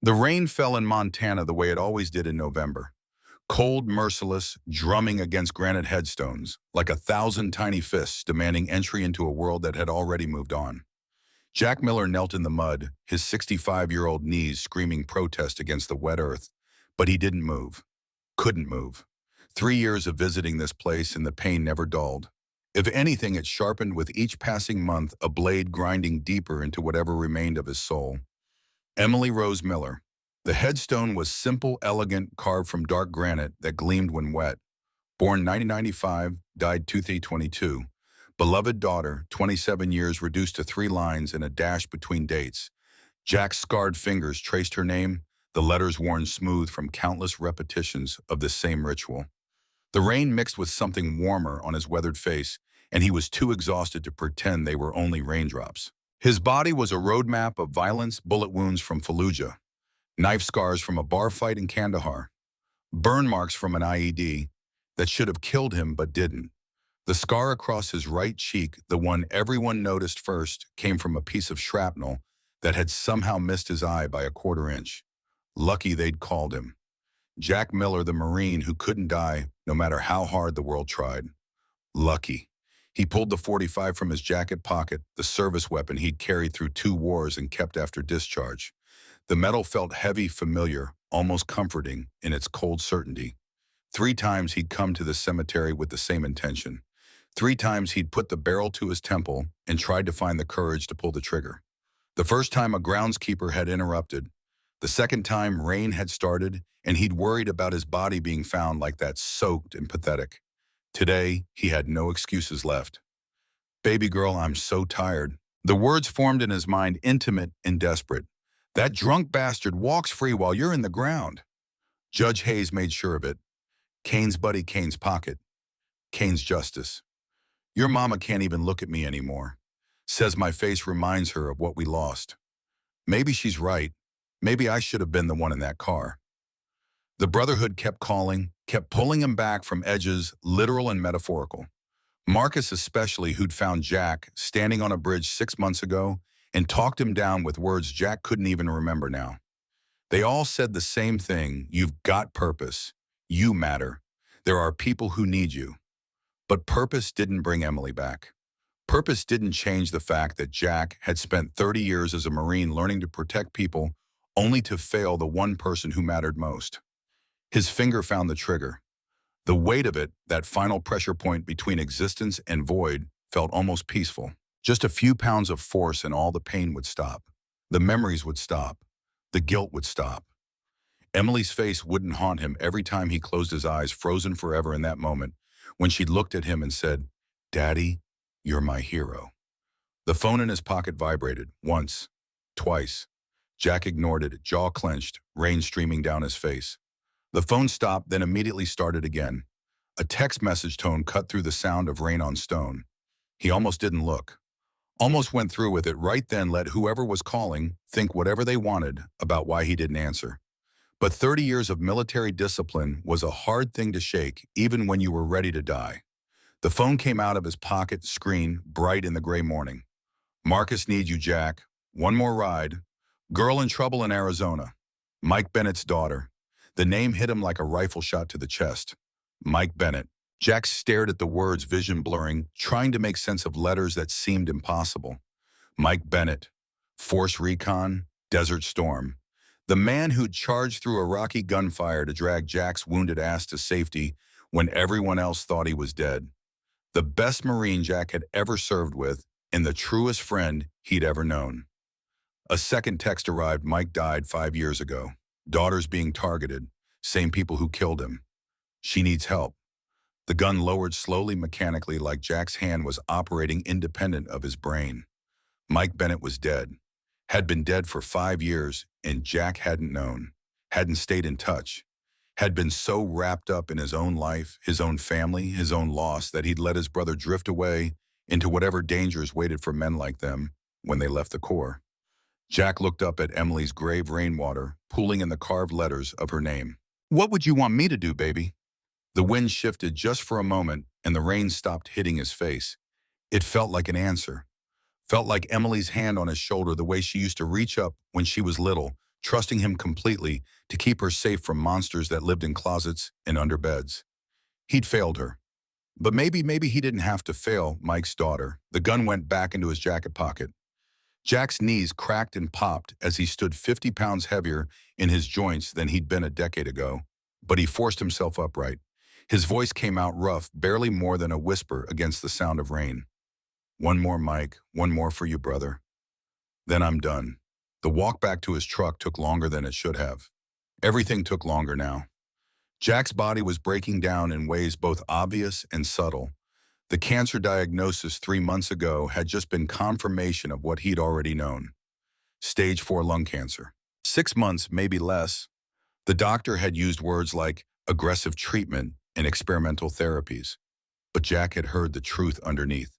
The rain fell in Montana the way it always did in November. Cold, merciless, drumming against granite headstones, like 1,000 tiny fists demanding entry into a world that had already moved on. Jack Miller knelt in the mud, his 65-year-old knees screaming protest against the wet earth. But he didn't move. Couldn't move. 3 years of visiting this place and the pain never dulled. If anything, it sharpened with each passing month, a blade grinding deeper into whatever remained of his soul. Emily Rose Miller. The headstone was simple, elegant, carved from dark granite that gleamed when wet. Born 1995, died 2022. Beloved daughter, 27 years reduced to 3 lines and a dash between dates. Jack's scarred fingers traced her name, the letters worn smooth from countless repetitions of this same ritual. The rain mixed with something warmer on his weathered face, and he was too exhausted to pretend they were only raindrops. His body was a roadmap of violence, bullet wounds from Fallujah, knife scars from a bar fight in Kandahar, burn marks from an IED that should have killed him but didn't. The scar across his right cheek, the one everyone noticed first, came from a piece of shrapnel that had somehow missed his eye by a quarter inch. Lucky they'd called him. Jack Miller, the Marine who couldn't die no matter how hard the world tried. Lucky. He pulled the .45 from his jacket pocket, the service weapon he'd carried through 2 wars and kept after discharge. The metal felt heavy, familiar, almost comforting in its cold certainty. 3 times he'd come to the cemetery with the same intention. 3 times he'd put the barrel to his temple and tried to find the courage to pull the trigger. The first time a groundskeeper had interrupted. The second time rain had started and he'd worried about his body being found like that, soaked and pathetic. Today, he had no excuses left. Baby girl, I'm so tired. The words formed in his mind, intimate and desperate. That drunk bastard walks free while you're in the ground. Judge Hayes made sure of it. Kane's buddy, Kane's pocket. Kane's justice. Your mama can't even look at me anymore. Says my face reminds her of what we lost. Maybe she's right. Maybe I should have been the one in that car. The Brotherhood kept calling, kept pulling him back from edges, literal and metaphorical. Marcus especially, who'd found Jack standing on a bridge 6 months ago and talked him down with words Jack couldn't even remember now. They all said the same thing: you've got purpose. You matter. There are people who need you. But purpose didn't bring Emily back. Purpose didn't change the fact that Jack had spent 30 years as a Marine learning to protect people, only to fail the one person who mattered most. His finger found the trigger. The weight of it, that final pressure point between existence and void, felt almost peaceful. Just a few pounds of force and all the pain would stop. The memories would stop. The guilt would stop. Emily's face wouldn't haunt him every time he closed his eyes, frozen forever in that moment, when she looked at him and said, "Daddy, you're my hero." The phone in his pocket vibrated, once, twice. Jack ignored it, jaw clenched, rain streaming down his face. The phone stopped, then immediately started again. A text message tone cut through the sound of rain on stone. He almost didn't look. Almost went through with it right then, let whoever was calling think whatever they wanted about why he didn't answer. But 30 years of military discipline was a hard thing to shake, even when you were ready to die. The phone came out of his pocket screen, bright in the gray morning. Marcus needs you, Jack. One more ride. Girl in trouble in Arizona. Mike Bennett's daughter. The name hit him like a rifle shot to the chest. Mike Bennett. Jack stared at the words, vision blurring, trying to make sense of letters that seemed impossible. Mike Bennett. Force Recon. Desert Storm. The man who'd charged through Iraqi gunfire to drag Jack's wounded ass to safety when everyone else thought he was dead. The best Marine Jack had ever served with, and the truest friend he'd ever known. A second text arrived. Mike died 5 years ago. Daughter's being targeted. Same people who killed him. She needs help. The gun lowered slowly, mechanically, like Jack's hand was operating independent of his brain. Mike Bennett was dead. Had been dead for 5 years, and Jack hadn't known. Hadn't stayed in touch. Had been so wrapped up in his own life, his own family, his own loss, that he'd let his brother drift away into whatever dangers waited for men like them when they left the Corps. Jack looked up at Emily's grave rainwater, pooling in the carved letters of her name. "What would you want me to do, baby?" The wind shifted just for a moment, and the rain stopped hitting his face. It felt like an answer. Felt like Emily's hand on his shoulder, the way she used to reach up when she was little, trusting him completely to keep her safe from monsters that lived in closets and under beds. He'd failed her. But maybe he didn't have to fail Mike's daughter. The gun went back into his jacket pocket. Jack's knees cracked and popped as he stood 50 pounds heavier in his joints than he'd been a decade ago. But he forced himself upright. His voice came out rough, barely more than a whisper against the sound of rain. "One more, Mike. One more for you, brother. Then I'm done." The walk back to his truck took longer than it should have. Everything took longer now. Jack's body was breaking down in ways both obvious and subtle. The cancer diagnosis 3 months ago had just been confirmation of what he'd already known. Stage 4 lung cancer. 6 months, maybe less. The doctor had used words like aggressive treatment and experimental therapies. But Jack had heard the truth underneath.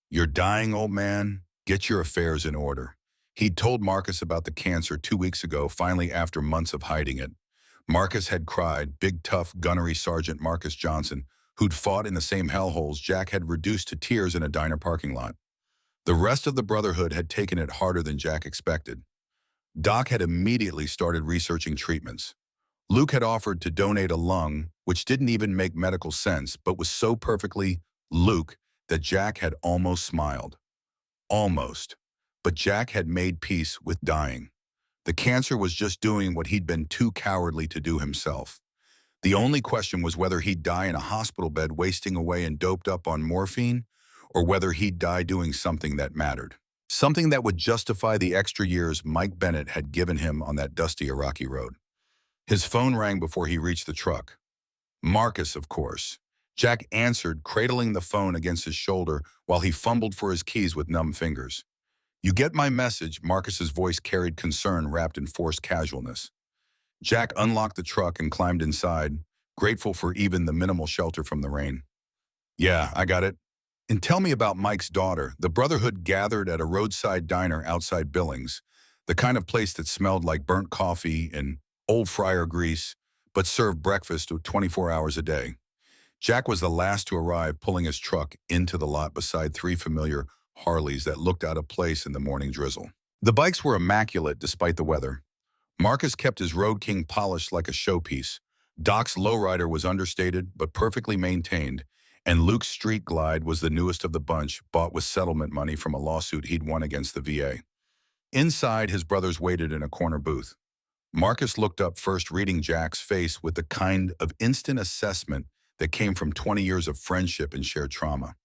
"You're dying, old man. Get your affairs in order." He'd told Marcus about the cancer 2 weeks ago, finally after months of hiding it. Marcus had cried, big tough gunnery Sergeant Marcus Johnson, who'd fought in the same hellholes Jack had reduced to tears in a diner parking lot. The rest of the Brotherhood had taken it harder than Jack expected. Doc had immediately started researching treatments. Luke had offered to donate a lung, which didn't even make medical sense, but was so perfectly Luke that Jack had almost smiled. Almost. But Jack had made peace with dying. The cancer was just doing what he'd been too cowardly to do himself. The only question was whether he'd die in a hospital bed wasting away and doped up on morphine, or whether he'd die doing something that mattered. Something that would justify the extra years Mike Bennett had given him on that dusty Iraqi road. His phone rang before he reached the truck. Marcus, of course. Jack answered, cradling the phone against his shoulder while he fumbled for his keys with numb fingers. "You get my message," Marcus's voice carried concern wrapped in forced casualness. Jack unlocked the truck and climbed inside, grateful for even the minimal shelter from the rain. "Yeah, I got it. And tell me about Mike's daughter." The Brotherhood gathered at a roadside diner outside Billings, the kind of place that smelled like burnt coffee and old fryer grease, but served breakfast 24 hours a day. Jack was the last to arrive, pulling his truck into the lot beside 3 familiar Harleys that looked out of place in the morning drizzle. The bikes were immaculate despite the weather. Marcus kept his Road King polished like a showpiece. Doc's lowrider was understated but perfectly maintained, and Luke's Street Glide was the newest of the bunch, bought with settlement money from a lawsuit he'd won against the VA. Inside, his brothers waited in a corner booth. Marcus looked up first, reading Jack's face with the kind of instant assessment that came from 20 years of friendship and shared trauma.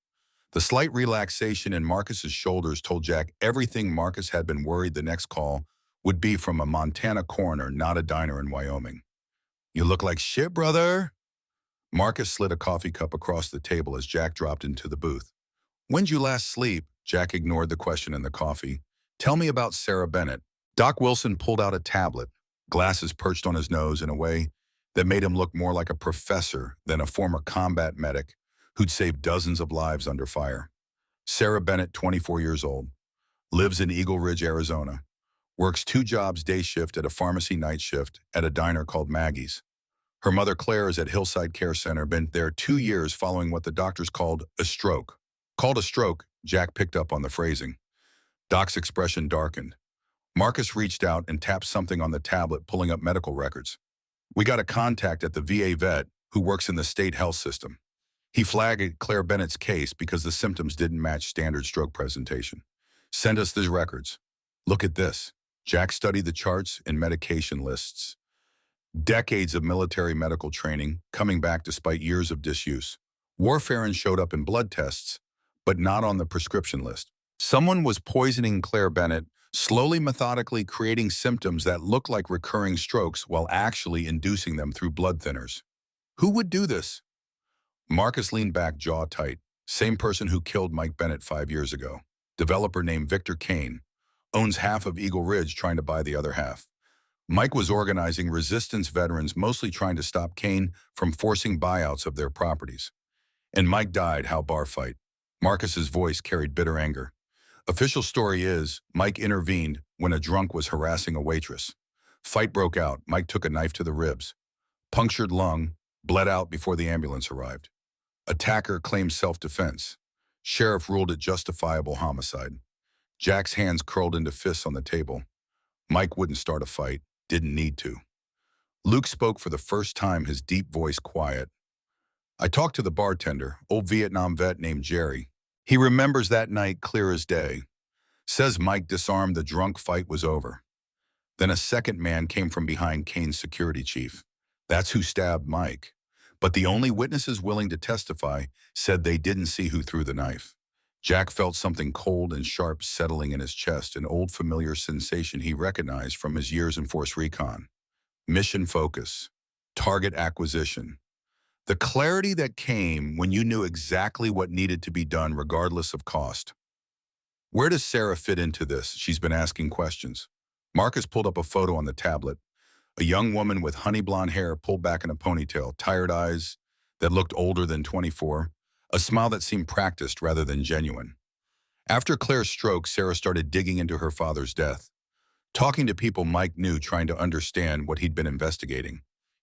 The slight relaxation in Marcus's shoulders told Jack everything Marcus had been worried the next call would be from a Montana coroner, not a diner in Wyoming. "You look like shit, brother." Marcus slid a coffee cup across the table as Jack dropped into the booth. "When'd you last sleep?" Jack ignored the question in the coffee. "Tell me about Sarah Bennett." Doc Wilson pulled out a tablet, glasses perched on his nose in a way that made him look more like a professor than a former combat medic who'd saved dozens of lives under fire. Sarah Bennett, 24 years old, lives in Eagle Ridge, Arizona, works 2 jobs, day shift at a pharmacy, night shift at a diner called Maggie's. Her mother Claire is at Hillside Care Center, been there 2 years following what the doctors called a stroke. Called a stroke, Jack picked up on the phrasing. Doc's expression darkened. Marcus reached out and tapped something on the tablet, pulling up medical records. "We got a contact at the VA vet who works in the state health system. He flagged Claire Bennett's case because the symptoms didn't match standard stroke presentation. Send us these records. Look at this." Jack studied the charts and medication lists. Decades of military medical training, coming back despite years of disuse. Warfarin showed up in blood tests, but not on the prescription list. Someone was poisoning Claire Bennett, slowly, methodically creating symptoms that looked like recurring strokes while actually inducing them through blood thinners. Who would do this? Marcus leaned back, jaw tight. Same person who killed Mike Bennett 5 years ago. Developer named Victor Kane. Owns half of Eagle Ridge, trying to buy the other half. Mike was organizing resistance veterans, mostly trying to stop Kane from forcing buyouts of their properties. And Mike died, how bar fight. Marcus's voice carried bitter anger. Official story is, Mike intervened when a drunk was harassing a waitress. Fight broke out. Mike took a knife to the ribs. Punctured lung, bled out before the ambulance arrived. Attacker claimed self-defense. Sheriff ruled it justifiable homicide. Jack's hands curled into fists on the table. Mike wouldn't start a fight. Didn't need to. Luke spoke for the first time, his deep voice quiet. I talked to the bartender, old Vietnam vet named Jerry. He remembers that night clear as day. Says Mike disarmed the drunk fight was over. Then a second man came from behind Kane's security chief. That's who stabbed Mike. But the only witnesses willing to testify said they didn't see who threw the knife. Jack felt something cold and sharp settling in his chest, an old familiar sensation he recognized from his years in Force Recon. Mission focus. Target acquisition. The clarity that came when you knew exactly what needed to be done regardless of cost. Where does Sarah fit into this? She's been asking questions. Marcus pulled up a photo on the tablet. A young woman with honey blonde hair pulled back in a ponytail, tired eyes that looked older than 24, a smile that seemed practiced rather than genuine. After Claire's stroke, Sarah started digging into her father's death, talking to people Mike knew, trying to understand what he'd been investigating.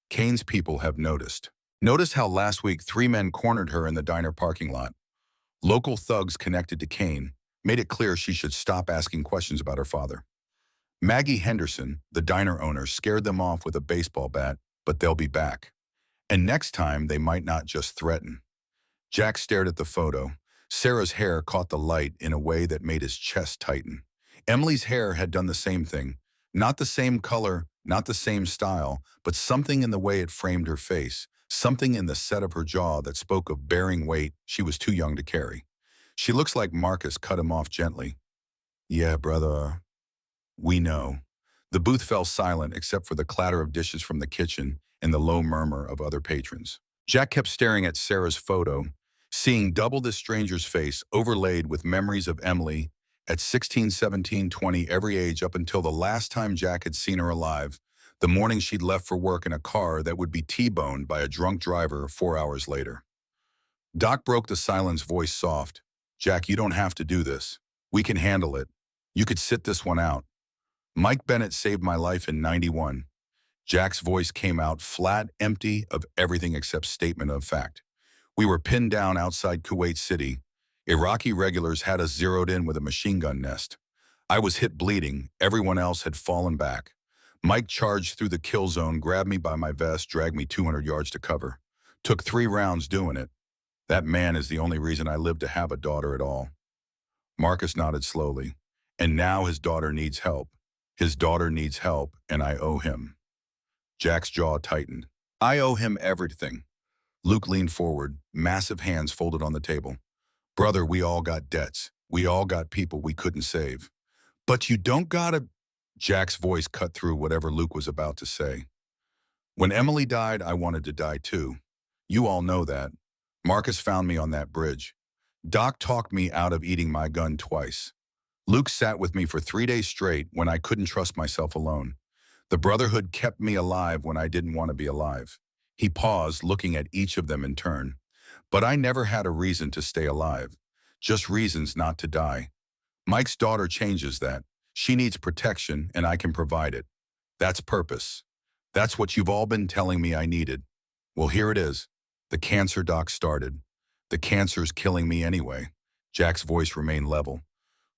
Kane's people have noticed. Notice how last week 3 men cornered her in the diner parking lot. Local thugs connected to Kane made it clear she should stop asking questions about her father. Maggie Henderson, the diner owner, scared them off with a baseball bat, but they'll be back. And next time, they might not just threaten. Jack stared at the photo. Sarah's hair caught the light in a way that made his chest tighten. Emily's hair had done the same thing. Not the same color, not the same style, but something in the way it framed her face, something in the set of her jaw that spoke of bearing weight she was too young to carry. She looks like Marcus cut him off gently. Yeah, brother. We know. The booth fell silent except for the clatter of dishes from the kitchen and the low murmur of other patrons. Jack kept staring at Sarah's photo, seeing double this stranger's face overlaid with memories of Emily at 16, 17, 20, every age up until the last time Jack had seen her alive, the morning she'd left for work in a car that would be T-boned by a drunk driver 4 hours later. Doc broke the silence, voice soft. Jack, you don't have to do this. We can handle it. You could sit this one out. Mike Bennett saved my life in '91. Jack's voice came out flat, empty of everything except statement of fact. We were pinned down outside Kuwait City. Iraqi regulars had us zeroed in with a machine gun nest. I was hit bleeding. Everyone else had fallen back. Mike charged through the kill zone, grabbed me by my vest, dragged me 200 yards to cover. Took 3 rounds doing it. That man is the only reason I lived to have a daughter at all. Marcus nodded slowly. And now his daughter needs help. His daughter needs help, and I owe him. Jack's jaw tightened. I owe him everything. Luke leaned forward, massive hands folded on the table. Brother, we all got debts. We all got people we couldn't save. But you don't gotta... Jack's voice cut through whatever Luke was about to say. When Emily died, I wanted to die too. You all know that. Marcus found me on that bridge. Doc talked me out of eating my gun twice. Luke sat with me for 3 days straight when I couldn't trust myself alone. The Brotherhood kept me alive when I didn't want to be alive. He paused, looking at each of them in turn. But I never had a reason to stay alive. Just reasons not to die. Mike's daughter changes that. She needs protection, and I can provide it. That's purpose. That's what you've all been telling me I needed. Well, here it is. The cancer doc started. The cancer's killing me anyway. Jack's voice remained level.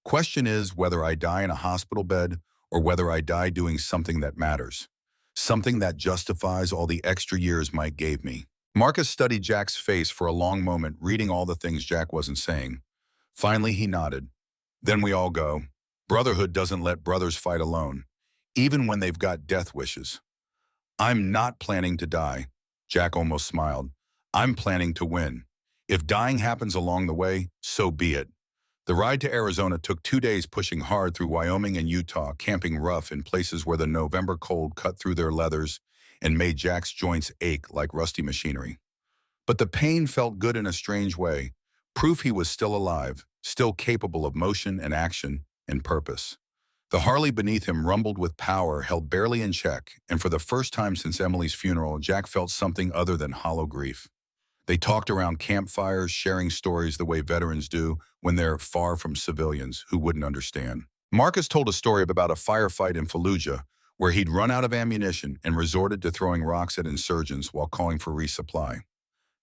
Question is whether I die in a hospital bed or whether I die doing something that matters. Something that justifies all the extra years Mike gave me. Marcus studied Jack's face for a long moment, reading all the things Jack wasn't saying. Finally, he nodded. Then we all go. Brotherhood doesn't let brothers fight alone, even when they've got death wishes. I'm not planning to die. Jack almost smiled. I'm planning to win. If dying happens along the way, so be it. The ride to Arizona took 2 days, pushing hard through Wyoming and Utah, camping rough in places where the November cold cut through their leathers and made Jack's joints ache like rusty machinery. But the pain felt good in a strange way, proof he was still alive, still capable of motion and action and purpose. The Harley beneath him rumbled with power, held barely in check, and for the first time since Emily's funeral, Jack felt something other than hollow grief. They talked around campfires, sharing stories the way veterans do when they're far from civilians who wouldn't understand. Marcus told a story about a firefight in Fallujah where he'd run out of ammunition and resorted to throwing rocks at insurgents while calling for resupply.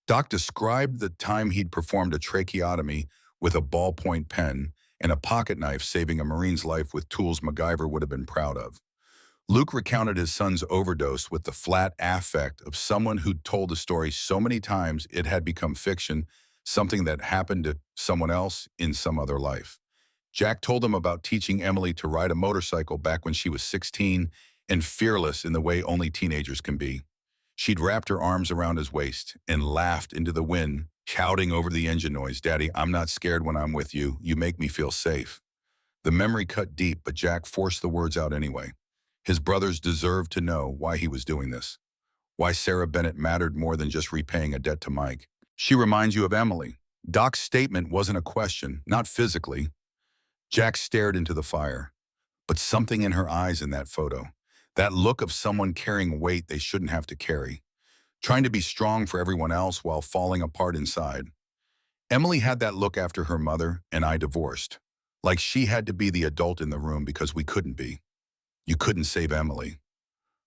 Doc described the time he'd performed a tracheotomy with a ballpoint pen and a pocket knife, saving a Marine's life with tools MacGyver would have been proud of. Luke recounted his son's overdose with the flat affect of someone who'd told the story so many times it had become fiction, something that happened to someone else in some other life. Jack told him about teaching Emily to ride a motorcycle back when she was 16 and fearless in the way only teenagers can be. She'd wrapped her arms around his waist and laughed into the wind, shouting over the engine noise, "Daddy, I'm not scared when I'm with you. You make me feel safe." The memory cut deep, but Jack forced the words out anyway. His brothers deserved to know why he was doing this, why Sarah Bennett mattered more than just repaying a debt to Mike. "She reminds you of Emily." Doc's statement wasn't a question, not physically. Jack stared into the fire, but something in her eyes in that photo, that look of someone carrying weight they shouldn't have to carry, trying to be strong for everyone else while falling apart inside. Emily had that look after her mother and I divorced, like she had to be the adult in the room because we couldn't be. "You couldn't save Emily."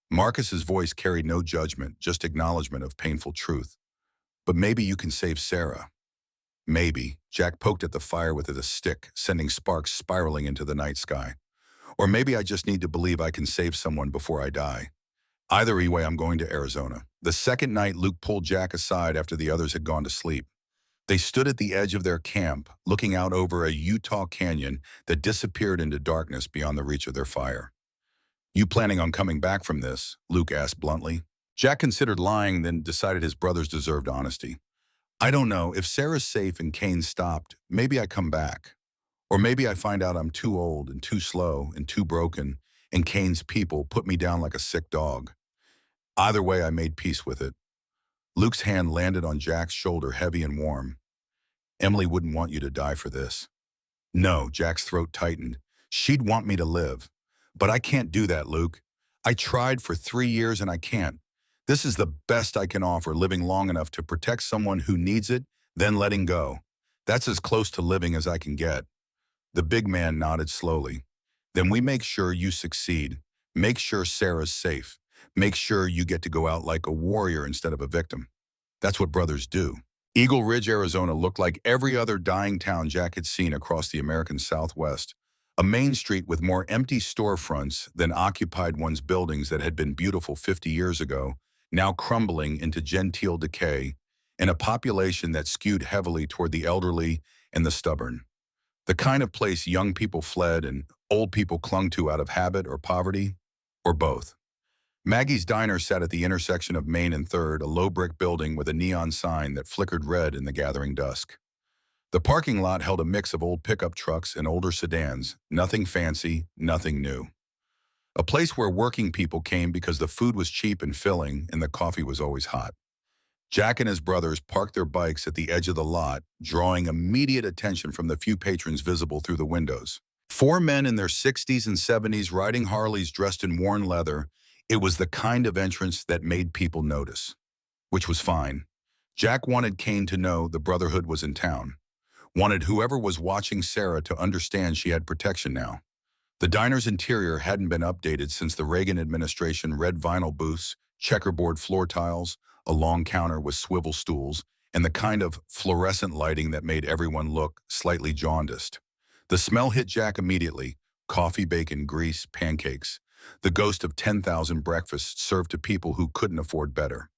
Marcus's voice carried no judgment, just acknowledgement of painful truth. "But maybe you can save Sarah." "Maybe." Jack poked at the fire with a stick, sending sparks spiraling into the night sky. "Or maybe I just need to believe I can save someone before I die." Either way, I'm going to Arizona. The second night, Luke pulled Jack aside after the others had gone to sleep. They stood at the edge of their camp, looking out over a Utah canyon that disappeared into darkness beyond the reach of their fire. "You planning on coming back from this?" Luke asked bluntly. Jack considered lying, then decided his brothers deserved honesty. "I don't know. If Sarah's safe and Kane stopped, maybe I come back. Or maybe I find out I'm too old and too slow and too broken, and Kane's people put me down like a sick dog." Either way, I made peace with it. Luke's hand landed on Jack's shoulder, heavy and warm. "Emily wouldn't want you to die for this." "No," Jack's throat tightened. "She'd want me to live. But I can't do that, Luke. I tried for 3 years and I can't. This is the best I can offer, living long enough to protect someone who needs it, then letting go. That's as close to living as I can get." The big man nodded slowly. "Then we make sure you succeed. Make sure Sarah's safe. Make sure you get to go out like a warrior instead of a victim. That's what brothers do." Eagle Ridge, Arizona looked like every other dying town Jack had seen across the American Southwest. A main street with more empty storefronts than occupied ones, buildings that had been beautiful 50 years ago, now crumbling into genteel decay, and a population that skewed heavily toward the elderly and the stubborn. The kind of place young people fled and old people clung to out of habit or poverty, or both. Maggie's Diner sat at the intersection of Main and 3rd, a low brick building with a neon sign that flickered red in the gathering dusk. The parking lot held a mix of old pickup trucks and older sedans, nothing fancy, nothing new. A place where working people came because the food was cheap and filling and the coffee was always hot. Jack and his brothers parked their bikes at the edge of the lot, drawing immediate attention from the few patrons visible through the windows. 4 men in their 60s and 70s riding Harleys dressed in worn leather. It was the kind of entrance that made people notice, which was fine. Jack wanted Kane to know the Brotherhood was in town, wanted whoever was watching Sarah to understand she had protection now. The diner's interior hadn't been updated since the Reagan administration. Red vinyl booths, checkerboard floor tiles, a long counter with swivel stools, and the kind of fluorescent lighting that made everyone look slightly jaundiced. The smell hit Jack immediately: coffee, bacon, grease, pancakes. The ghost of 10,000 breakfasts served to people who couldn't afford better.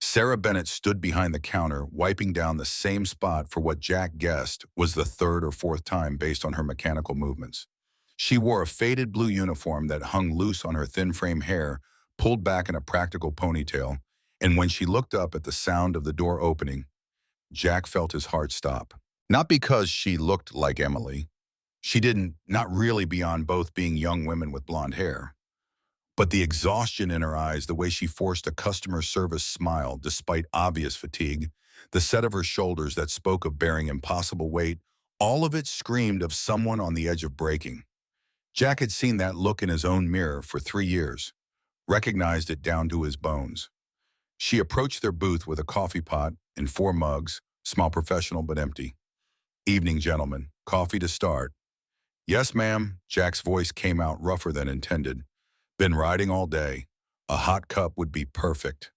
Sarah Bennett stood behind the counter, wiping down the same spot for what Jack guessed was the 3rd or 4th time based on her mechanical movements. She wore a faded blue uniform that hung loose on her thin frame hair, pulled back in a practical ponytail, and when she looked up at the sound of the door opening, Jack felt his heart stop. Not because she looked like Emily. She didn't, not really, beyond both being young women with blonde hair. But the exhaustion in her eyes, the way she forced a customer service smile despite obvious fatigue, the set of her shoulders that spoke of bearing impossible weight, all of it screamed of someone on the edge of breaking. Jack had seen that look in his own mirror for 3 years, recognized it down to his bones. She approached their booth with a coffee pot and 4 mugs, small, professional, but empty. "Evening, gentlemen. Coffee to start." "Yes, ma'am." Jack's voice came out rougher than intended. "Been riding all day. A hot cup would be perfect."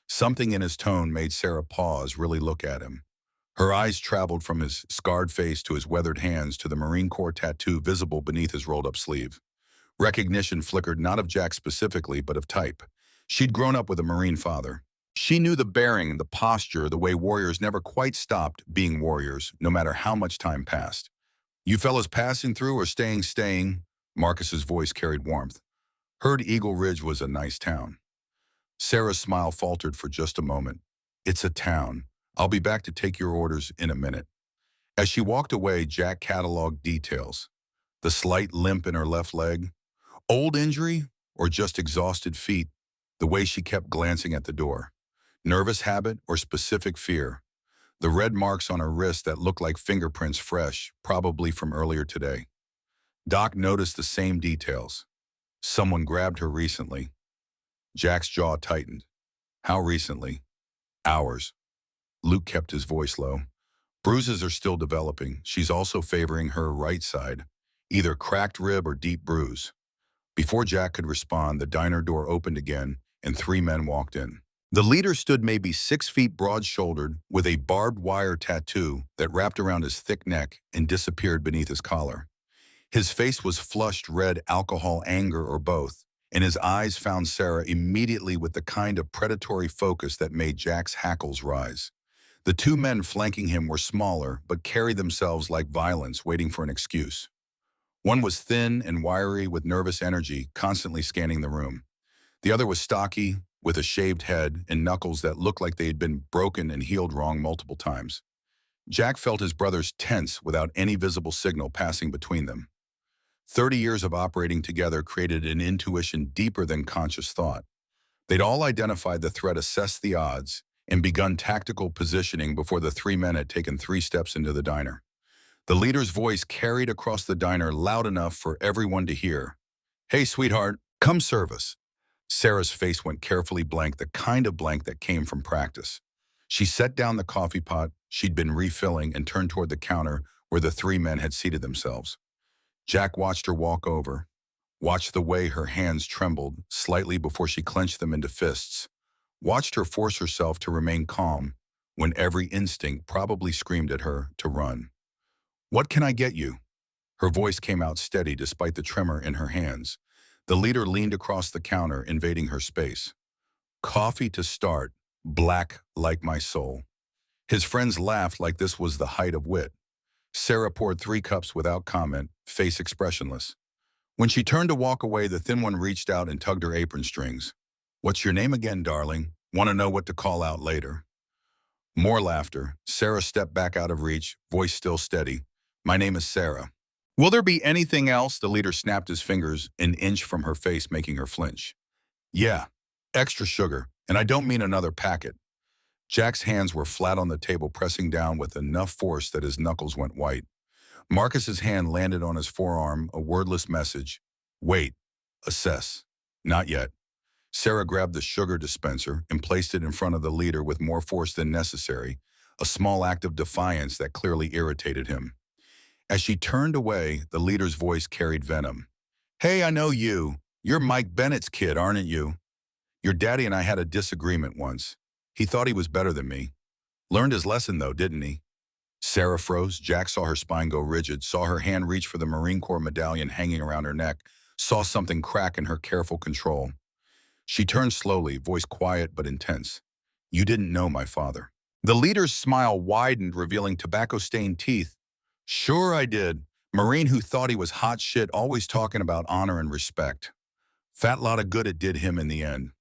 Something in his tone made Sarah pause, really look at him. Her eyes traveled from his scarred face to his weathered hands to the Marine Corps tattoo visible beneath his rolled-up sleeve. Recognition flickered not of Jack specifically, but of type. She'd grown up with a Marine father. She knew the bearing, the posture, the way warriors never quite stopped being warriors, no matter how much time passed. "You fellas passing through or staying?" Marcus's voice carried warmth. Heard Eagle Ridge was a nice town. Sarah's smile faltered for just a moment. "It's a town. I'll be back to take your orders in a minute." As she walked away, Jack cataloged details. The slight limp in her left leg, old injury, or just exhausted feet, the way she kept glancing at the door. Nervous habit or specific fear. The red marks on her wrist that looked like fingerprints fresh, probably from earlier today. Doc noticed the same details. Someone grabbed her recently. Jack's jaw tightened. How recently? Hours. Luke kept his voice low. Bruises are still developing. She's also favoring her right side, either cracked rib or deep bruise. Before Jack could respond, the diner door opened again, and 3 men walked in. The leader stood maybe 6 feet broad-shouldered, with a barbed wire tattoo that wrapped around his thick neck and disappeared beneath his collar. His face was flushed red alcohol, anger, or both, and his eyes found Sarah immediately with the kind of predatory focus that made Jack's hackles rise. The 2 men flanking him were smaller, but carried themselves like violence, waiting for an excuse. One was thin and wiry with nervous energy, constantly scanning the room. The other was stocky, with a shaved head and knuckles that looked like they had been broken and healed wrong multiple times. Jack felt his brothers tense without any visible signal passing between them. 30 years of operating together created an intuition deeper than conscious thought. They'd all identified the threat, assessed the odds, and begun tactical positioning before the 3 men had taken 3 steps into the diner. The leader's voice carried across the diner loud enough for everyone to hear. "Hey, sweetheart, come serve us." Sarah's face went carefully blank, the kind of blank that came from practice. She set down the coffee pot she'd been refilling and turned toward the counter where the 3 men had seated themselves. Jack watched her walk over, watched the way her hands trembled slightly before she clenched them into fists, watched her force herself to remain calm when every instinct probably screamed at her to run. "What can I get you?" Her voice came out steady despite the tremor in her hands. The leader leaned across the counter, invading her space. "Coffee to start, black like my soul." His friends laughed like this was the height of wit. Sarah poured 3 cups without comment, face expressionless. When she turned to walk away, the thin one reached out and tugged her apron strings. "What's your name again, darling? Want to know what to call out later?" More laughter. Sarah stepped back out of reach, voice still steady. "My name is Sarah." "Will there be anything else?" The leader snapped his fingers an inch from her face, making her flinch. "Yeah, extra sugar, and I don't mean another packet." Jack's hands were flat on the table, pressing down with enough force that his knuckles went white. Marcus's hand landed on his forearm, a wordless message. "Wait. Assess. Not yet." Sarah grabbed the sugar dispenser and placed it in front of the leader with more force than necessary, a small act of defiance that clearly irritated him. As she turned away, the leader's voice carried venom. "Hey, I know you. You're Mike Bennett's kid, aren't you? Your daddy and I had a disagreement once. He thought he was better than me. Learned his lesson, though, didn't he?" Sarah froze. Jack saw her spine go rigid, saw her hand reach for the Marine Corps medallion hanging around her neck, saw something crack in her careful control. She turned slowly, voice quiet but intense. "You didn't know my father." The leader's smile widened, revealing tobacco-stained teeth. "Sure I did. Marine who thought he was hot shit, always talking about honor and respect. Fat lot of good it did him in the end."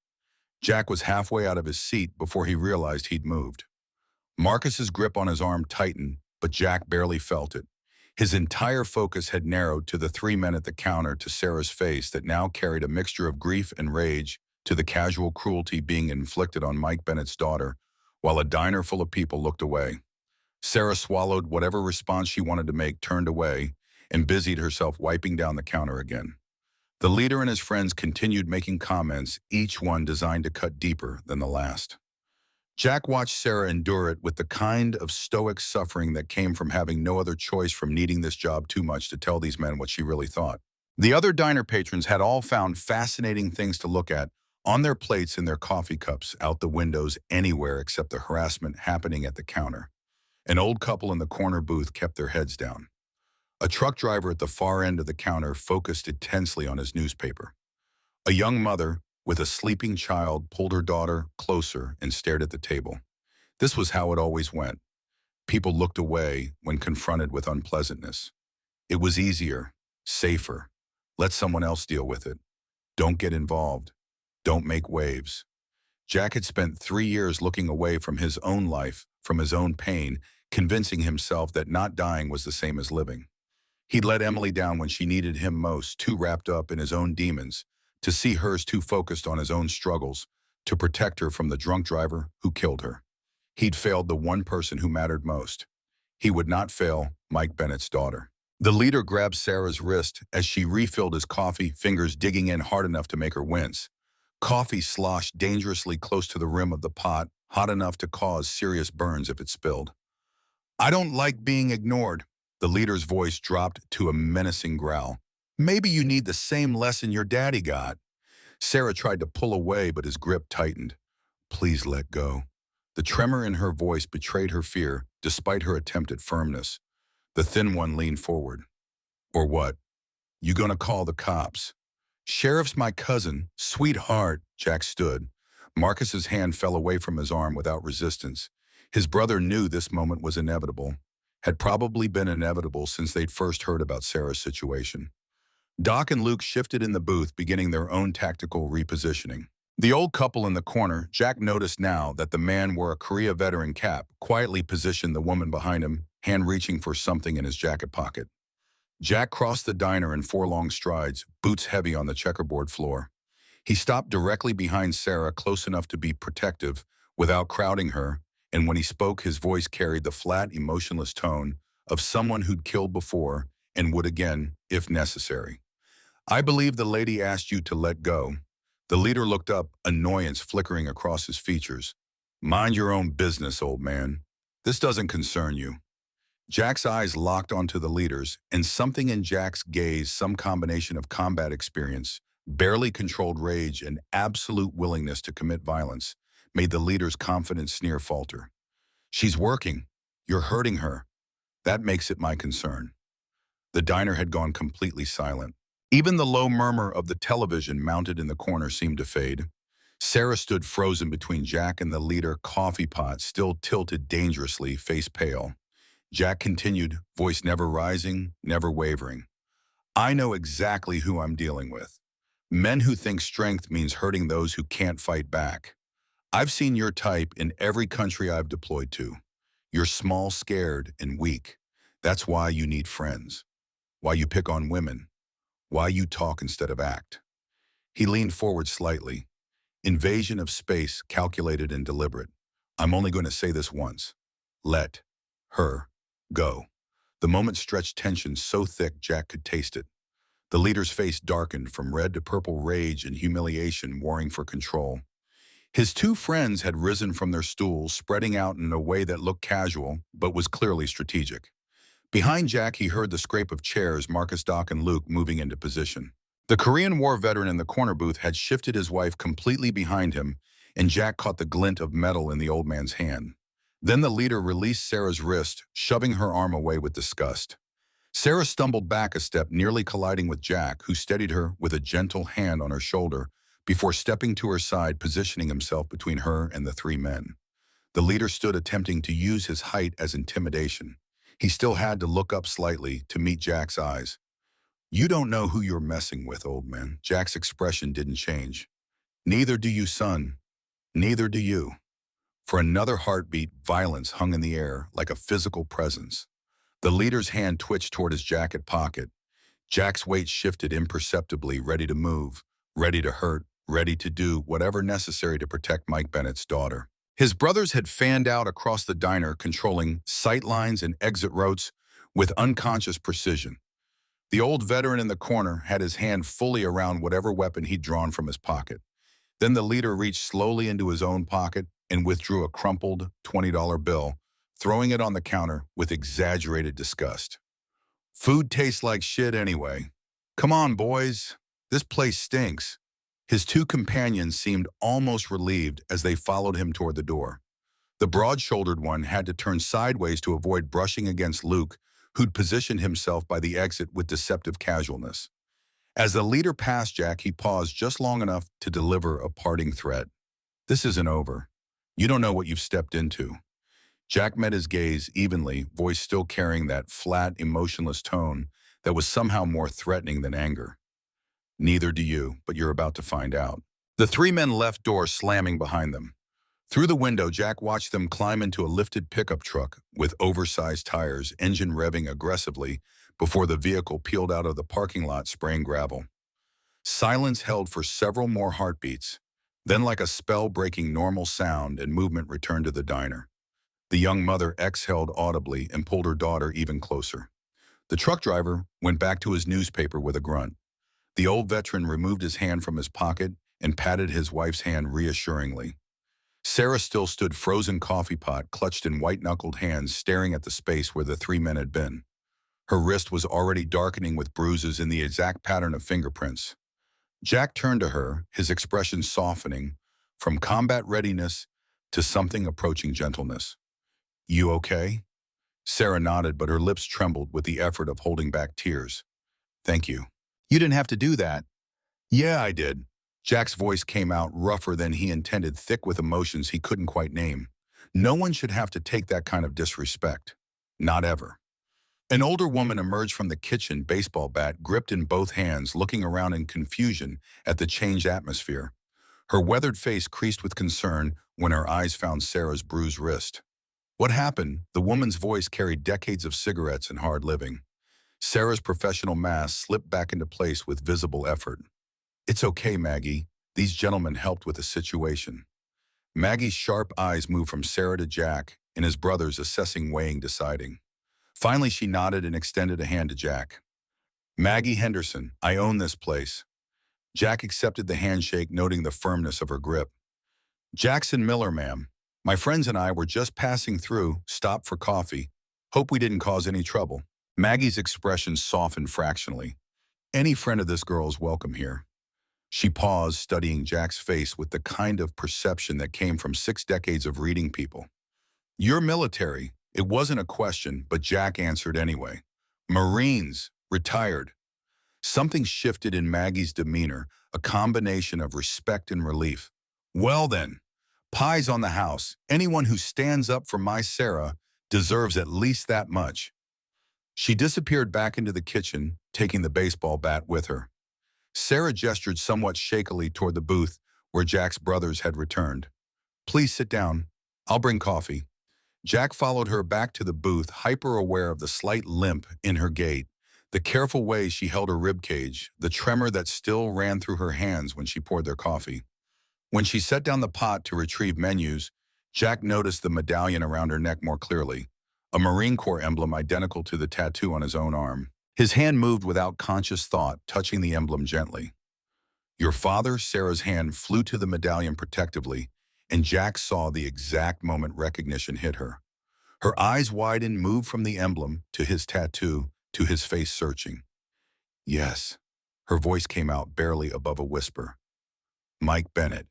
Jack was halfway out of his seat before he realized he'd moved. Marcus's grip on his arm tightened, but Jack barely felt it. His entire focus had narrowed to the 3 men at the counter, to Sarah's face that now carried a mixture of grief and rage, to the casual cruelty being inflicted on Mike Bennett's daughter, while a diner full of people looked away. Sarah swallowed whatever response she wanted to make, turned away, and busied herself wiping down the counter again. The leader and his friends continued making comments, each one designed to cut deeper than the last. Jack watched Sarah endure it with the kind of stoic suffering that came from having no other choice, from needing this job too much to tell these men what she really thought. The other diner patrons had all found fascinating things to look at, on their plates and their coffee cups, out the windows, anywhere except the harassment happening at the counter. An old couple in the corner booth kept their heads down. A truck driver at the far end of the counter focused intensely on his newspaper. A young mother with a sleeping child pulled her daughter closer and stared at the table. This was how it always went. People looked away when confronted with unpleasantness. It was easier, safer. Let someone else deal with it. Don't get involved. Don't make waves. Jack had spent 3 years looking away from his own life, from his own pain, convincing himself that not dying was the same as living. He'd let Emily down when she needed him most, too wrapped up in his own demons, to see hers too focused on his own struggles, to protect her from the drunk driver who killed her. He'd failed the one person who mattered most. He would not fail Mike Bennett's daughter. The leader grabbed Sarah's wrist as she refilled his coffee, fingers digging in hard enough to make her wince. Coffee sloshed dangerously close to the rim of the pot, hot enough to cause serious burns if it spilled. I don't like being ignored. The leader's voice dropped to a menacing growl. Maybe you need the same lesson your daddy got. Sarah tried to pull away, but his grip tightened. Please let go. The tremor in her voice betrayed her fear, despite her attempt at firmness. The thin one leaned forward. Or what? You gonna call the cops? Sheriff's my cousin. Sweetheart. Jack stood. Marcus's hand fell away from his arm without resistance. His brother knew this moment was inevitable, had probably been inevitable since they'd first heard about Sarah's situation. Doc and Luke shifted in the booth, beginning their own tactical repositioning. The old couple in the corner, Jack noticed now that the man wore a Korea veteran cap, quietly positioned the woman behind him, hand reaching for something in his jacket pocket. Jack crossed the diner in 4 long strides, boots heavy on the checkerboard floor. He stopped directly behind Sarah, close enough to be protective, without crowding her, and when he spoke, his voice carried the flat, emotionless tone of someone who'd killed before and would again, if necessary. I believe the lady asked you to let go. The leader looked up, annoyance flickering across his features. Mind your own business, old man. This doesn't concern you. Jack's eyes locked onto the leader's, and something in Jack's gaze, some combination of combat experience, barely controlled rage, and absolute willingness to commit violence, made the leader's confident sneer falter. She's working. You're hurting her. That makes it my concern. The diner had gone completely silent. Even the low murmur of the television mounted in the corner seemed to fade. Sarah stood frozen between Jack and the leader, coffee pot still tilted dangerously, face pale. Jack continued, voice never rising, never wavering. I know exactly who I'm dealing with. Men who think strength means hurting those who can't fight back. I've seen your type in every country I've deployed to. You're small, scared, and weak. That's why you need friends. Why you pick on women. Why you talk instead of act. He leaned forward slightly. Invasion of space, calculated and deliberate. I'm only going to say this once. Let her go. The moment stretched tension so thick Jack could taste it. The leader's face darkened from red to purple, rage and humiliation warring for control. His 2 friends had risen from their stools, spreading out in a way that looked casual, but was clearly strategic. Behind Jack, he heard the scrape of chairs, Marcus, Doc, and Luke moving into position. The Korean War veteran in the corner booth had shifted his wife completely behind him, and Jack caught the glint of metal in the old man's hand. Then the leader released Sarah's wrist, shoving her arm away with disgust. Sarah stumbled back a step, nearly colliding with Jack, who steadied her with a gentle hand on her shoulder before stepping to her side, positioning himself between her and the 3 men. The leader stood, attempting to use his height as intimidation. He still had to look up slightly to meet Jack's eyes. You don't know who you're messing with, old man. Jack's expression didn't change. Neither do you, son. Neither do you. For another heartbeat, violence hung in the air like a physical presence. The leader's hand twitched toward his jacket pocket. Jack's weight shifted imperceptibly, ready to move, ready to hurt, ready to do whatever necessary to protect Mike Bennett's daughter. His brothers had fanned out across the diner, controlling sight lines and exit routes with unconscious precision. The old veteran in the corner had his hand fully around whatever weapon he'd drawn from his pocket. Then the leader reached slowly into his own pocket and withdrew a crumpled $20 bill, throwing it on the counter with exaggerated disgust. Food tastes like shit anyway. Come on, boys. This place stinks. His 2 companions seemed almost relieved as they followed him toward the door. The broad-shouldered one had to turn sideways to avoid brushing against Luke, who'd positioned himself by the exit with deceptive casualness. As the leader passed Jack, he paused just long enough to deliver a parting threat. This isn't over. You don't know what you've stepped into. Jack met his gaze evenly, voice still carrying that flat, emotionless tone that was somehow more threatening than anger. Neither do you, but you're about to find out. The three men left, door slamming behind them. Through the window, Jack watched them climb into a lifted pickup truck with oversized tires, engine revving aggressively before the vehicle peeled out of the parking lot spraying gravel. Silence held for several more heartbeats. Then, like a spell-breaking normal sound and movement returned to the diner. The young mother exhaled audibly and pulled her daughter even closer. The truck driver went back to his newspaper with a grunt. The old veteran removed his hand from his pocket and patted his wife's hand reassuringly. Sarah still stood frozen coffee pot clutched in white-knuckled hands staring at the space where the three men had been. Her wrist was already darkening with bruises in the exact pattern of fingerprints. Jack turned to her, his expression softening from combat readiness to something approaching gentleness. You okay? Sarah nodded, but her lips trembled with the effort of holding back tears. Thank you. You didn't have to do that. Yeah, I did. Jack's voice came out rougher than he intended, thick with emotions he couldn't quite name. No one should have to take that kind of disrespect. Not ever. An older woman emerged from the kitchen, baseball bat gripped in both hands, looking around in confusion at the changed atmosphere. Her weathered face creased with concern when her eyes found Sarah's bruised wrist. What happened? The woman's voice carried decades of cigarettes and hard living. Sarah's professional mask slipped back into place with visible effort. It's okay, Maggie. These gentlemen helped with the situation. Maggie's sharp eyes moved from Sarah to Jack, and his brothers assessing, weighing, deciding. Finally, she nodded and extended a hand to Jack. Maggie Henderson, I own this place. Jack accepted the handshake, noting the firmness of her grip. Jackson Miller, ma'am. My friends and I were just passing through, stopped for coffee. Hope we didn't cause any trouble. Maggie's expression softened fractionally. Any friend of this girl is welcome here. She paused, studying Jack's face with the kind of perception that came from 6 decades of reading people. You're military. It wasn't a question, but Jack answered anyway. Marines, retired. Something shifted in Maggie's demeanor, a combination of respect and relief. Well then, pie's on the house. Anyone who stands up for my Sarah deserves at least that much. She disappeared back into the kitchen, taking the baseball bat with her. Sarah gestured somewhat shakily toward the booth where Jack's brothers had returned. Please sit down. I'll bring coffee. Jack followed her back to the booth, hyper-aware of the slight limp in her gait, the careful way she held her ribcage, the tremor that still ran through her hands when she poured their coffee. When she set down the pot to retrieve menus, Jack noticed the medallion around her neck more clearly, a Marine Corps emblem identical to the tattoo on his own arm. His hand moved without conscious thought, touching the emblem gently. Your father? Sarah's hand flew to the medallion protectively, and Jack saw the exact moment recognition hit her. Her eyes widened, moved from the emblem to his tattoo, to his face searching. Yes. Her voice came out barely above a whisper. Mike Bennett.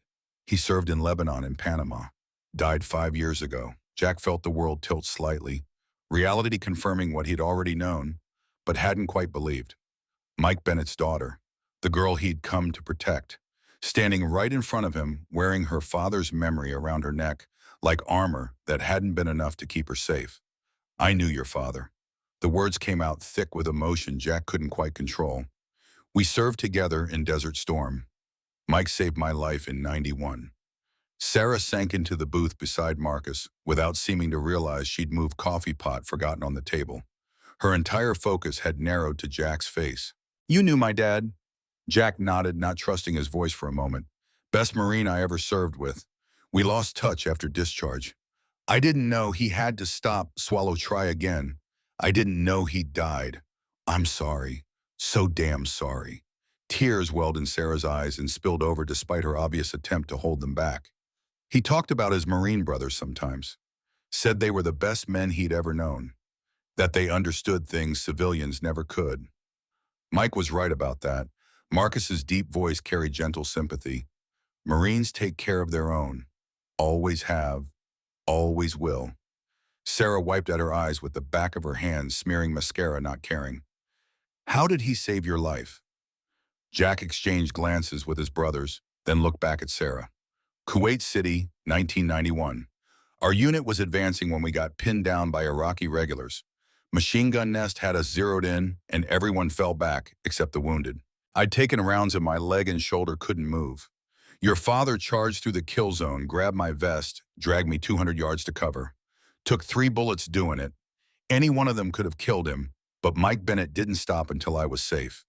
He served in Lebanon and Panama. Died 5 years ago. Jack felt the world tilt slightly, reality confirming what he'd already known, but hadn't quite believed. Mike Bennett's daughter, the girl he'd come to protect, standing right in front of him, wearing her father's memory around her neck, like armor that hadn't been enough to keep her safe. I knew your father. The words came out thick with emotion Jack couldn't quite control. We served together in Desert Storm. Mike saved my life in '91. Sarah sank into the booth beside Marcus without seeming to realize she'd moved coffee pot forgotten on the table. Her entire focus had narrowed to Jack's face. You knew my dad? Jack nodded, not trusting his voice for a moment. Best Marine I ever served with. We lost touch after discharge. I didn't know he had to stop, swallow, try again. I didn't know he died. I'm sorry. So damn sorry. Tears welled in Sarah's eyes and spilled over despite her obvious attempt to hold them back. He talked about his Marine brothers sometimes. Said they were the best men he'd ever known. That they understood things civilians never could. Mike was right about that. Marcus's deep voice carried gentle sympathy. Marines take care of their own. Always have. Always will. Sarah wiped at her eyes with the back of her hand, smearing mascara, not caring. How did he save your life? Jack exchanged glances with his brothers, then looked back at Sarah. Kuwait City, 1991. Our unit was advancing when we got pinned down by Iraqi regulars. Machine gun nest had us zeroed in, and everyone fell back, except the wounded. I'd taken rounds and my leg and shoulder couldn't move. Your father charged through the kill zone, grabbed my vest, dragged me 200 yards to cover. Took 3 bullets doing it. Any one of them could have killed him, but Mike Bennett didn't stop until I was safe.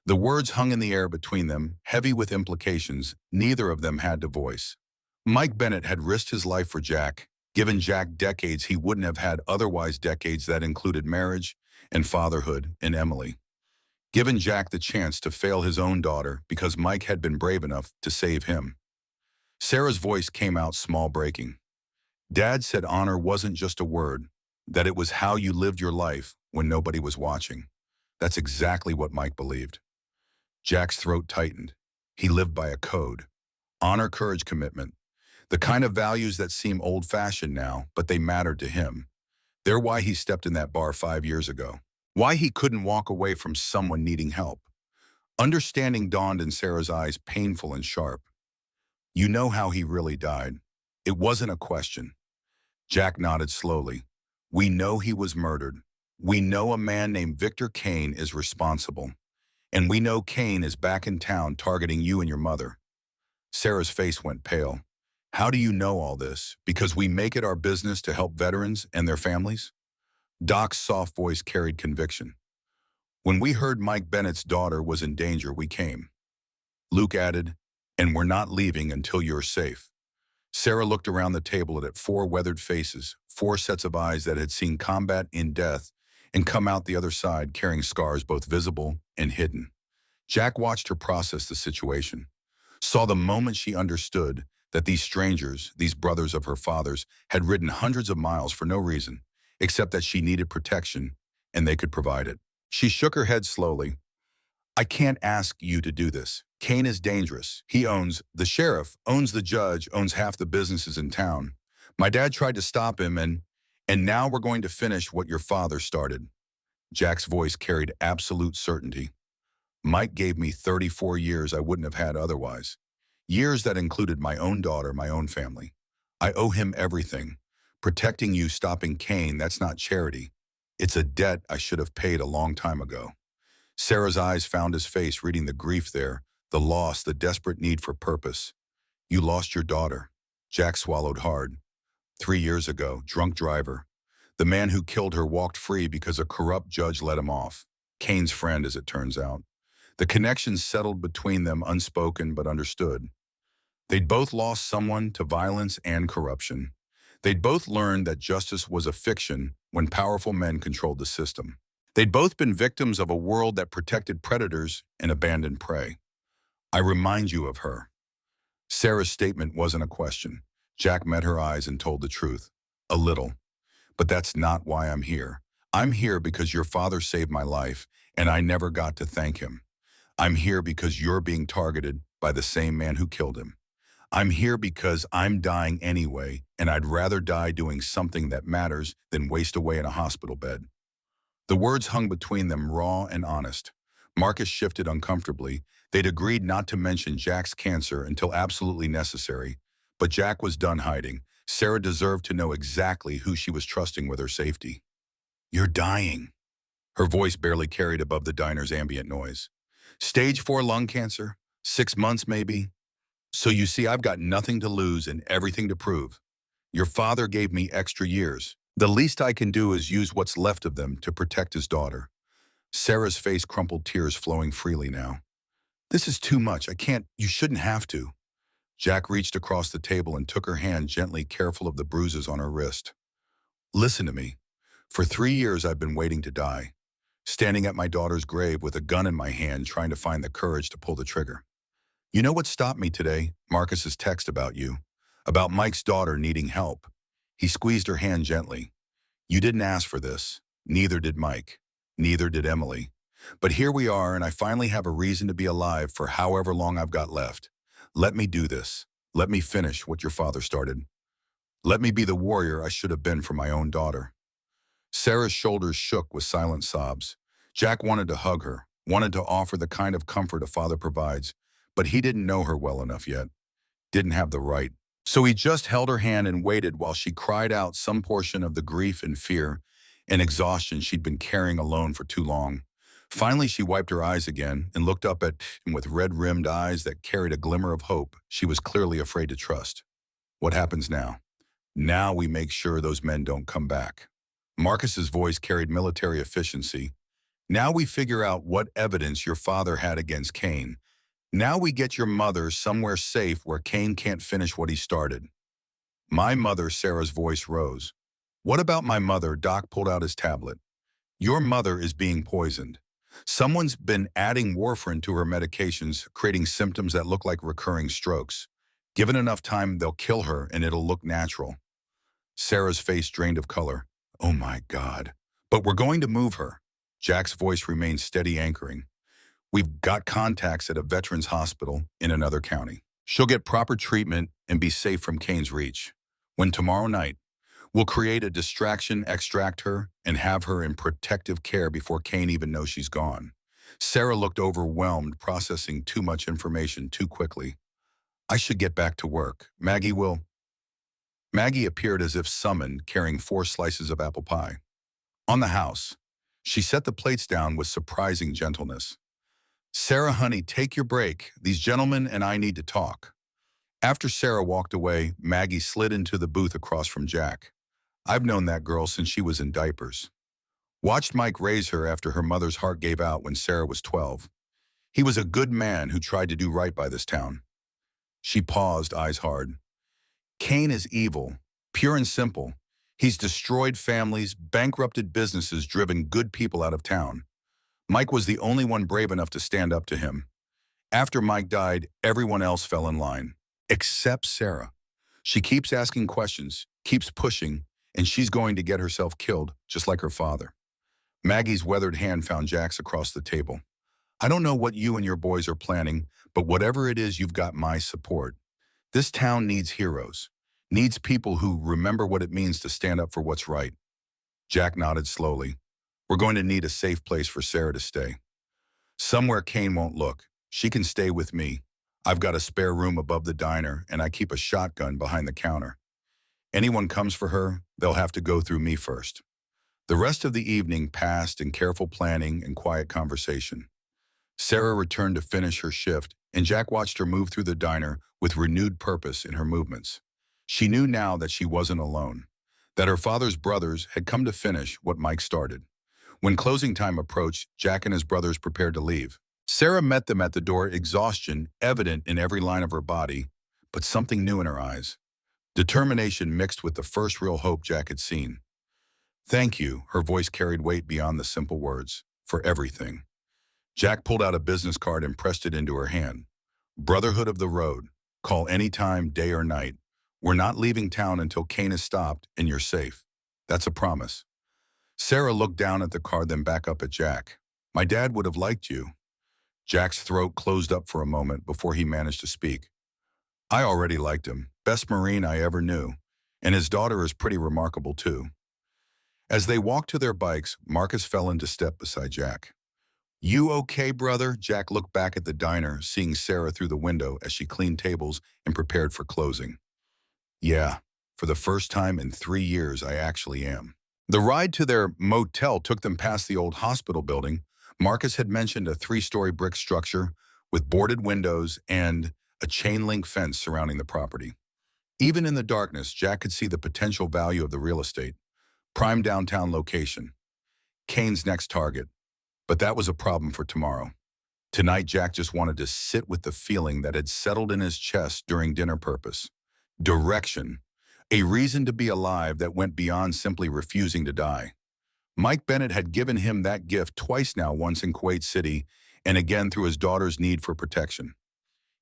The words hung in the air between them, heavy with implications neither of them had to voice. Mike Bennett had risked his life for Jack, given Jack decades he wouldn't have had otherwise, decades that included marriage and fatherhood in Emily. Given Jack the chance to fail his own daughter because Mike had been brave enough to save him. Sarah's voice came out small, breaking. Dad said honor wasn't just a word, that it was how you lived your life when nobody was watching. That's exactly what Mike believed. Jack's throat tightened. He lived by a code. Honor, courage, commitment. The kind of values that seem old-fashioned now, but they mattered to him. They're why he stepped in that bar 5 years ago. Why he couldn't walk away from someone needing help. Understanding dawned in Sarah's eyes, painful and sharp. You know how he really died. It wasn't a question. Jack nodded slowly. We know he was murdered. We know a man named Victor Kane is responsible. And we know Kane is back in town targeting you and your mother. Sarah's face went pale. How do you know all this? Because we make it our business to help veterans and their families? Doc's soft voice carried conviction. When we heard Mike Bennett's daughter was in danger, we came. Luke added, and we're not leaving until you're safe. Sarah looked around the table at 4 weathered faces, 4 sets of eyes that had seen combat in death and come out the other side carrying scars both visible and hidden. Jack watched her process the situation, saw the moment she understood that these strangers, these brothers of her father's, had ridden hundreds of miles for no reason, except that she needed protection and they could provide it. She shook her head slowly. I can't ask you to do this. Kane is dangerous. He owns the sheriff, owns the judge, owns half the businesses in town. My dad tried to stop him and now we're going to finish what your father started. Jack's voice carried absolute certainty. Mike gave me 34 years I wouldn't have had otherwise. Years that included my own daughter, my own family. I owe him everything. Protecting you, stopping Kane, that's not charity. It's a debt I should have paid a long time ago. Sarah's eyes found his face, reading the grief there, the loss, the desperate need for purpose. You lost your daughter. Jack swallowed hard. 3 years ago, drunk driver. The man who killed her walked free because a corrupt judge let him off. Kane's friend, as it turns out. The connection settled between them, unspoken but understood. They'd both lost someone to violence and corruption. They'd both learned that justice was a fiction when powerful men controlled the system. They'd both been victims of a world that protected predators and abandoned prey. I remind you of her. Sarah's statement wasn't a question. Jack met her eyes and told the truth. A little. But that's not why I'm here. I'm here because your father saved my life, and I never got to thank him. I'm here because you're being targeted by the same man who killed him. I'm here because I'm dying anyway, and I'd rather die doing something that matters than waste away in a hospital bed. The words hung between them, raw and honest. Marcus shifted uncomfortably. They'd agreed not to mention Jack's cancer until absolutely necessary, but Jack was done hiding. Sarah deserved to know exactly who she was trusting with her safety. You're dying. Her voice barely carried above the diner's ambient noise. Stage 4 lung cancer? 6 months maybe? So you see, I've got nothing to lose and everything to prove. Your father gave me extra years. The least I can do is use what's left of them to protect his daughter. Sarah's face crumpled, tears flowing freely now. This is too much. I can't. You shouldn't have to. Jack reached across the table and took her hand gently, careful of the bruises on her wrist. Listen to me. For 3 years I've been waiting to die, standing at my daughter's grave with a gun in my hand, trying to find the courage to pull the trigger. You know what stopped me today? Marcus's text about you, about Mike's daughter needing help. He squeezed her hand gently. You didn't ask for this. Neither did Mike. Neither did Emily. But here we are, and I finally have a reason to be alive for however long I've got left. Let me do this. Let me finish what your father started. Let me be the warrior I should have been for my own daughter. Sarah's shoulders shook with silent sobs. Jack wanted to hug her, wanted to offer the kind of comfort a father provides, but he didn't know her well enough yet, didn't have the right. So he just held her hand and waited while she cried out some portion of the grief and fear and exhaustion she'd been carrying alone for too long. Finally, she wiped her eyes again and looked up at him with red-rimmed eyes that carried a glimmer of hope she was clearly afraid to trust. What happens now? Now we make sure those men don't come back. Marcus's voice carried military efficiency. Now we figure out what evidence your father had against Cain. Now we get your mother somewhere safe where Cain can't finish what he started. My mother, Sarah's voice rose. What about my mother? Doc pulled out his tablet. Your mother is being poisoned. Someone's been adding warfarin to her medications, creating symptoms that look like recurring strokes. Given enough time, they'll kill her and it'll look natural. Sarah's face drained of color. Oh my God. But we're going to move her. Jack's voice remained steady, anchoring. We've got contacts at a veterans hospital in another county. She'll get proper treatment and be safe from Cain's reach. When tomorrow night, we'll create a distraction, extract her, and have her in protective care before Cain even knows she's gone. Sarah looked overwhelmed, processing too much information too quickly. I should get back to work. Maggie will. Maggie appeared as if summoned, carrying 4 slices of apple pie. On the house, she set the plates down with surprising gentleness. Sarah, honey, take your break. These gentlemen and I need to talk. After Sarah walked away, Maggie slid into the booth across from Jack. I've known that girl since she was in diapers. Watched Mike raise her after her mother's heart gave out when Sarah was 12. He was a good man who tried to do right by this town. She paused, eyes hard. Cain is evil, pure and simple. He's destroyed families, bankrupted businesses, driven good people out of town. Mike was the only one brave enough to stand up to him. After Mike died, everyone else fell in line, except Sarah. She keeps asking questions, keeps pushing, and she's going to get herself killed, just like her father. Maggie's weathered hand found Jack's across the table. I don't know what you and your boys are planning, but whatever it is, you've got my support. This town needs heroes, needs people who remember what it means to stand up for what's right. Jack nodded slowly. We're going to need a safe place for Sarah to stay. Somewhere Cain won't look. She can stay with me. I've got a spare room above the diner, and I keep a shotgun behind the counter. Anyone comes for her, they'll have to go through me first. The rest of the evening passed in careful planning and quiet conversation. Sarah returned to finish her shift, and Jack watched her move through the diner with renewed purpose in her movements. She knew now that she wasn't alone, that her father's brothers had come to finish what Mike started. When closing time approached, Jack and his brothers prepared to leave. Sarah met them at the door, exhaustion evident in every line of her body, but something new in her eyes. Determination mixed with the first real hope Jack had seen. Thank you, her voice carried weight beyond the simple words, for everything. Jack pulled out a business card and pressed it into her hand. Brotherhood of the Road. Call anytime, day or night. We're not leaving town until Cain is stopped and you're safe. That's a promise. Sarah looked down at the card, then back up at Jack. My dad would have liked you. Jack's throat closed up for a moment before he managed to speak. I already liked him. Best Marine I ever knew. And his daughter is pretty remarkable too. As they walked to their bikes, Marcus fell into step beside Jack. You okay, brother? Jack looked back at the diner, seeing Sarah through the window as she cleaned tables and prepared for closing. Yeah, for the first time in 3 years, I actually am. The ride to their motel took them past the old hospital building. Marcus had mentioned a 3-story brick structure with boarded windows and a chain-link fence surrounding the property. Even in the darkness, Jack could see the potential value of the real estate. Prime downtown location. Cain's next target. But that was a problem for tomorrow. Tonight, Jack just wanted to sit with the feeling that had settled in his chest during dinner purpose. Direction. A reason to be alive that went beyond simply refusing to die. Mike Bennett had given him that gift twice now, once in Kuwait City, and again through his daughter's need for protection.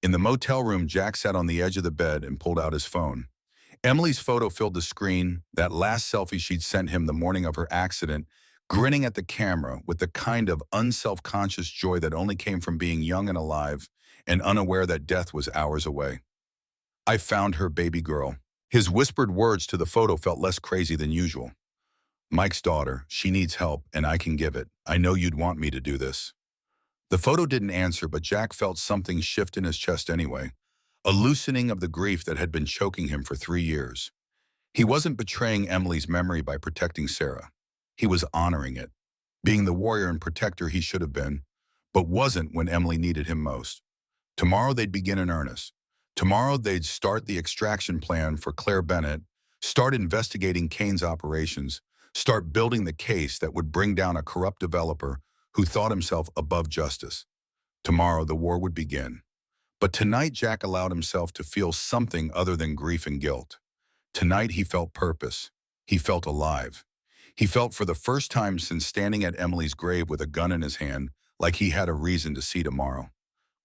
In the motel room, Jack sat on the edge of the bed and pulled out his phone. Emily's photo filled the screen, that last selfie she'd sent him the morning of her accident, grinning at the camera with the kind of unself-conscious joy that only came from being young and alive and unaware that death was hours away. I found her, baby girl. His whispered words to the photo felt less crazy than usual. Mike's daughter, she needs help, and I can give it. I know you'd want me to do this. The photo didn't answer, but Jack felt something shift in his chest anyway, a loosening of the grief that had been choking him for 3 years. He wasn't betraying Emily's memory by protecting Sarah. He was honoring it, being the warrior and protector he should have been, but wasn't when Emily needed him most. Tomorrow they'd begin in earnest. Tomorrow they'd start the extraction plan for Claire Bennett, start investigating Kane's operations, start building the case that would bring down a corrupt developer who thought himself above justice. Tomorrow the war would begin. But tonight Jack allowed himself to feel something other than grief and guilt. Tonight he felt purpose. He felt alive. He felt for the first time since standing at Emily's grave with a gun in his hand, like he had a reason to see tomorrow.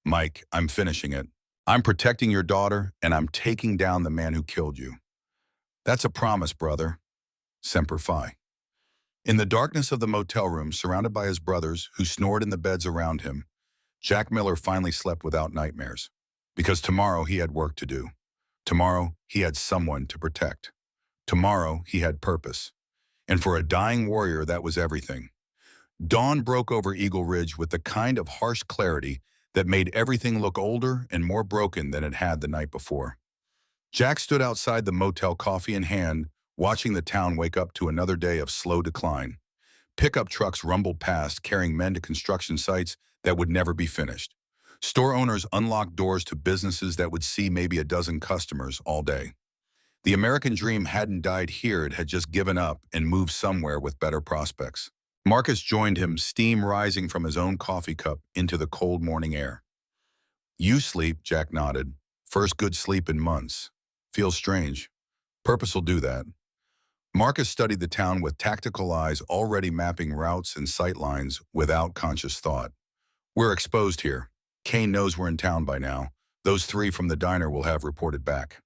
Mike, I'm finishing it. I'm protecting your daughter, and I'm taking down the man who killed you. That's a promise, brother. Semper Fi. In the darkness of the motel room, surrounded by his brothers, who snored in the beds around him, Jack Miller finally slept without nightmares. Because tomorrow he had work to do. Tomorrow he had someone to protect. Tomorrow he had purpose. And for a dying warrior, that was everything. Dawn broke over Eagle Ridge with the kind of harsh clarity that made everything look older and more broken than it had the night before. Jack stood outside the motel, coffee in hand, watching the town wake up to another day of slow decline. Pickup trucks rumbled past, carrying men to construction sites that would never be finished. Store owners unlocked doors to businesses that would see maybe a dozen customers all day. The American dream hadn't died here, it had just given up and moved somewhere with better prospects. Marcus joined him, steam rising from his own coffee cup into the cold morning air. You sleep, Jack nodded. First good sleep in months. Feels strange. Purpose will do that. Marcus studied the town with tactical eyes, already mapping routes and sight lines without conscious thought. We're exposed here. Kane knows we're in town by now. Those three from the diner will have reported back.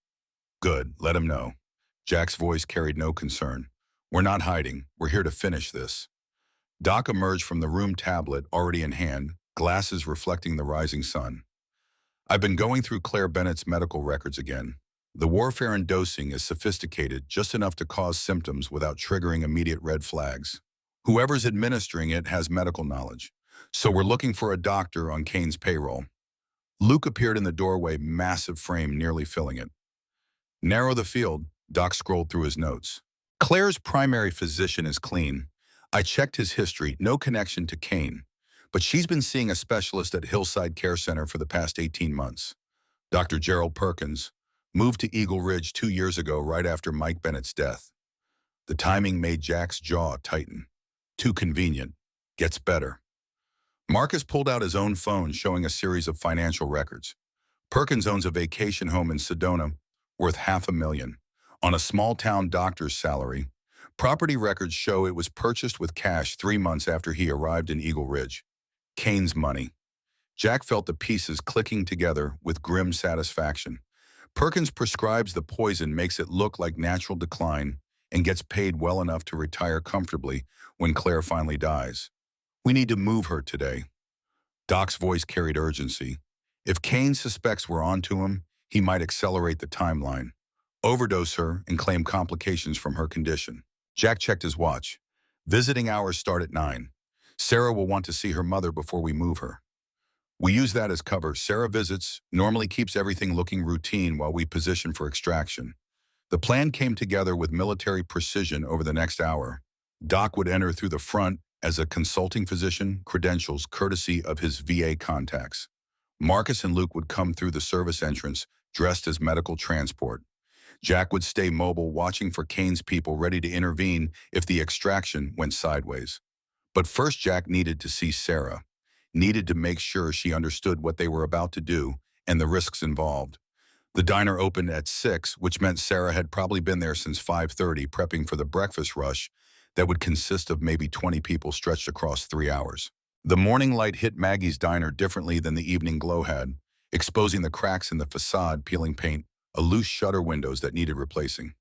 Good, let him know. Jack's voice carried no concern. We're not hiding. We're here to finish this. Doc emerged from the room, tablet already in hand, glasses reflecting the rising sun. I've been going through Claire Bennett's medical records again. The warfare and dosing is sophisticated, just enough to cause symptoms without triggering immediate red flags. Whoever's administering it has medical knowledge, so we're looking for a doctor on Kane's payroll. Luke appeared in the doorway, massive frame nearly filling it. Narrow the field, Doc scrolled through his notes. Claire's primary physician is clean. I checked his history, no connection to Kane, but she's been seeing a specialist at Hillside Care Center for the past 18 months. Dr. Gerald Perkins moved to Eagle Ridge 2 years ago, right after Mike Bennett's death. The timing made Jack's jaw tighten. Too convenient. Gets better. Marcus pulled out his own phone, showing a series of financial records. Perkins owns a vacation home in Sedona worth $500,000 on a small-town doctor's salary. Property records show it was purchased with cash 3 months after he arrived in Eagle Ridge. Kane's money. Jack felt the pieces clicking together with grim satisfaction. Perkins prescribes the poison, makes it look like natural decline, and gets paid well enough to retire comfortably when Claire finally dies. We need to move her today. Doc's voice carried urgency. If Kane suspects we're onto him, he might accelerate the timeline, overdose her, and claim complications from her condition. Jack checked his watch. Visiting hours start at 9. Sarah will want to see her mother before we move her. We use that as cover. Sarah visits, normally keeps everything looking routine while we position for extraction. The plan came together with military precision over the next hour. Doc would enter through the front as a consulting physician, credentials courtesy of his VA contacts. Marcus and Luke would come through the service entrance, dressed as medical transport. Jack would stay mobile, watching for Kane's people, ready to intervene if the extraction went sideways. But first, Jack needed to see Sarah, needed to make sure she understood what they were about to do and the risks involved. The diner opened at 6, which meant Sarah had probably been there since 5:30, prepping for the breakfast rush that would consist of maybe 20 people stretched across 3 hours. The morning light hit Maggie's diner differently than the evening glow had, exposing the cracks in the facade, peeling paint, a loose shutter windows that needed replacing.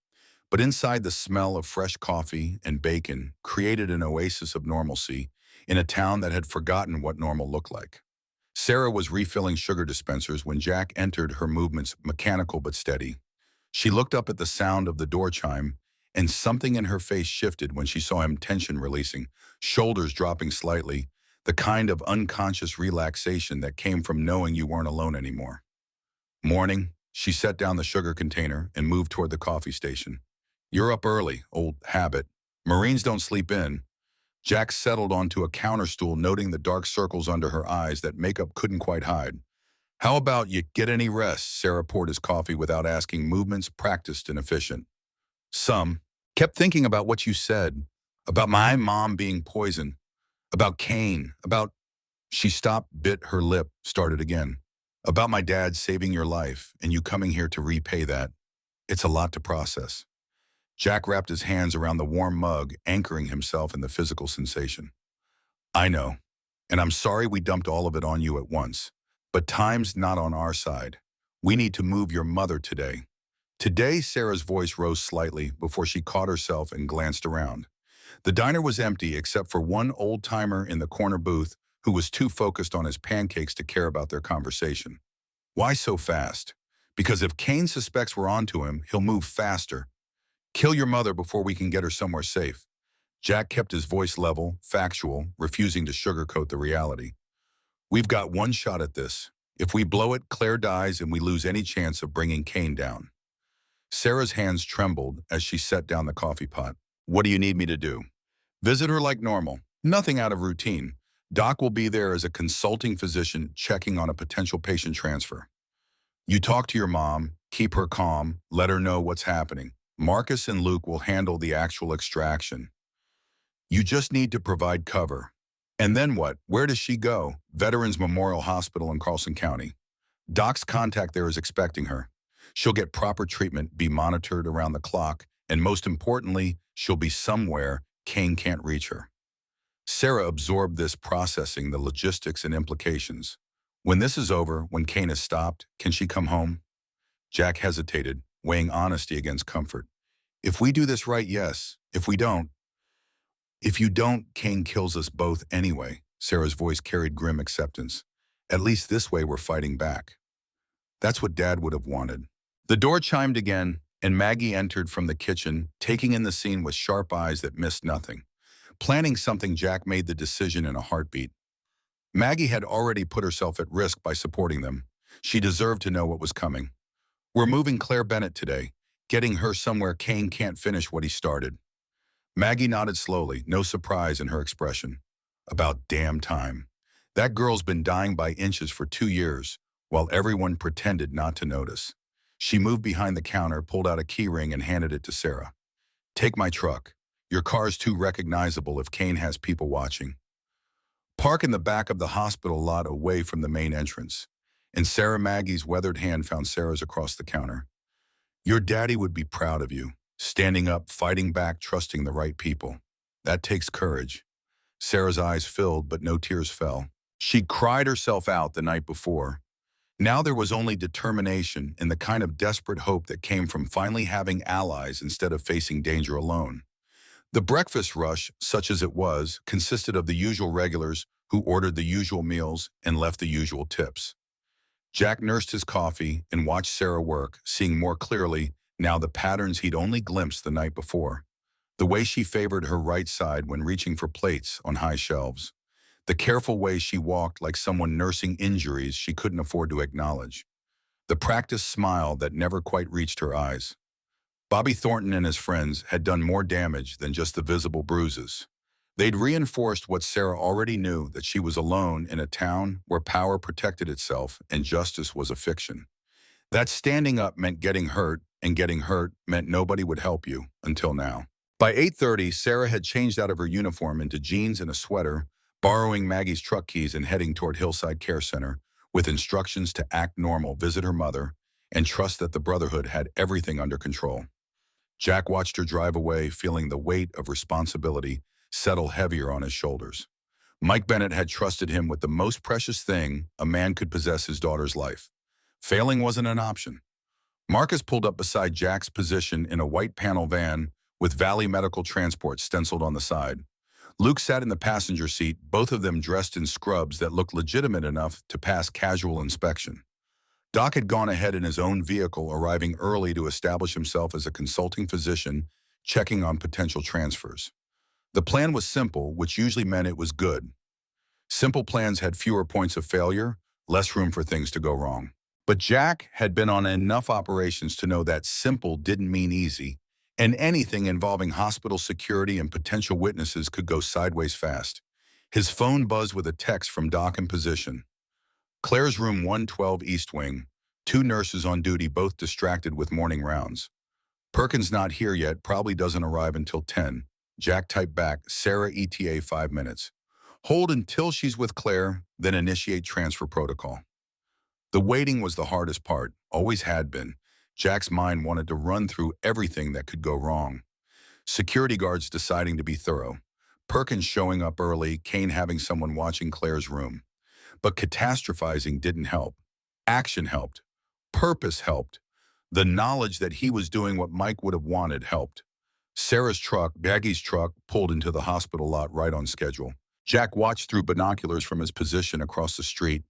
But inside, the smell of fresh coffee and bacon created an oasis of normalcy in a town that had forgotten what normal looked like. Sarah was refilling sugar dispensers when Jack entered, her movements mechanical but steady. She looked up at the sound of the door chime, and something in her face shifted when she saw him, tension releasing, shoulders dropping slightly, the kind of unconscious relaxation that came from knowing you weren't alone anymore. Morning, she set down the sugar container and moved toward the coffee station. You're up early, old habit. Marines don't sleep in. Jack settled onto a counter stool, noting the dark circles under her eyes that makeup couldn't quite hide. How about you get any rest? Sarah poured his coffee without asking, movements practiced and efficient. Some. Kept thinking about what you said, about my mom being poisoned, about Kane, about... She stopped, bit her lip, started again. About my dad saving your life and you coming here to repay that. It's a lot to process. Jack wrapped his hands around the warm mug, anchoring himself in the physical sensation. I know, and I'm sorry we dumped all of it on you at once. But time's not on our side. We need to move your mother today. Today, Sarah's voice rose slightly before she caught herself and glanced around. The diner was empty except for one old-timer in the corner booth who was too focused on his pancakes to care about their conversation. Why so fast? Because if Kane suspects we're onto him, he'll move faster. Kill your mother before we can get her somewhere safe. Jack kept his voice level, factual, refusing to sugarcoat the reality. We've got one shot at this. If we blow it, Claire dies and we lose any chance of bringing Kane down. Sarah's hands trembled as she set down the coffee pot. What do you need me to do? Visit her like normal. Nothing out of routine. Doc will be there as a consulting physician checking on a potential patient transfer. You talk to your mom, keep her calm, let her know what's happening. Marcus and Luke will handle the actual extraction. You just need to provide cover. And then what? Where does she go? Veterans Memorial Hospital in Carlson County. Doc's contact there is expecting her. She'll get proper treatment, be monitored around the clock, and most importantly, she'll be somewhere Kane can't reach her. Sarah absorbed this, processing the logistics and implications. When this is over, when Kane is stopped, can she come home? Jack hesitated, weighing honesty against comfort. If we do this right, yes. If we don't... If you don't, Kane kills us both anyway. Sarah's voice carried grim acceptance. At least this way we're fighting back. That's what Dad would have wanted. The door chimed again, and Maggie entered from the kitchen, taking in the scene with sharp eyes that missed nothing. Planning something, Jack made the decision in a heartbeat. Maggie had already put herself at risk by supporting them. She deserved to know what was coming. We're moving Claire Bennett today, getting her somewhere Kane can't finish what he started. Maggie nodded slowly, no surprise in her expression. About damn time. That girl's been dying by inches for 2 years, while everyone pretended not to notice. She moved behind the counter, pulled out a key ring, and handed it to Sarah. Take my truck. Your car's too recognizable if Kane has people watching. Park in the back of the hospital lot away from the main entrance. And Sarah Maggie's weathered hand found Sarah's across the counter. Your daddy would be proud of you. Standing up, fighting back, trusting the right people. That takes courage. Sarah's eyes filled, but no tears fell. She'd cried herself out the night before. Now there was only determination and the kind of desperate hope that came from finally having allies instead of facing danger alone. The breakfast rush, such as it was, consisted of the usual regulars who ordered the usual meals and left the usual tips. Jack nursed his coffee and watched Sarah work, seeing more clearly now the patterns he'd only glimpsed the night before. The way she favored her right side when reaching for plates on high shelves. The careful way she walked like someone nursing injuries she couldn't afford to acknowledge. The practiced smile that never quite reached her eyes. Bobby Thornton and his friends had done more damage than just the visible bruises. They'd reinforced what Sarah already knew, that she was alone in a town where power protected itself and justice was a fiction. That standing up meant getting hurt, and getting hurt meant nobody would help you, until now. By 8:30, Sarah had changed out of her uniform into jeans and a sweater, borrowing Maggie's truck keys and heading toward Hillside Care Center, with instructions to act normal, visit her mother, and trust that the Brotherhood had everything under control. Jack watched her drive away, feeling the weight of responsibility settle heavier on his shoulders. Mike Bennett had trusted him with the most precious thing a man could possess, his daughter's life. Failing wasn't an option. Marcus pulled up beside Jack's position in a white panel van with Valley Medical Transport stenciled on the side. Luke sat in the passenger seat, both of them dressed in scrubs that looked legitimate enough to pass casual inspection. Doc had gone ahead in his own vehicle, arriving early to establish himself as a consulting physician, checking on potential transfers. The plan was simple, which usually meant it was good. Simple plans had fewer points of failure, less room for things to go wrong. But Jack had been on enough operations to know that simple didn't mean easy, and anything involving hospital security and potential witnesses could go sideways fast. His phone buzzed with a text from Doc in position. Claire's room 112 East Wing, two nurses on duty, both distracted with morning rounds. Perkins not here yet, probably doesn't arrive until 10. Jack typed back, Sarah ETA 5 minutes. Hold until she's with Claire, then initiate transfer protocol. The waiting was the hardest part, always had been. Jack's mind wanted to run through everything that could go wrong. Security guards deciding to be thorough. Perkins showing up early, Kane having someone watching Claire's room. But catastrophizing didn't help. Action helped. Purpose helped. The knowledge that he was doing what Mike would have wanted helped. Sarah's truck, Maggie's truck, pulled into the hospital lot right on schedule. Jack watched through binoculars from his position across the street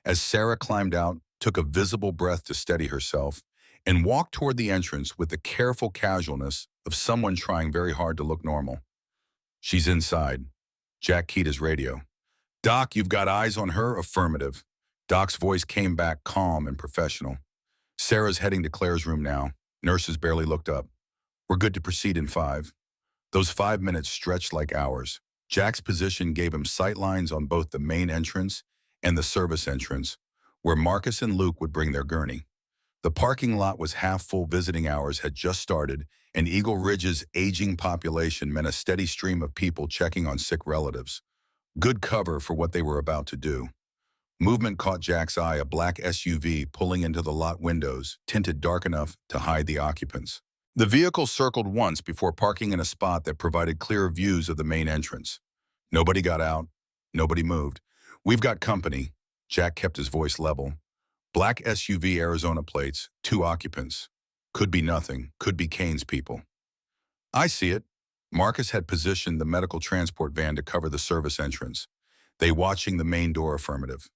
as Sarah climbed out, took a visible breath to steady herself, and walked toward the entrance with the careful casualness of someone trying very hard to look normal. She's inside. Jack keyed his radio. Doc, you've got eyes on her? Affirmative. Doc's voice came back calm and professional. Sarah's heading to Claire's room now. Nurses barely looked up. We're good to proceed in 5. Those 5 minutes stretched like hours. Jack's position gave him sight lines on both the main entrance and the service entrance, where Marcus and Luke would bring their gurney. The parking lot was half full. Visiting hours had just started, and Eagle Ridge's aging population meant a steady stream of people checking on sick relatives. Good cover for what they were about to do. Movement caught Jack's eye, a black SUV pulling into the lot windows, tinted dark enough to hide the occupants. The vehicle circled once before parking in a spot that provided clear views of the main entrance. Nobody got out. Nobody moved. We've got company. Jack kept his voice level. Black SUV, Arizona plates, 2 occupants. Could be nothing. Could be Kane's people. I see it. Marcus had positioned the medical transport van to cover the service entrance. They watching the main door. Affirmative.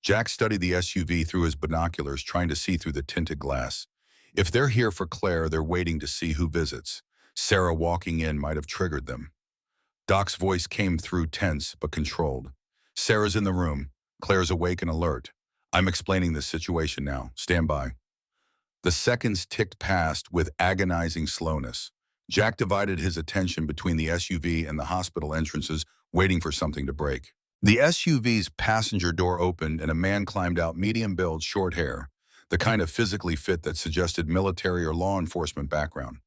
Jack studied the SUV through his binoculars, trying to see through the tinted glass. If they're here for Claire, they're waiting to see who visits. Sarah walking in might have triggered them. Doc's voice came through, tense but controlled. Sarah's in the room. Claire's awake and alert. I'm explaining this situation now. Stand by. The seconds ticked past with agonizing slowness. Jack divided his attention between the SUV and the hospital entrances, waiting for something to break. The SUV's passenger door opened and a man climbed out, medium build, short hair, the kind of physically fit that suggested military or law enforcement background.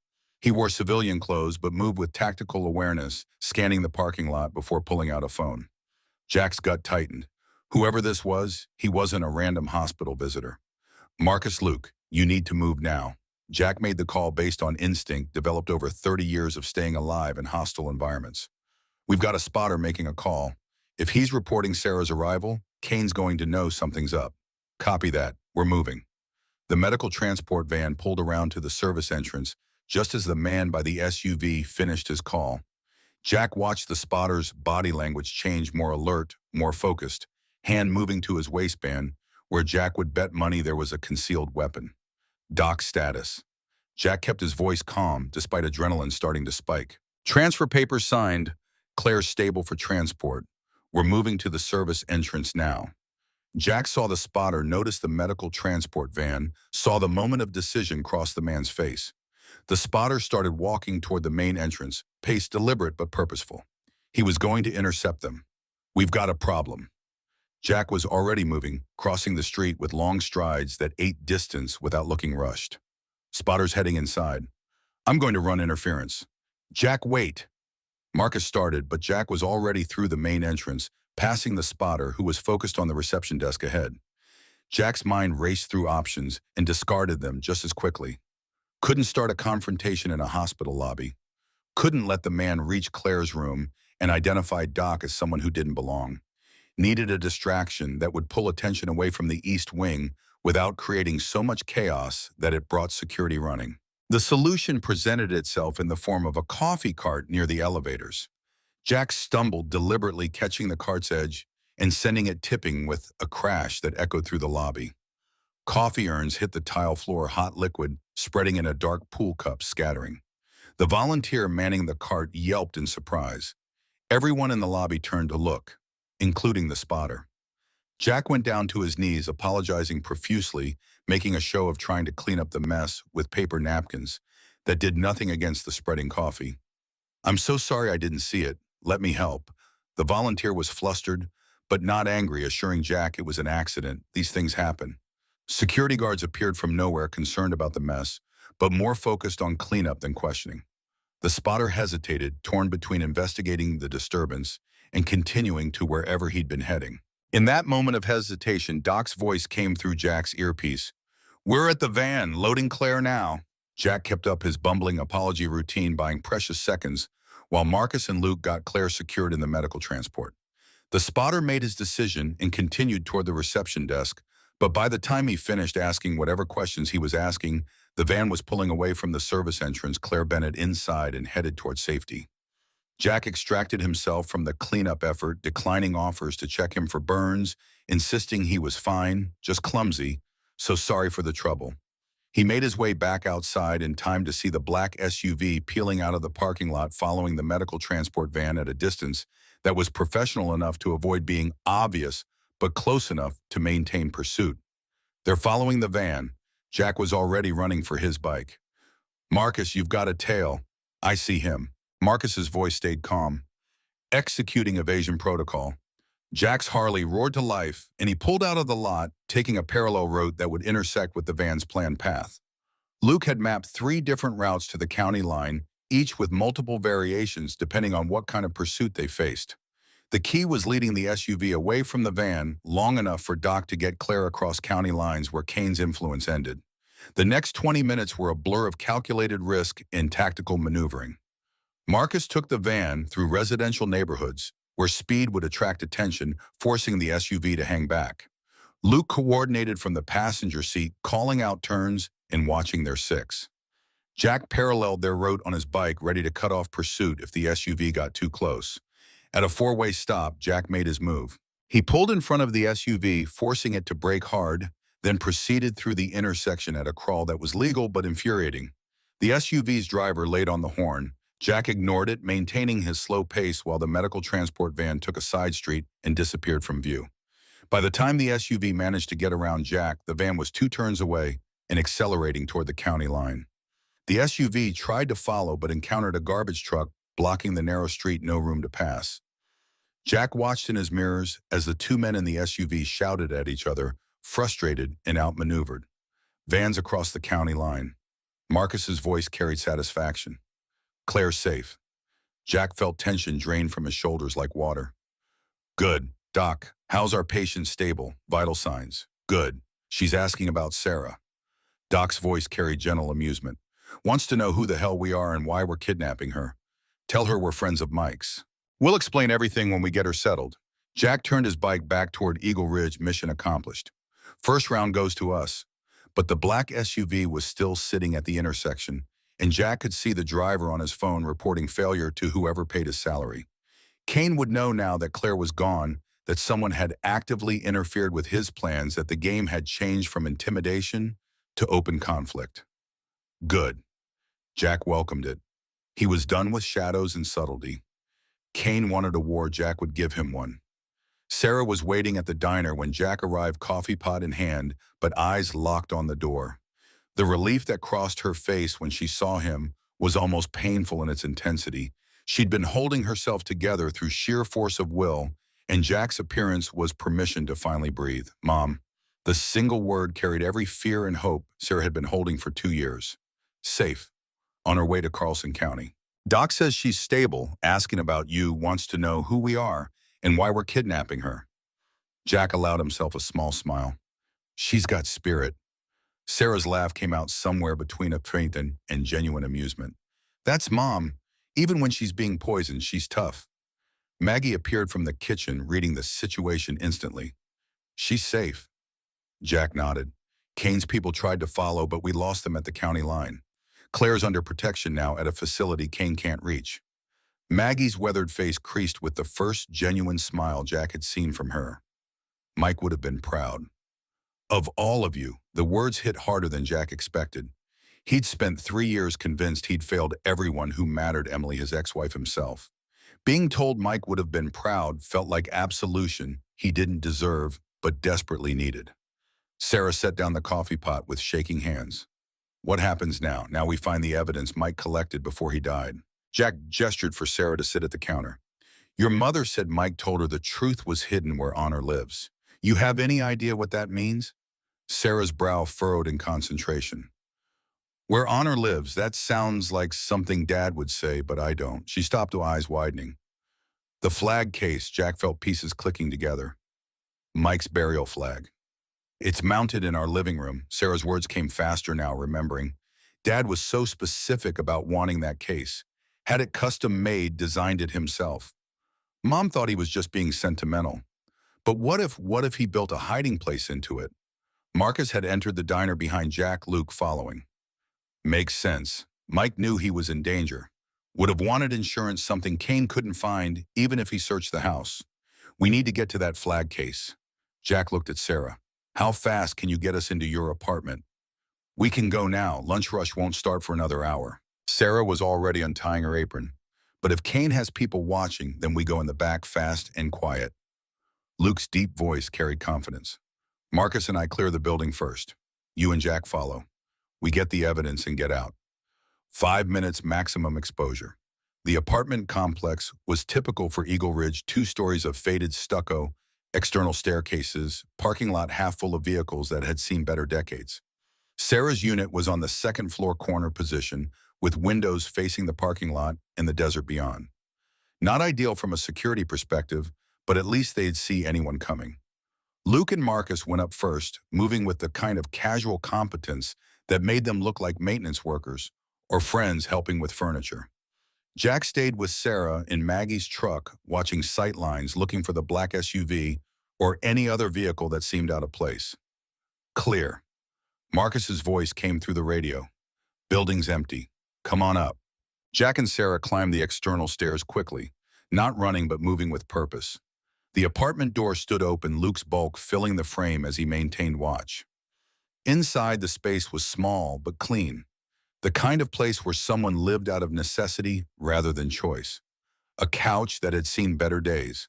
He wore civilian clothes but moved with tactical awareness, scanning the parking lot before pulling out a phone. Jack's gut tightened. Whoever this was, he wasn't a random hospital visitor. Marcus, Luke, you need to move now. Jack made the call based on instinct developed over 30 years of staying alive in hostile environments. We've got a spotter making a call. If he's reporting Sarah's arrival, Kane's going to know something's up. Copy that. We're moving. The medical transport van pulled around to the service entrance just as the man by the SUV finished his call. Jack watched the spotter's body language change, more alert, more focused, hand moving to his waistband, where Jack would bet money there was a concealed weapon. Doc status. Jack kept his voice calm, despite adrenaline starting to spike. Transfer papers signed. Claire's stable for transport. We're moving to the service entrance now. Jack saw the spotter, noticed the medical transport van, saw the moment of decision cross the man's face. The spotter started walking toward the main entrance, pace deliberate but purposeful. He was going to intercept them. We've got a problem. Jack was already moving, crossing the street with long strides that ate distance without looking rushed. Spotter's heading inside. I'm going to run interference. Jack, wait. Marcus started, but Jack was already through the main entrance, passing the spotter who was focused on the reception desk ahead. Jack's mind raced through options and discarded them just as quickly. Couldn't start a confrontation in a hospital lobby. Couldn't let the man reach Claire's room and identify Doc as someone who didn't belong. Needed a distraction that would pull attention away from the East Wing without creating so much chaos that it brought security running. The solution presented itself in the form of a coffee cart near the elevators. Jack stumbled, deliberately catching the cart's edge and sending it tipping with a crash that echoed through the lobby. Coffee urns hit the tile floor, hot liquid spreading in a dark pool cup, scattering. The volunteer manning the cart yelped in surprise. Everyone in the lobby turned to look, including the spotter. Jack went down to his knees, apologizing profusely, making a show of trying to clean up the mess with paper napkins that did nothing against the spreading coffee. "I'm so sorry I didn't see it. Let me help." The volunteer was flustered, but not angry, assuring Jack it was an accident. These things happen. Security guards appeared from nowhere, concerned about the mess, but more focused on cleanup than questioning. The spotter hesitated, torn between investigating the disturbance and continuing to wherever he'd been heading. In that moment of hesitation, Doc's voice came through Jack's earpiece. "We're at the van, loading Claire now." Jack kept up his bumbling apology routine, buying precious seconds, while Marcus and Luke got Claire secured in the medical transport. The spotter made his decision and continued toward the reception desk, but by the time he finished asking whatever questions he was asking, the van was pulling away from the service entrance, Claire Bennett inside and headed toward safety. Jack extracted himself from the cleanup effort, declining offers to check him for burns, insisting he was fine, just clumsy, so sorry for the trouble. He made his way back outside in time to see the black SUV peeling out of the parking lot, following the medical transport van at a distance that was professional enough to avoid being obvious, but close enough to maintain pursuit. They're following the van. Jack was already running for his bike. "Marcus, you've got a tail." "I see him." Marcus's voice stayed calm. Executing evasion protocol. Jack's Harley roared to life, and he pulled out of the lot, taking a parallel route that would intersect with the van's planned path. Luke had mapped 3 different routes to the county line, each with multiple variations depending on what kind of pursuit they faced. The key was leading the SUV away from the van long enough for Doc to get Claire across county lines where Kane's influence ended. The next 20 minutes were a blur of calculated risk and tactical maneuvering. Marcus took the van through residential neighborhoods where speed would attract attention, forcing the SUV to hang back. Luke coordinated from the passenger seat, calling out turns and watching their six. Jack paralleled their route on his bike, ready to cut off pursuit if the SUV got too close. At a 4-way stop, Jack made his move. He pulled in front of the SUV, forcing it to brake hard, then proceeded through the intersection at a crawl that was legal but infuriating. The SUV's driver laid on the horn. Jack ignored it, maintaining his slow pace while the medical transport van took a side street and disappeared from view. By the time the SUV managed to get around Jack, the van was 2 turns away and accelerating toward the county line. The SUV tried to follow but encountered a garbage truck blocking the narrow street, no room to pass. Jack watched in his mirrors as the 2 men in the SUV shouted at each other, frustrated and outmaneuvered. Vans across the county line. Marcus's voice carried satisfaction. "Claire's safe." Jack felt tension drain from his shoulders like water. "Good. Doc, how's our patient? Stable. Vital signs." "Good. She's asking about Sarah." Doc's voice carried gentle amusement. "Wants to know who the hell we are and why we're kidnapping her. Tell her we're friends of Mike's. We'll explain everything when we get her settled." Jack turned his bike back toward Eagle Ridge, mission accomplished. First round goes to us. But the black SUV was still sitting at the intersection, and Jack could see the driver on his phone reporting failure to whoever paid his salary. Kane would know now that Claire was gone, that someone had actively interfered with his plans, that the game had changed from intimidation to open conflict. Good. Jack welcomed it. He was done with shadows and subtlety. Kane wanted a war, Jack would give him one. Sarah was waiting at the diner when Jack arrived, coffee pot in hand, but eyes locked on the door. The relief that crossed her face when she saw him was almost painful in its intensity. She'd been holding herself together through sheer force of will, and Jack's appearance was permission to finally breathe. "Mom." The single word carried every fear and hope Sarah had been holding for 2 years. "Safe. On her way to Carlson County. Doc says she's stable, asking about you, wants to know who we are and why we're kidnapping her." Jack allowed himself a small smile. "She's got spirit." Sarah's laugh came out somewhere between a faint and genuine amusement. "That's Mom. Even when she's being poisoned, she's tough." Maggie appeared from the kitchen, reading the situation instantly. "She's safe." Jack nodded. "Kane's people tried to follow, but we lost them at the county line. Claire's under protection now at a facility Kane can't reach." Maggie's weathered face creased with the first genuine smile Jack had seen from her. Mike would have been proud. Of all of you, the words hit harder than Jack expected. He'd spent 3 years convinced he'd failed everyone who mattered, Emily, his ex-wife himself. Being told Mike would have been proud felt like absolution he didn't deserve but desperately needed. Sarah set down the coffee pot with shaking hands. What happens now? Now we find the evidence Mike collected before he died. Jack gestured for Sarah to sit at the counter. Your mother said Mike told her the truth was hidden where honor lives. You have any idea what that means? Sarah's brow furrowed in concentration. Where honor lives, that sounds like something Dad would say, but I don't. She stopped, her eyes widening. The flag case, Jack felt pieces clicking together. Mike's burial flag. It's mounted in our living room. Sarah's words came faster now, remembering. Dad was so specific about wanting that case. Had it custom made, designed it himself. Mom thought he was just being sentimental. But what if he built a hiding place into it? Marcus had entered the diner behind Jack, Luke following. Makes sense. Mike knew he was in danger. Would have wanted insurance, something Kane couldn't find, even if he searched the house. We need to get to that flag case. Jack looked at Sarah. How fast can you get us into your apartment? We can go now. Lunch rush won't start for another hour. Sarah was already untying her apron. But if Kane has people watching, then we go in the back fast and quiet. Luke's deep voice carried confidence. Marcus and I clear the building first. You and Jack follow. We get the evidence and get out. 5 minutes maximum exposure. The apartment complex was typical for Eagle Ridge, 2 stories of faded stucco, external staircases, parking lot half full of vehicles that had seen better decades. Sarah's unit was on the second floor corner position, with windows facing the parking lot and the desert beyond. Not ideal from a security perspective, but at least they'd see anyone coming. Luke and Marcus went up first, moving with the kind of casual competence that made them look like maintenance workers or friends helping with furniture. Jack stayed with Sarah in Maggie's truck, watching sight lines, looking for the black SUV or any other vehicle that seemed out of place. Clear. Marcus's voice came through the radio. Building's empty. Come on up. Jack and Sarah climbed the external stairs quickly, not running but moving with purpose. The apartment door stood open, Luke's bulk filling the frame as he maintained watch. Inside, the space was small but clean, the kind of place where someone lived out of necessity rather than choice. A couch that had seen better days,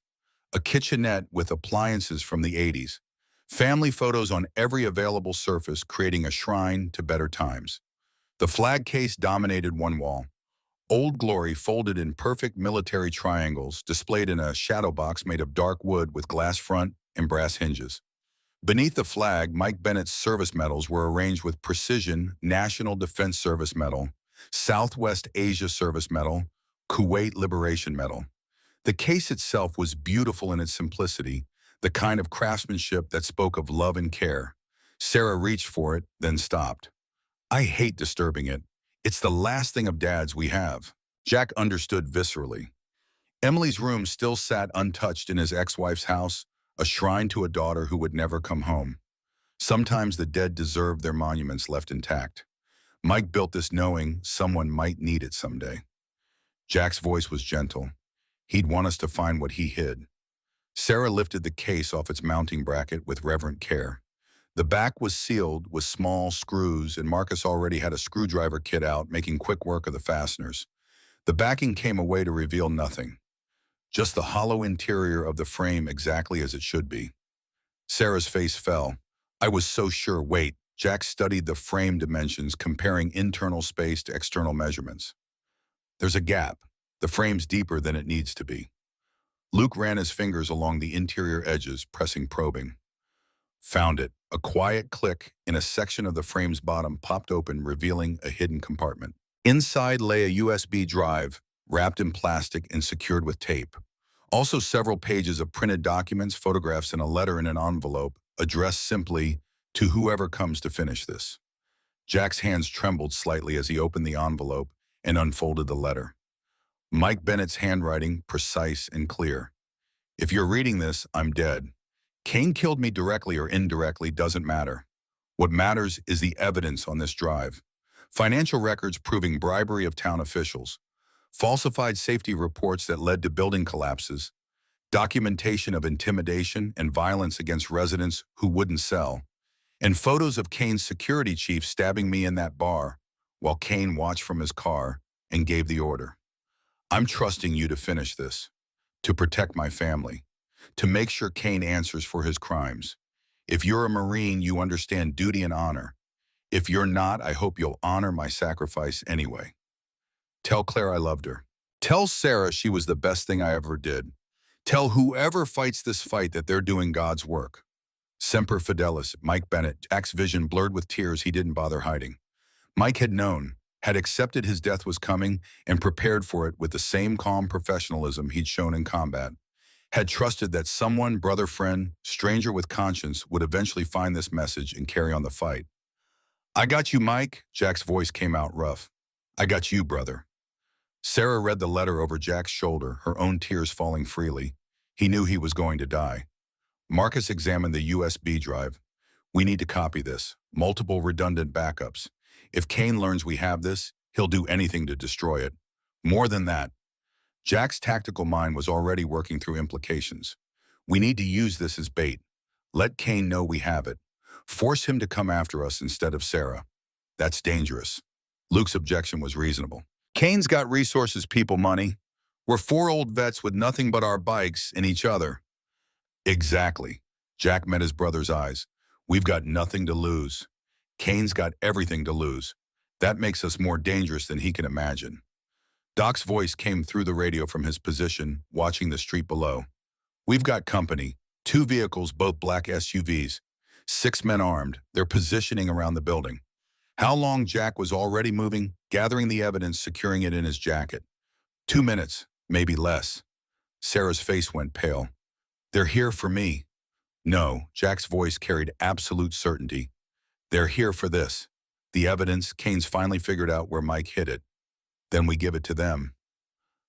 a kitchenette with appliances from the 80s, family photos on every available surface creating a shrine to better times. The flag case dominated one wall. Old Glory folded in perfect military triangles, displayed in a shadow box made of dark wood with glass front and brass hinges. Beneath the flag, Mike Bennett's service medals were arranged with precision: National Defense Service Medal, Southwest Asia Service Medal, Kuwait Liberation Medal. The case itself was beautiful in its simplicity, the kind of craftsmanship that spoke of love and care. Sarah reached for it, then stopped. I hate disturbing it. It's the last thing of Dad's we have. Jack understood viscerally. Emily's room still sat untouched in his ex-wife's house, a shrine to a daughter who would never come home. Sometimes the dead deserve their monuments left intact. Mike built this knowing someone might need it someday. Jack's voice was gentle. He'd want us to find what he hid. Sarah lifted the case off its mounting bracket with reverent care. The back was sealed with small screws, and Marcus already had a screwdriver kit out, making quick work of the fasteners. The backing came away to reveal nothing. Just the hollow interior of the frame exactly as it should be. Sarah's face fell. I was so sure. Wait. Jack studied the frame dimensions, comparing internal space to external measurements. There's a gap. The frame's deeper than it needs to be. Luke ran his fingers along the interior edges, pressing, probing. Found it. A quiet click in a section of the frame's bottom popped open, revealing a hidden compartment. Inside lay a USB drive, wrapped in plastic and secured with tape. Also several pages of printed documents, photographs, and a letter in an envelope, addressed simply to whoever comes to finish this. Jack's hands trembled slightly as he opened the envelope and unfolded the letter. Mike Bennett's handwriting, precise and clear. If you're reading this, I'm dead. Kane killed me directly or indirectly, doesn't matter. What matters is the evidence on this drive. Financial records proving bribery of town officials, falsified safety reports that led to building collapses, documentation of intimidation and violence against residents who wouldn't sell, And photos of Kane's security chief stabbing me in that bar while Kane watched from his car and gave the order. I'm trusting you to finish this, to protect my family, to make sure Kane answers for his crimes. If you're a Marine, you understand duty and honor. If you're not, I hope you'll honor my sacrifice anyway. Tell Claire I loved her. Tell Sarah she was the best thing I ever did. Tell whoever fights this fight that they're doing God's work. Semper Fidelis, Mike Bennett, Jack's vision blurred with tears he didn't bother hiding. Mike had known, had accepted his death was coming, and prepared for it with the same calm professionalism he'd shown in combat. Had trusted that someone, brother, friend, stranger with conscience, would eventually find this message and carry on the fight. I got you, Mike, Jack's voice came out rough. I got you, brother. Sarah read the letter over Jack's shoulder, her own tears falling freely. He knew he was going to die. Marcus examined the USB drive. We need to copy this. Multiple redundant backups. If Kane learns we have this, he'll do anything to destroy it. More than that, Jack's tactical mind was already working through implications. We need to use this as bait. Let Kane know we have it. Force him to come after us instead of Sarah. That's dangerous. Luke's objection was reasonable. Kane's got resources, people, money. We're four old vets with nothing but our bikes and each other. Exactly. Jack met his brother's eyes. We've got nothing to lose. Kane's got everything to lose. That makes us more dangerous than he can imagine. Doc's voice came through the radio from his position, watching the street below. We've got company. 2 vehicles, both black SUVs. 6 men armed. They're positioning around the building. How long? Jack was already moving, gathering the evidence, securing it in his jacket. 2 minutes, maybe less. Sarah's face went pale. They're here for me. No, Jack's voice carried absolute certainty. They're here for this. The evidence, Kane's finally figured out where Mike hid it. Then we give it to them.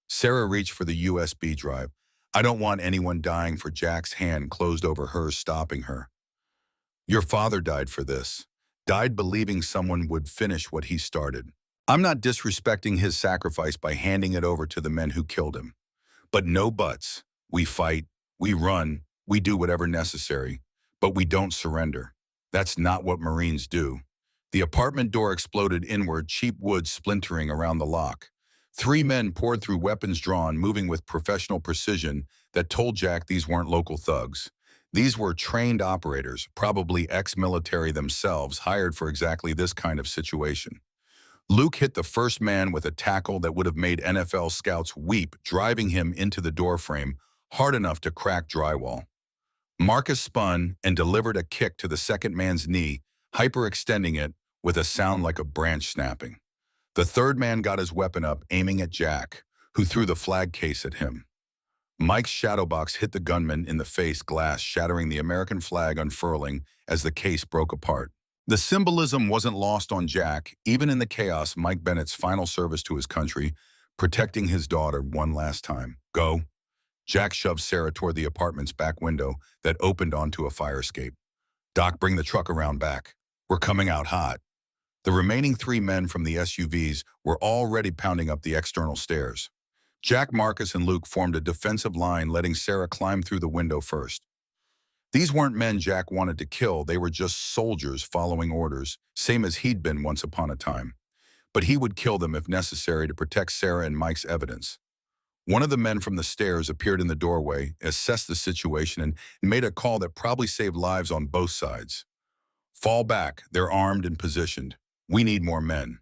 Sarah reached for the USB drive. I don't want anyone dying for Jack's hand closed over hers, stopping her. Your father died for this. Died believing someone would finish what he started. I'm not disrespecting his sacrifice by handing it over to the men who killed him. But no buts. We fight, we run, we do whatever necessary, but we don't surrender. That's not what Marines do. The apartment door exploded inward, cheap wood splintering around the lock. 3 men poured through, weapons drawn, moving with professional precision that told Jack these weren't local thugs. These were trained operators, probably ex-military themselves, hired for exactly this kind of situation. Luke hit the first man with a tackle that would have made NFL scouts weep, driving him into the doorframe, hard enough to crack drywall. Marcus spun and delivered a kick to the second man's knee, hyperextending it with a sound like a branch snapping. The third man got his weapon up, aiming at Jack, who threw the flag case at him. Mike's shadow box hit the gunman in the face, glass shattering, the American flag unfurling as the case broke apart. The symbolism wasn't lost on Jack, even in the chaos. Mike Bennett's final service to his country, protecting his daughter one last time. Go. Jack shoved Sarah toward the apartment's back window that opened onto a fire escape. Doc, bring the truck around back. We're coming out hot. The remaining 3 men from the SUVs were already pounding up the external stairs. Jack, Marcus, and Luke formed a defensive line, letting Sarah climb through the window first. These weren't men Jack wanted to kill. They were just soldiers following orders, same as he'd been once upon a time. But he would kill them if necessary to protect Sarah and Mike's evidence. One of the men from the stairs appeared in the doorway, assessed the situation, and made a call that probably saved lives on both sides. Fall back. They're armed and positioned. We need more men.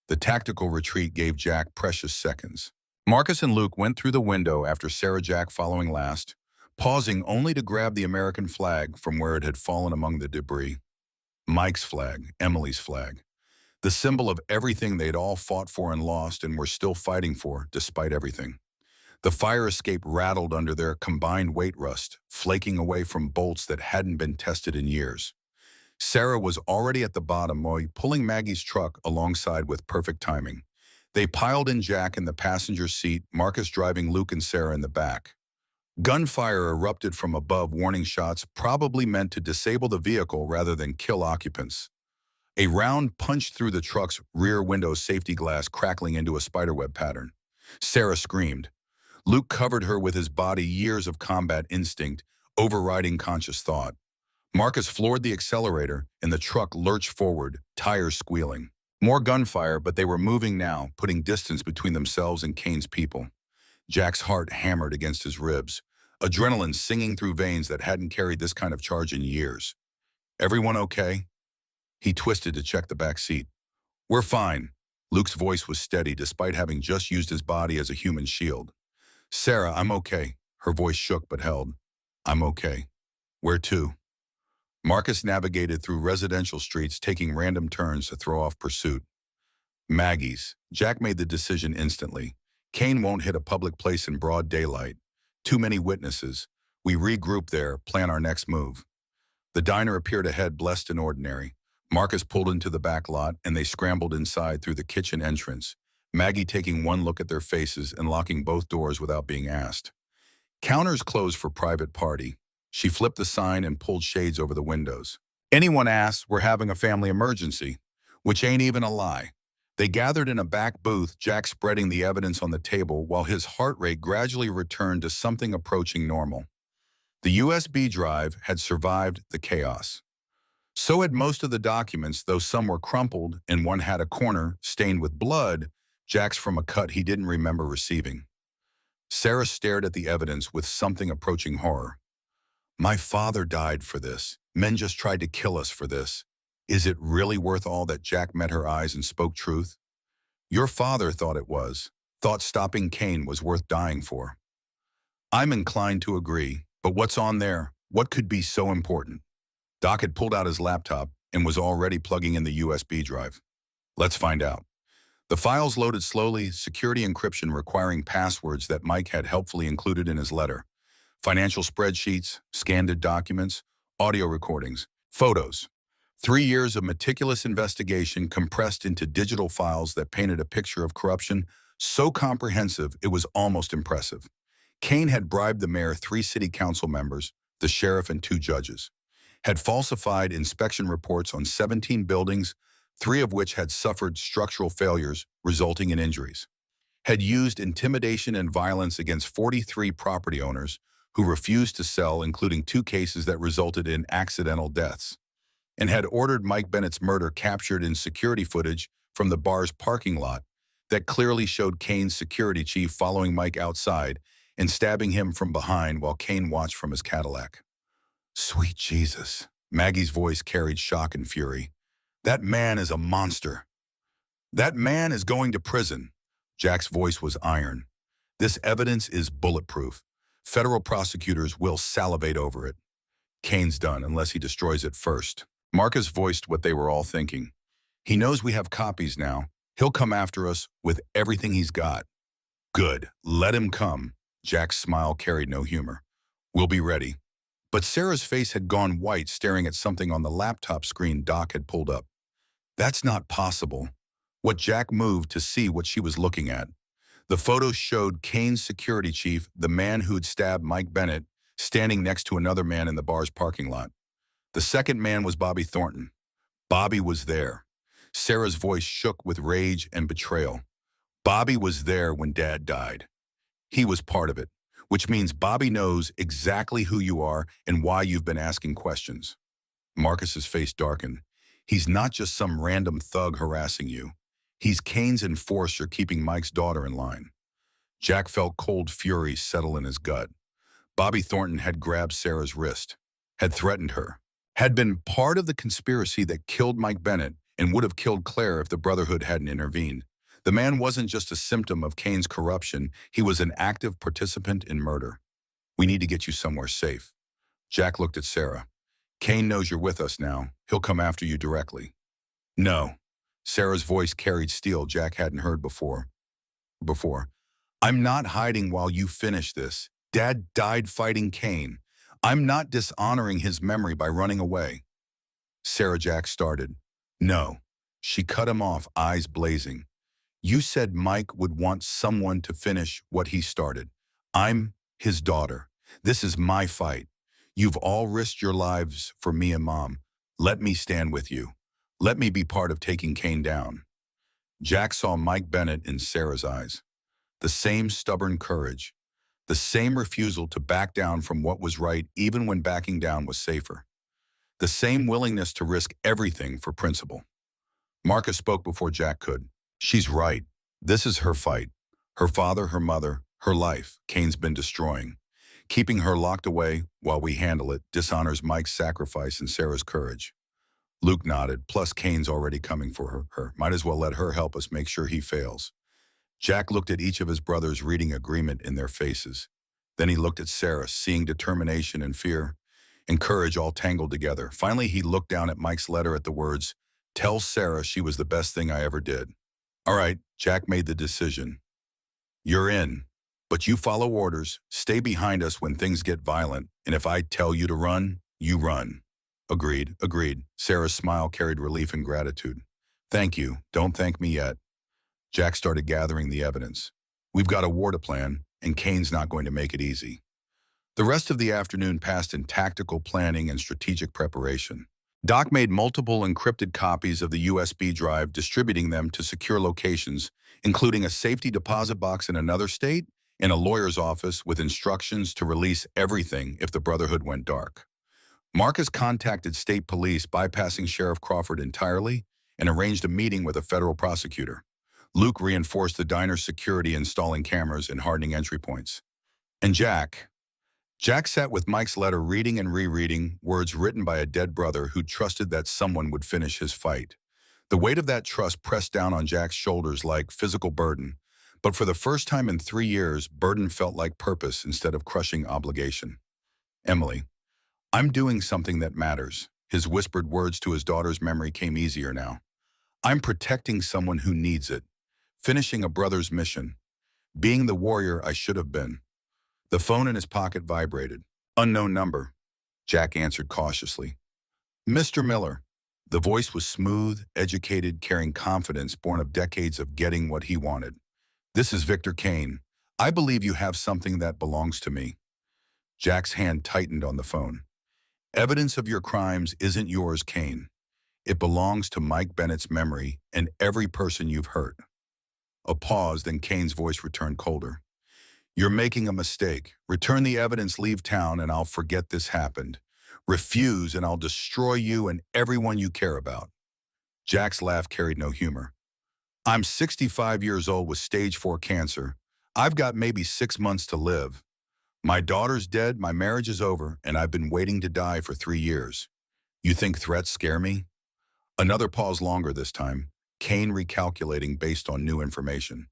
The tactical retreat gave Jack precious seconds. Marcus and Luke went through the window after Sarah, Jack following last, pausing only to grab the American flag from where it had fallen among the debris. Mike's flag, Emily's flag. The symbol of everything they'd all fought for and lost and were still fighting for, despite everything. The fire escape rattled under their combined weight rust, flaking away from bolts that hadn't been tested in years. Sarah was already at the bottom, pulling Maggie's truck alongside with perfect timing. They piled in, Jack in the passenger seat, Marcus driving, Luke and Sarah in the back. Gunfire erupted from above, warning shots probably meant to disable the vehicle rather than kill occupants. A round punched through the truck's rear window safety glass, crackling into a spiderweb pattern. Sarah screamed. Luke covered her with his body, years of combat instinct overriding conscious thought. Marcus floored the accelerator, and the truck lurched forward, tires squealing. More gunfire, but they were moving now, putting distance between themselves and Kane's people. Jack's heart hammered against his ribs, adrenaline singing through veins that hadn't carried this kind of charge in years. "Everyone okay?" He twisted to check the back seat. "We're fine." Luke's voice was steady despite having just used his body as a human shield. "Sarah, I'm okay." Her voice shook but held. "I'm okay." "Where to?" Marcus navigated through residential streets, taking random turns to throw off pursuit. "Maggie's." Jack made the decision instantly. "Kane won't hit a public place in broad daylight. Too many witnesses. We regroup there, plan our next move." The diner appeared ahead, blessed and ordinary. Marcus pulled into the back lot, and they scrambled inside through the kitchen entrance, Maggie taking one look at their faces and locking both doors without being asked. "Counters closed for private party." She flipped the sign and pulled shades over the windows. "Anyone asks, we're having a family emergency," which ain't even a lie. They gathered in a back booth, Jack spreading the evidence on the table while his heart rate gradually returned to something approaching normal. The USB drive had survived the chaos. So had most of the documents, though some were crumpled and one had a corner stained with blood, Jack's from a cut he didn't remember receiving. Sarah stared at the evidence with something approaching horror. "My father died for this. Men just tried to kill us for this. Is it really worth all that?" Jack met her eyes and spoke truth. "Your father thought it was. Thought stopping Kane was worth dying for." "I'm inclined to agree, but what's on there? What could be so important?" Doc had pulled out his laptop and was already plugging in the USB drive. "Let's find out." The files loaded slowly, security encryption requiring passwords that Mike had helpfully included in his letter. Financial spreadsheets, scanned documents, audio recordings, photos. 3 years of meticulous investigation compressed into digital files that painted a picture of corruption so comprehensive it was almost impressive. Kane had bribed the mayor, 3 city council members, the sheriff, and 2 judges. Had falsified inspection reports on 17 buildings, 3 of which had suffered structural failures resulting in injuries. Had used intimidation and violence against 43 property owners who refused to sell, including 2 cases that resulted in accidental deaths. And had ordered Mike Bennett's murder captured in security footage from the bar's parking lot that clearly showed Kane's security chief following Mike outside and stabbing him from behind while Kane watched from his Cadillac. "Sweet Jesus." Maggie's voice carried shock and fury. "That man is a monster. That man is going to prison." Jack's voice was iron. "This evidence is bulletproof. Federal prosecutors will salivate over it. Kane's done unless he destroys it first." Marcus voiced what they were all thinking. "He knows we have copies now. He'll come after us with everything he's got." "Good. Let him come." Jack's smile carried no humor. "We'll be ready." But Sarah's face had gone white, staring at something on the laptop screen Doc had pulled up. "That's not possible." What Jack moved to see what she was looking at. The photo showed Kane's security chief, the man who'd stabbed Mike Bennett, standing next to another man in the bar's parking lot. The second man was Bobby Thornton. Bobby was there. Sarah's voice shook with rage and betrayal. "Bobby was there when Dad died. He was part of it, which means Bobby knows exactly who you are and why you've been asking questions." Marcus's face darkened. "He's not just some random thug harassing you. He's Kane's enforcer keeping Mike's daughter in line." Jack felt cold fury settle in his gut. Bobby Thornton had grabbed Sarah's wrist, had threatened her, had been part of the conspiracy that killed Mike Bennett and would have killed Claire if the Brotherhood hadn't intervened. The man wasn't just a symptom of Kane's corruption, he was an active participant in murder. "We need to get you somewhere safe." Jack looked at Sarah. "Kane knows you're with us now. He'll come after you directly." "No." Sarah's voice carried steel Jack hadn't heard before. "I'm not hiding while you finish this. Dad died fighting Kane. I'm not dishonoring his memory by running away." Sarah Jack started. "No." She cut him off, eyes blazing. "You said Mike would want someone to finish what he started. I'm his daughter. This is my fight. You've all risked your lives for me and Mom. Let me stand with you. Let me be part of taking Kane down." Jack saw Mike Bennett in Sarah's eyes. The same stubborn courage. The same refusal to back down from what was right even when backing down was safer. The same willingness to risk everything for principle. Marcus spoke before Jack could. She's right. This is her fight. Her father, her mother, her life, Kane's been destroying. Keeping her locked away while we handle it dishonors Mike's sacrifice and Sarah's courage. Luke nodded, plus Kane's already coming for her. Might as well let her help us make sure he fails. Jack looked at each of his brothers, reading agreement in their faces. Then he looked at Sarah, seeing determination and fear and courage all tangled together. Finally, he looked down at Mike's letter at the words, "Tell Sarah she was the best thing I ever did." All right, Jack made the decision. You're in, but you follow orders, stay behind us when things get violent, and if I tell you to run, you run. Agreed, agreed. Sarah's smile carried relief and gratitude. Thank you, don't thank me yet. Jack started gathering the evidence. We've got a war to plan, and Kane's not going to make it easy. The rest of the afternoon passed in tactical planning and strategic preparation. Doc made multiple encrypted copies of the USB drive, distributing them to secure locations, including a safety deposit box in another state and a lawyer's office with instructions to release everything if the Brotherhood went dark. Marcus contacted state police, bypassing Sheriff Crawford entirely, and arranged a meeting with a federal prosecutor. Luke reinforced the diner's security, installing cameras and hardening entry points. And Jack sat with Mike's letter, reading and rereading words written by a dead brother who trusted that someone would finish his fight. The weight of that trust pressed down on Jack's shoulders like physical burden, but for the first time in 3 years, burden felt like purpose instead of crushing obligation. Emily, I'm doing something that matters. His whispered words to his daughter's memory came easier now. I'm protecting someone who needs it, finishing a brother's mission, being the warrior I should have been. The phone in his pocket vibrated. Unknown number. Jack answered cautiously. Mr. Miller. The voice was smooth, educated, carrying confidence born of decades of getting what he wanted. This is Victor Kane. I believe you have something that belongs to me. Jack's hand tightened on the phone. Evidence of your crimes isn't yours, Kane. It belongs to Mike Bennett's memory and every person you've hurt. A pause, then Kane's voice returned colder. You're making a mistake. Return the evidence, leave town, and I'll forget this happened. Refuse, and I'll destroy you and everyone you care about. Jack's laugh carried no humor. I'm 65 years old with stage 4 cancer. I've got maybe 6 months to live. My daughter's dead, my marriage is over, and I've been waiting to die for 3 years. You think threats scare me? Another pause, longer this time, Kane recalculating based on new information.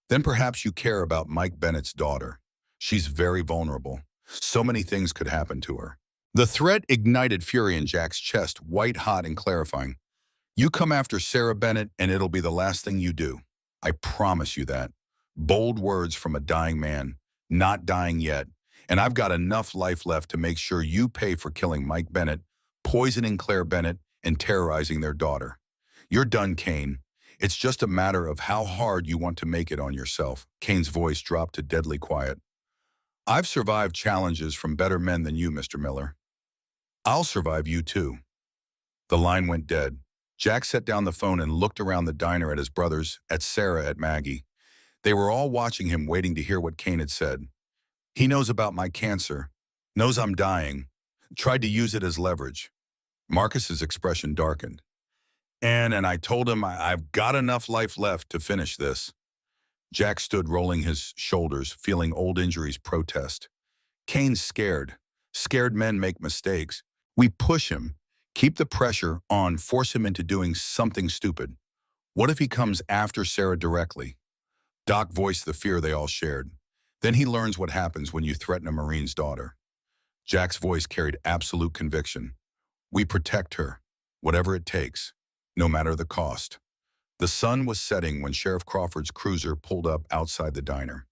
Then perhaps you care about Mike Bennett's daughter. She's very vulnerable. So many things could happen to her. The threat ignited fury in Jack's chest, white hot and clarifying. You come after Sarah Bennett and it'll be the last thing you do. I promise you that. Bold words from a dying man, not dying yet. And I've got enough life left to make sure you pay for killing Mike Bennett, poisoning Claire Bennett, and terrorizing their daughter. You're done, Kane. It's just a matter of how hard you want to make it on yourself. Kane's voice dropped to deadly quiet. I've survived challenges from better men than you, Mr. Miller. I'll survive you too. The line went dead. Jack set down the phone and looked around the diner at his brothers, at Sarah, at Maggie. They were all watching him, waiting to hear what Kane had said. He knows about my cancer, knows I'm dying, tried to use it as leverage. Marcus's expression darkened. And I told him I've got enough life left to finish this. Jack stood, rolling his shoulders, feeling old injuries protest. Kane's scared. Scared men make mistakes. We push him, keep the pressure on, force him into doing something stupid. What if he comes after Sarah directly? Doc voiced the fear they all shared. Then he learns what happens when you threaten a Marine's daughter. Jack's voice carried absolute conviction. We protect her, whatever it takes, no matter the cost. The sun was setting when Sheriff Crawford's cruiser pulled up outside the diner.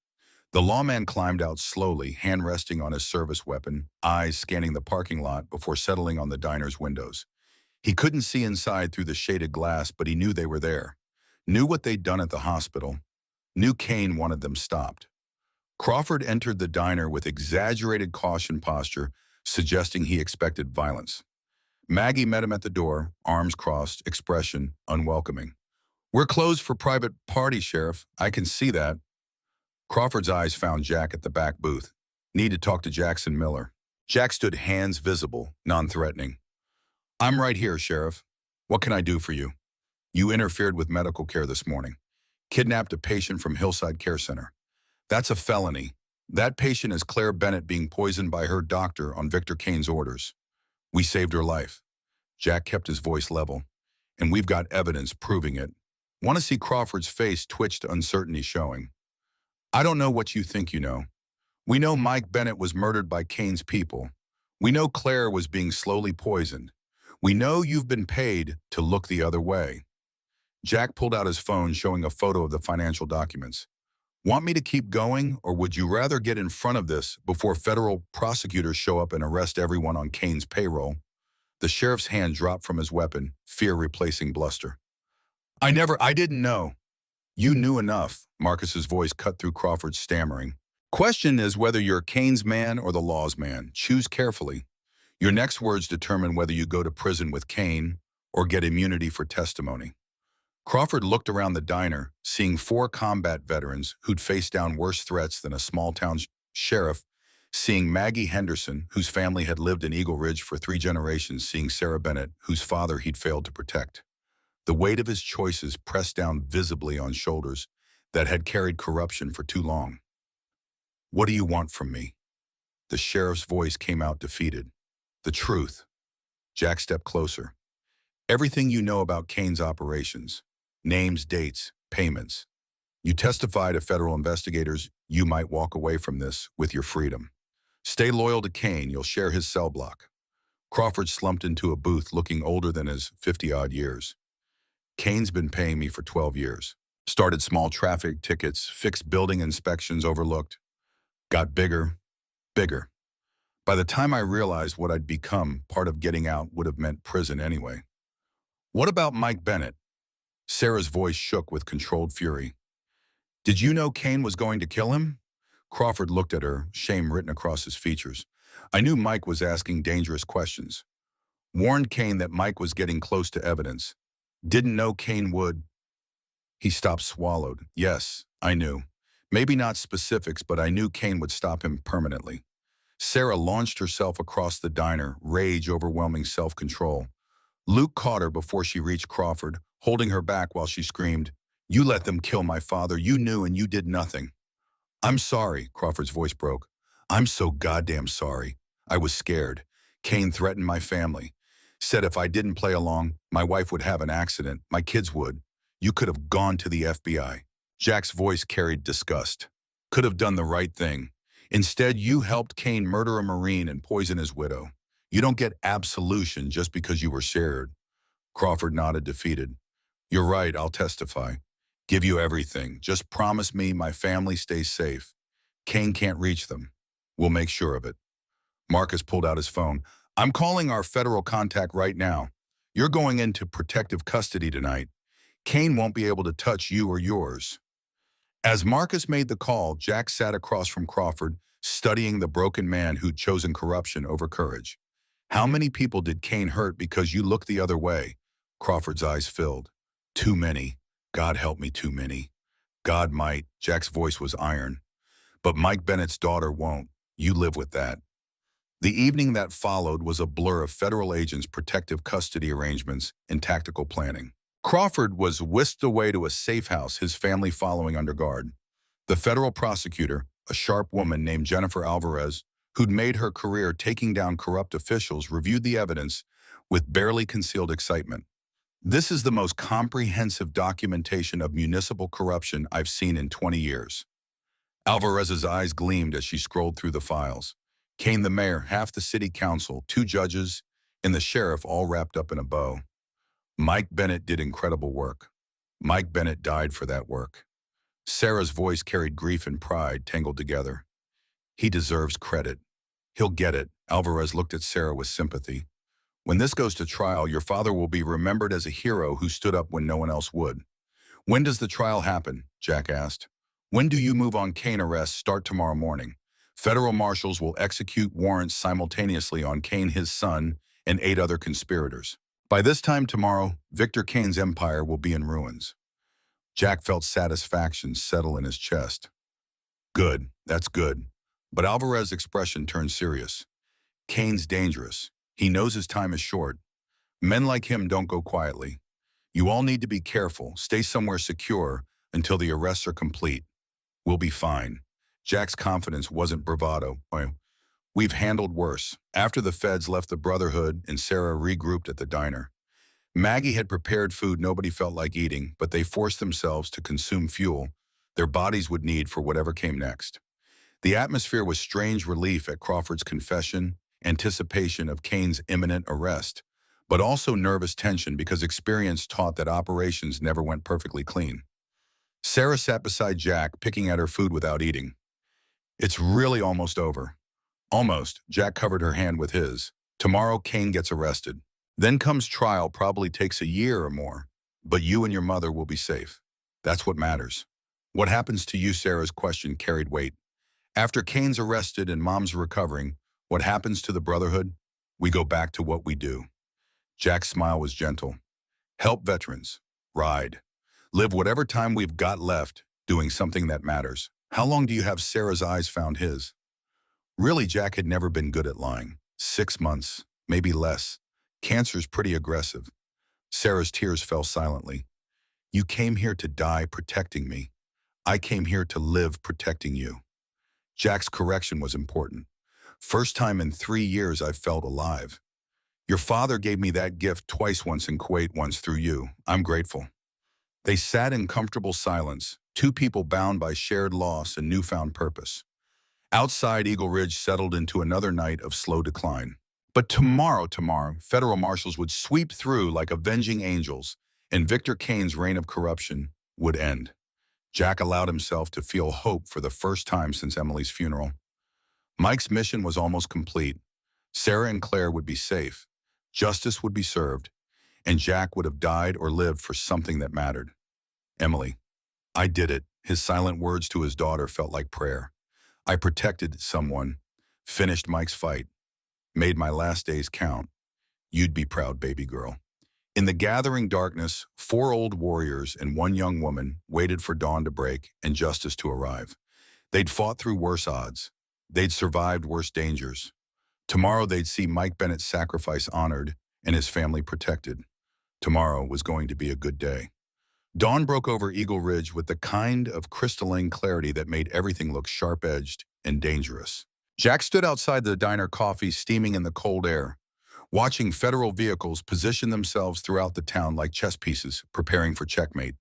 The lawman climbed out slowly, hand resting on his service weapon, eyes scanning the parking lot before settling on the diner's windows. He couldn't see inside through the shaded glass, but he knew they were there. Knew what they'd done at the hospital. Knew Kane wanted them stopped. Crawford entered the diner with exaggerated caution posture, suggesting he expected violence. Maggie met him at the door, arms crossed, expression unwelcoming. We're closed for private party, Sheriff. I can see that. Crawford's eyes found Jack at the back booth. Need to talk to Jackson Miller. Jack stood, hands visible, non-threatening. I'm right here, Sheriff. What can I do for you? You interfered with medical care this morning. Kidnapped a patient from Hillside Care Center. That's a felony. That patient is Claire Bennett being poisoned by her doctor on Victor Kane's orders. We saved her life. Jack kept his voice level. And we've got evidence proving it. Want to see Crawford's face twitch to uncertainty showing. I don't know what you think you know. We know Mike Bennett was murdered by Kane's people. We know Claire was being slowly poisoned. We know you've been paid to look the other way. Jack pulled out his phone showing a photo of the financial documents. Want me to keep going, or would you rather get in front of this before federal prosecutors show up and arrest everyone on Kane's payroll? The sheriff's hand dropped from his weapon, fear replacing bluster. I didn't know. You knew enough, Marcus's voice cut through Crawford's stammering. Question is whether you're Kane's man or the law's man. Choose carefully. Your next words determine whether you go to prison with Kane or get immunity for testimony. Crawford looked around the diner, seeing 4 combat veterans who'd faced down worse threats than a small-town sheriff, seeing Maggie Henderson, whose family had lived in Eagle Ridge for 3 generations, seeing Sarah Bennett, whose father he'd failed to protect. The weight of his choices pressed down visibly on shoulders that had carried corruption for too long. What do you want from me? The sheriff's voice came out defeated. The truth. Jack stepped closer. Everything you know about Kane's operations. Names, dates, payments. You testify to federal investigators, you might walk away from this with your freedom. Stay loyal to Kane, you'll share his cell block. Crawford slumped into a booth looking older than his 50-odd years. Kane's been paying me for 12 years. Started small traffic tickets, fixed building inspections overlooked. Got bigger, bigger. By the time I realized what I'd become, part of getting out would have meant prison anyway. What about Mike Bennett? Sarah's voice shook with controlled fury. Did you know Kane was going to kill him? Crawford looked at her, shame written across his features. I knew Mike was asking dangerous questions. Warned Kane that Mike was getting close to evidence. Didn't know Kane would. He stopped, swallowed. Yes, I knew. Maybe not specifics, but I knew Kane would stop him permanently. Sarah launched herself across the diner, rage overwhelming self-control. Luke caught her before she reached Crawford, holding her back while she screamed, You let them kill my father. You knew and you did nothing. I'm sorry, Crawford's voice broke. I'm so goddamn sorry. I was scared. Kane threatened my family. Said if I didn't play along, my wife would have an accident. My kids would. You could have gone to the FBI. Jack's voice carried disgust. Could have done the right thing. Instead, you helped Kane murder a Marine and poison his widow. You don't get absolution just because you were shared. Crawford nodded, defeated. You're right, I'll testify. Give you everything. Just promise me my family stays safe. Kane can't reach them. We'll make sure of it. Marcus pulled out his phone. I'm calling our federal contact right now. You're going into protective custody tonight. Kane won't be able to touch you or yours. As Marcus made the call, Jack sat across from Crawford, studying the broken man who'd chosen corruption over courage. How many people did Kane hurt because you looked the other way? Crawford's eyes filled. Too many. God help me, too many. God might. Jack's voice was iron. But Mike Bennett's daughter won't. You live with that. The evening that followed was a blur of federal agents' protective custody arrangements and tactical planning. Crawford was whisked away to a safe house, his family following under guard. The federal prosecutor, a sharp woman named Jennifer Alvarez, who'd made her career taking down corrupt officials, reviewed the evidence with barely concealed excitement. This is the most comprehensive documentation of municipal corruption I've seen in 20 years. Alvarez's eyes gleamed as she scrolled through the files. Kane the mayor, half the city council, 2 judges, and the sheriff all wrapped up in a bow. Mike Bennett did incredible work. Mike Bennett died for that work. Sarah's voice carried grief and pride tangled together. He deserves credit. He'll get it. Alvarez looked at Sarah with sympathy. When this goes to trial, your father will be remembered as a hero who stood up when no one else would. When does the trial happen? Jack asked. When do you move on Kane arrests? Start tomorrow morning. Federal marshals will execute warrants simultaneously on Kane, his son, and 8 other conspirators. By this time tomorrow, Victor Kane's empire will be in ruins. Jack felt satisfaction settle in his chest. Good, that's good. But Alvarez's expression turned serious. Kane's dangerous. He knows his time is short. Men like him don't go quietly. You all need to be careful. Stay somewhere secure until the arrests are complete. We'll be fine. Jack's confidence wasn't bravado. We've handled worse. After the feds left the Brotherhood and Sarah regrouped at the diner. Maggie had prepared food nobody felt like eating, but they forced themselves to consume fuel their bodies would need for whatever came next. The atmosphere was strange relief at Crawford's confession, anticipation of Kane's imminent arrest, but also nervous tension because experience taught that operations never went perfectly clean. Sarah sat beside Jack, picking at her food without eating. It's really almost over. Almost. Jack covered her hand with his. Tomorrow, Kane gets arrested. Then comes trial, probably takes a year or more. But you and your mother will be safe. That's what matters. What happens to you, Sarah's question carried weight. After Kane's arrested and Mom's recovering, what happens to the Brotherhood? We go back to what we do. Jack's smile was gentle. Help veterans. Ride. Live whatever time we've got left, doing something that matters. How long do you have? Sarah's eyes found his. Really, Jack had never been good at lying. 6 months, maybe less. Cancer's pretty aggressive. Sarah's tears fell silently. You came here to die protecting me. I came here to live protecting you. Jack's correction was important. First time in 3 years I've felt alive. Your father gave me that gift twice, once in Kuwait, once through you. I'm grateful. They sat in comfortable silence, two people bound by shared loss and newfound purpose. Outside, Eagle Ridge settled into another night of slow decline. But tomorrow, federal marshals would sweep through like avenging angels, and Victor Kane's reign of corruption would end. Jack allowed himself to feel hope for the first time since Emily's funeral. Mike's mission was almost complete. Sarah and Claire would be safe. Justice would be served, and Jack would have died or lived for something that mattered. Emily, I did it. His silent words to his daughter felt like prayer. I protected someone, finished Mike's fight, made my last days count. You'd be proud, baby girl. In the gathering darkness, 4 old warriors and 1 young woman waited for dawn to break and justice to arrive. They'd fought through worse odds. They'd survived worse dangers. Tomorrow they'd see Mike Bennett's sacrifice honored and his family protected. Tomorrow was going to be a good day. Dawn broke over Eagle Ridge with the kind of crystalline clarity that made everything look sharp-edged and dangerous. Jack stood outside the diner, coffee steaming in the cold air, watching federal vehicles position themselves throughout the town like chess pieces, preparing for checkmate.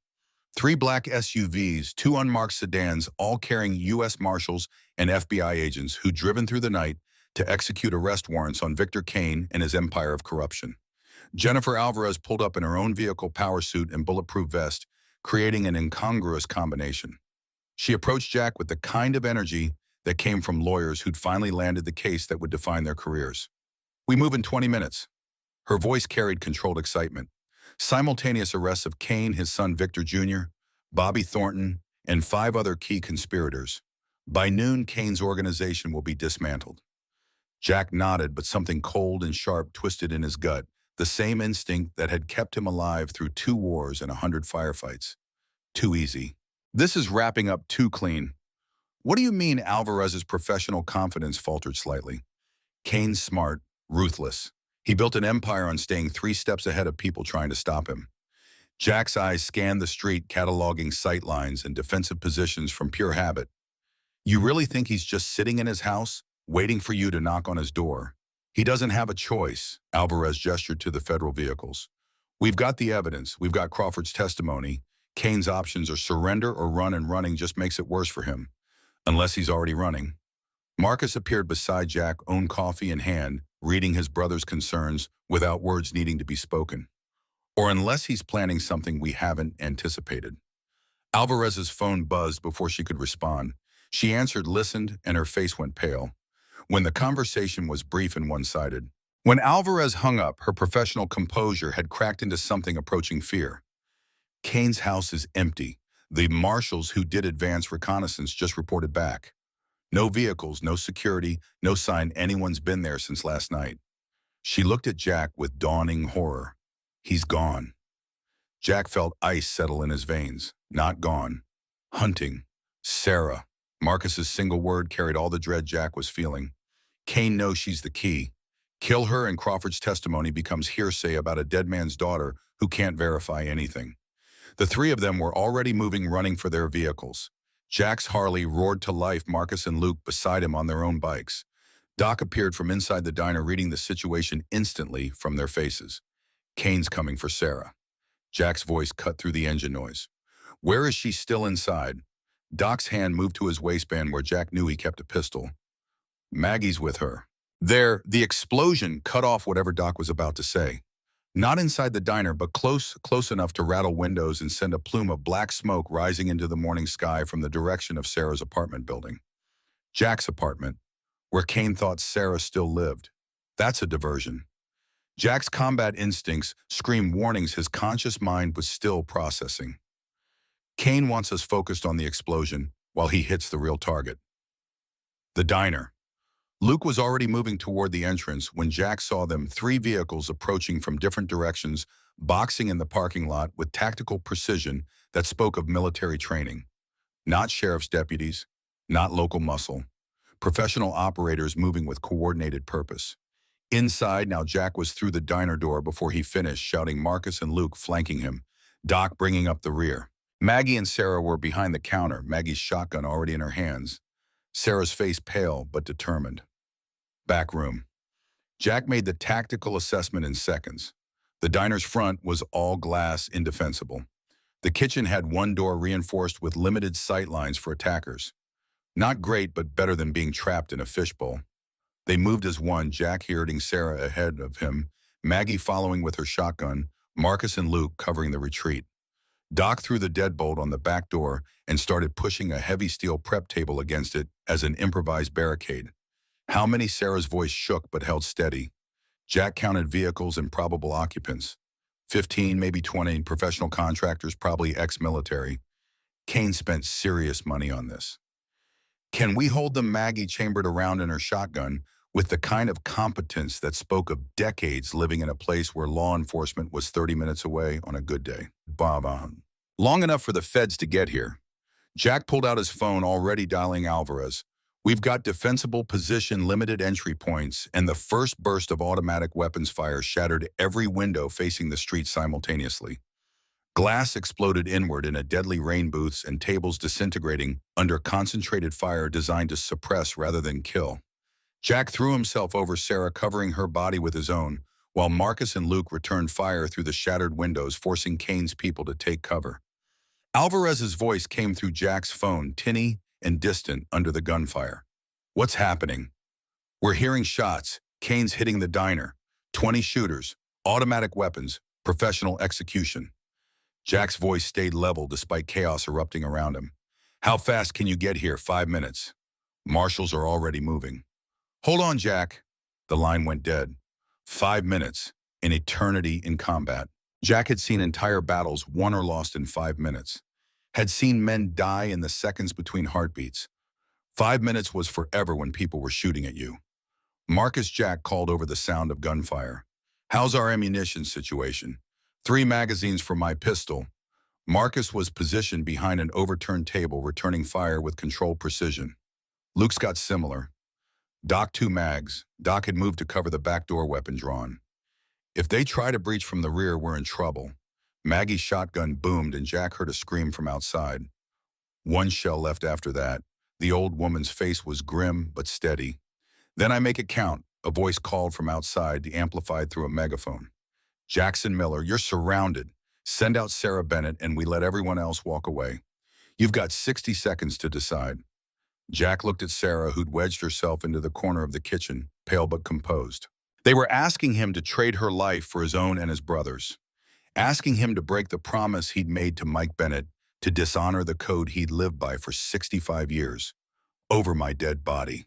3 black SUVs, 2 unmarked sedans, all carrying U.S. Marshals and FBI agents who'd driven through the night to execute arrest warrants on Victor Kane and his empire of corruption. Jennifer Alvarez pulled up in her own vehicle, power suit, and bulletproof vest, creating an incongruous combination. She approached Jack with the kind of energy that came from lawyers who'd finally landed the case that would define their careers. We move in 20 minutes. Her voice carried controlled excitement. Simultaneous arrests of Kane, his son Victor Jr., Bobby Thornton, and 5 other key conspirators. By noon, Kane's organization will be dismantled. Jack nodded, but something cold and sharp twisted in his gut, the same instinct that had kept him alive through 2 wars and 100 firefights. Too easy. This is wrapping up too clean. What do you mean? Alvarez's professional confidence faltered slightly. Kane's smart, ruthless. He built an empire on staying 3 steps ahead of people trying to stop him. Jack's eyes scanned the street, cataloging sight lines and defensive positions from pure habit. You really think he's just sitting in his house, waiting for you to knock on his door? He doesn't have a choice, Alvarez gestured to the federal vehicles. We've got the evidence. We've got Crawford's testimony. Kane's options are surrender or run, and running just makes it worse for him. Unless he's already running. Marcus appeared beside Jack, own coffee in hand, reading his brother's concerns without words needing to be spoken. Or unless he's planning something we haven't anticipated. Alvarez's phone buzzed before she could respond. She answered, listened, and her face went pale. When the conversation was brief and one-sided. When Alvarez hung up, her professional composure had cracked into something approaching fear. Kane's house is empty. The marshals who did advance reconnaissance just reported back. No vehicles, no security, no sign anyone's been there since last night. She looked at Jack with dawning horror. He's gone. Jack felt ice settle in his veins. Not gone. Hunting. Sarah. Marcus's single word carried all the dread Jack was feeling. Kane knows she's the key. Kill her and Crawford's testimony becomes hearsay about a dead man's daughter who can't verify anything. The three of them were already moving, running for their vehicles. Jack's Harley roared to life, Marcus and Luke beside him on their own bikes. Doc appeared from inside the diner, reading the situation instantly from their faces. Kane's coming for Sarah. Jack's voice cut through the engine noise. Where is she? Still inside. Doc's hand moved to his waistband where Jack knew he kept a pistol. Maggie's with her. There, the explosion cut off whatever Doc was about to say. Not inside the diner, but close enough to rattle windows and send a plume of black smoke rising into the morning sky from the direction of Sarah's apartment building. Jack's apartment, where Kane thought Sarah still lived. That's a diversion. Jack's combat instincts screamed warnings his conscious mind was still processing. Kane wants us focused on the explosion while he hits the real target. The diner. Luke was already moving toward the entrance when Jack saw them, three vehicles approaching from different directions, boxing in the parking lot with tactical precision that spoke of military training. Not sheriff's deputies, not local muscle. Professional operators moving with coordinated purpose. Inside now, Jack was through the diner door before he finished, shouting, Marcus and Luke flanking him, Doc bringing up the rear. Maggie and Sarah were behind the counter, Maggie's shotgun already in her hands. Sarah's face pale but determined. Back room. Jack made the tactical assessment in seconds. The diner's front was all glass, indefensible. The kitchen had one door reinforced with limited sight lines for attackers. Not great, but better than being trapped in a fishbowl. They moved as one, Jack herding Sarah ahead of him, Maggie following with her shotgun, Marcus and Luke covering the retreat. Doc threw the deadbolt on the back door and started pushing a heavy steel prep table against it as an improvised barricade. How many? Sarah's voice shook but held steady. Jack counted vehicles and probable occupants. 15, maybe 20, professional contractors, probably ex-military. Kane spent serious money on this. Can we hold them? Maggie chambered around in her shotgun with the kind of competence that spoke of decades living in a place where law enforcement was 30 minutes away on a good day. Long enough for the feds to get here. Jack pulled out his phone, already dialing Alvarez. We've got defensible position, limited entry points, and the first burst of automatic weapons fire shattered every window facing the street simultaneously. Glass exploded inward in a deadly rain, booths and tables disintegrating under concentrated fire designed to suppress rather than kill. Jack threw himself over Sarah, covering her body with his own, while Marcus and Luke returned fire through the shattered windows, forcing Kane's people to take cover. Alvarez's voice came through Jack's phone, tinny and distant under the gunfire. What's happening? We're hearing shots. Kane's hitting the diner. 20 shooters, automatic weapons, professional execution. Jack's voice stayed level despite chaos erupting around him. How fast can you get here? 5 minutes. Marshals are already moving. Hold on, Jack. The line went dead. 5 minutes, an eternity in combat. Jack had seen entire battles won or lost in 5 minutes. Had seen men die in the seconds between heartbeats. 5 minutes was forever when people were shooting at you. Marcus Jack called over the sound of gunfire. How's our ammunition situation? 3 magazines for my pistol. Marcus was positioned behind an overturned table, returning fire with controlled precision. Luke's got similar. Doc 2 mags. Doc had moved to cover the back door, weapon drawn. If they try to breach from the rear, we're in trouble. Maggie's shotgun boomed and Jack heard a scream from outside. 1 shell left after that. The old woman's face was grim but steady. Then I make it count, a voice called from outside, amplified through a megaphone. Jackson Miller, you're surrounded. Send out Sarah Bennett and we let everyone else walk away. You've got 60 seconds to decide. Jack looked at Sarah, who'd wedged herself into the corner of the kitchen, pale but composed. They were asking him to trade her life for his own and his brother's. Asking him to break the promise he'd made to Mike Bennett, to dishonor the code he'd lived by for 65 years. Over my dead body.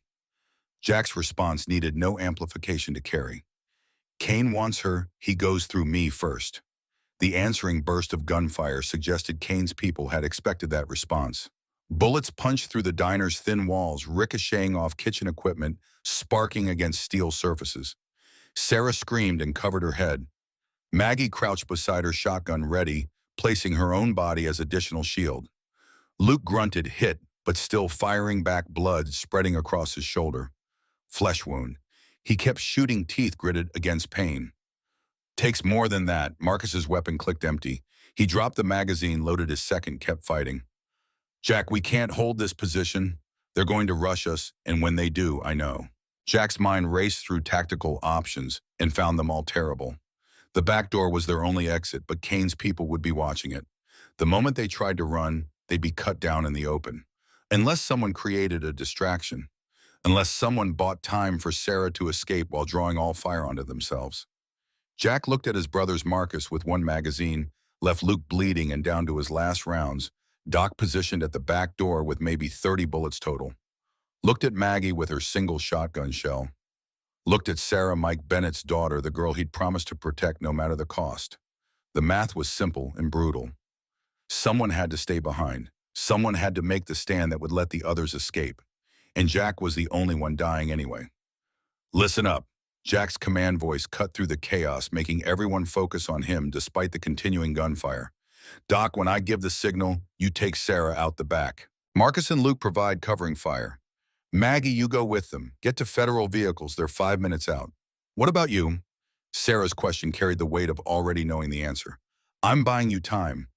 Jack's response needed no amplification to carry. Kane wants her, he goes through me first. The answering burst of gunfire suggested Kane's people had expected that response. Bullets punched through the diner's thin walls, ricocheting off kitchen equipment, sparking against steel surfaces. Sarah screamed and covered her head. Maggie crouched beside her shotgun, ready, placing her own body as additional shield. Luke grunted, hit, but still firing back, blood spreading across his shoulder. Flesh wound. He kept shooting, teeth gritted against pain. Takes more than that. Marcus's weapon clicked empty. He dropped the magazine, loaded his second, kept fighting. Jack, we can't hold this position. They're going to rush us, and when they do, I know. Jack's mind raced through tactical options and found them all terrible. The back door was their only exit, but Kane's people would be watching it. The moment they tried to run, they'd be cut down in the open. Unless someone created a distraction. Unless someone bought time for Sarah to escape while drawing all fire onto themselves. Jack looked at his brother's Marcus with one magazine, left Luke bleeding and down to his last rounds, Doc positioned at the back door with maybe 30 bullets total. Looked at Maggie with her single shotgun shell. Looked at Sarah, Mike Bennett's daughter, the girl he'd promised to protect no matter the cost. The math was simple and brutal. Someone had to stay behind. Someone had to make the stand that would let the others escape. And Jack was the only one dying anyway. Listen up. Jack's command voice cut through the chaos, making everyone focus on him despite the continuing gunfire. Doc, when I give the signal, you take Sarah out the back. Marcus and Luke provide covering fire. Maggie, you go with them. Get to federal vehicles. They're 5 minutes out. What about you? Sarah's question carried the weight of already knowing the answer. I'm buying you time.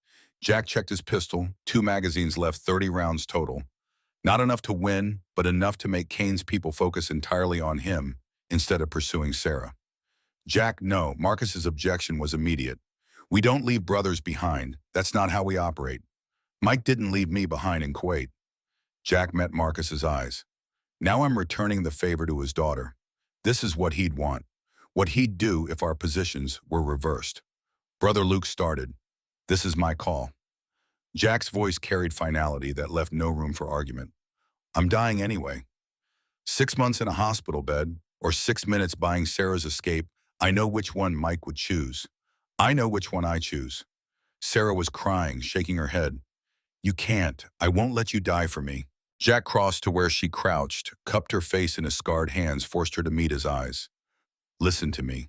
Jack checked his pistol. 2 magazines left, 30 rounds total. Not enough to win, but enough to make Kane's people focus entirely on him instead of pursuing Sarah. Jack, no. Marcus's objection was immediate. We don't leave brothers behind. That's not how we operate. Mike didn't leave me behind in Kuwait. Jack met Marcus's eyes. Now I'm returning the favor to his daughter. This is what he'd want. What he'd do if our positions were reversed. Brother Luke started. This is my call. Jack's voice carried finality that left no room for argument. I'm dying anyway. 6 months in a hospital bed, or 6 minutes buying Sarah's escape, I know which one Mike would choose. I know which one I choose. Sarah was crying, shaking her head. You can't. I won't let you die for me. Jack crossed to where she crouched, cupped her face in his scarred hands, forced her to meet his eyes. Listen to me.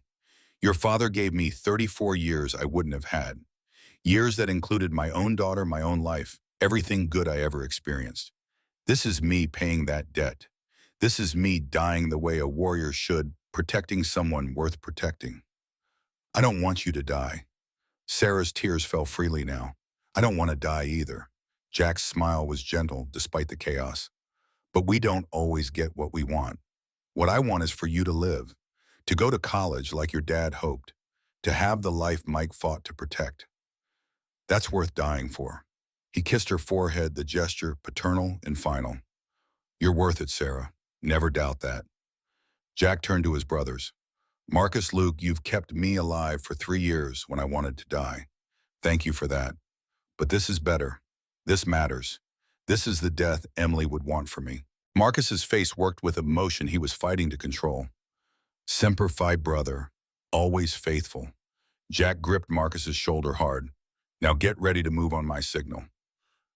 Your father gave me 34 years I wouldn't have had. Years that included my own daughter, my own life, everything good I ever experienced. This is me paying that debt. This is me dying the way a warrior should, protecting someone worth protecting. I don't want you to die. Sarah's tears fell freely now. I don't want to die either. Jack's smile was gentle despite the chaos. But we don't always get what we want. What I want is for you to live, to go to college like your dad hoped, to have the life Mike fought to protect. That's worth dying for. He kissed her forehead, the gesture paternal and final. You're worth it, Sarah. Never doubt that. Jack turned to his brothers. Marcus, Luke, you've kept me alive for 3 years when I wanted to die. Thank you for that. But this is better. This matters. This is the death Emily would want for me. Marcus's face worked with emotion he was fighting to control. Semper Fi, brother. Always faithful. Jack gripped Marcus's shoulder hard. Now get ready to move on my signal.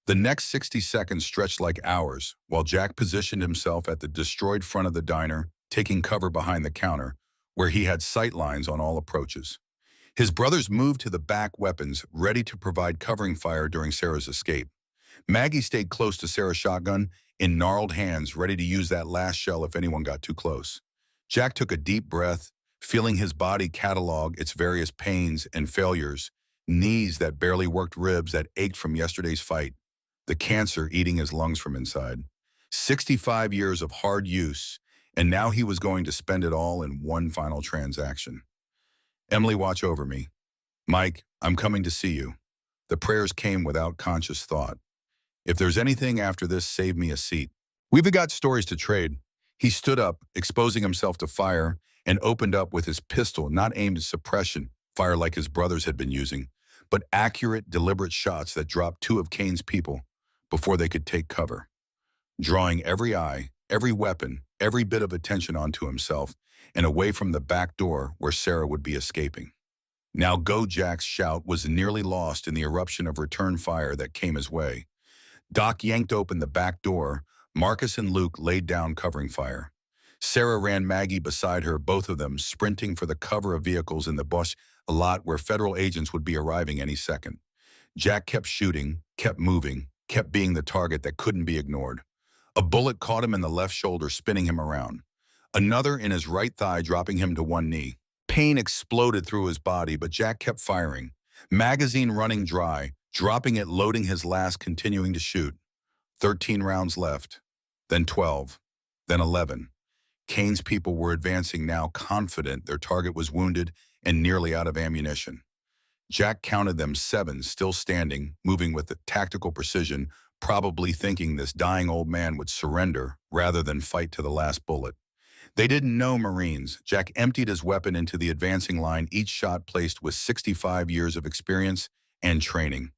The next 60 seconds stretched like hours while Jack positioned himself at the destroyed front of the diner, taking cover behind the counter, where he had sight lines on all approaches. His brothers moved to the back, weapons ready to provide covering fire during Sarah's escape. Maggie stayed close to Sarah's shotgun, in gnarled hands, ready to use that last shell if anyone got too close. Jack took a deep breath, feeling his body catalog its various pains and failures, knees that barely worked, ribs that ached from yesterday's fight, the cancer eating his lungs from inside. 65 years of hard use, and now he was going to spend it all in one final transaction. Emily, watch over me. Mike, I'm coming to see you. The prayers came without conscious thought. If there's anything after this, save me a seat. We've got stories to trade. He stood up, exposing himself to fire, and opened up with his pistol, not aimed at suppression, fire like his brothers had been using, but accurate, deliberate shots that dropped 2 of Kane's people before they could take cover. Drawing every eye, every weapon, every bit of attention onto himself, and away from the back door where Sarah would be escaping. Now go, Jack's shout was nearly lost in the eruption of return fire that came his way. Doc yanked open the back door. Marcus and Luke laid down covering fire. Sarah ran Maggie beside her, both of them sprinting for the cover of vehicles in the bush, a lot where federal agents would be arriving any second. Jack kept shooting, kept moving, kept being the target that couldn't be ignored. A bullet caught him in the left shoulder, spinning him around. Another in his right thigh, dropping him to one knee. Pain exploded through his body, but Jack kept firing. Magazine running dry, dropping it, loading his last, continuing to shoot. 13 rounds left, then 12, then 11. Kane's people were advancing now, confident their target was wounded and nearly out of ammunition. Jack counted them 7, still standing, moving with tactical precision, probably thinking this dying old man would surrender rather than fight to the last bullet. They didn't know Marines. Jack emptied his weapon into the advancing line, each shot placed with 65 years of experience and training.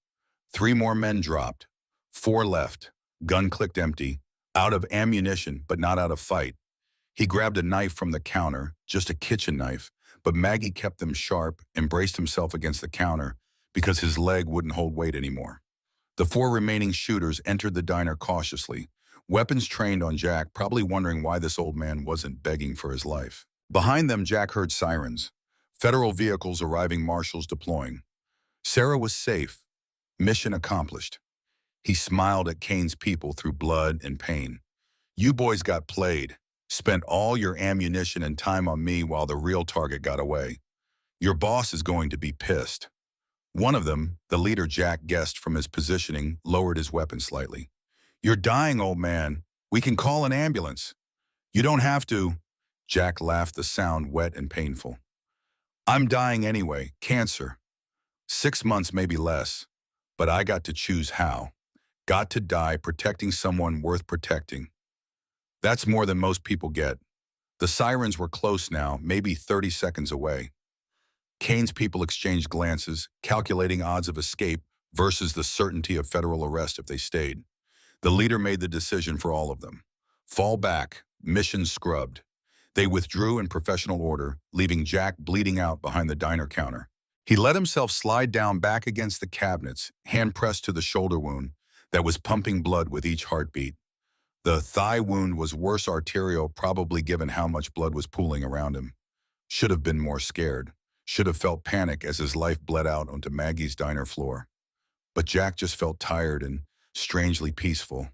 3 more men dropped. 4 left. Gun clicked empty. Out of ammunition, but not out of fight. He grabbed a knife from the counter, just a kitchen knife, but Maggie kept them sharp and braced himself against the counter because his leg wouldn't hold weight anymore. The 4 remaining shooters entered the diner cautiously, weapons trained on Jack, probably wondering why this old man wasn't begging for his life. Behind them, Jack heard sirens. Federal vehicles arriving, marshals deploying. Sarah was safe. Mission accomplished. He smiled at Kane's people through blood and pain. You boys got played. Spent all your ammunition and time on me while the real target got away. Your boss is going to be pissed. One of them, the leader Jack guessed from his positioning, lowered his weapon slightly. You're dying, old man. We can call an ambulance. You don't have to. Jack laughed, the sound wet and painful. I'm dying anyway, cancer. 6 months, maybe less. But I got to choose how. Got to die protecting someone worth protecting. That's more than most people get. The sirens were close now, maybe 30 seconds away. Kane's people exchanged glances, calculating odds of escape versus the certainty of federal arrest if they stayed. The leader made the decision for all of them. Fall back, mission scrubbed. They withdrew in professional order, leaving Jack bleeding out behind the diner counter. He let himself slide down back against the cabinets, hand pressed to the shoulder wound that was pumping blood with each heartbeat. The thigh wound was worse arterial, probably given how much blood was pooling around him. Should have been more scared. Should have felt panic as his life bled out onto Maggie's diner floor. But Jack just felt tired and strangely peaceful.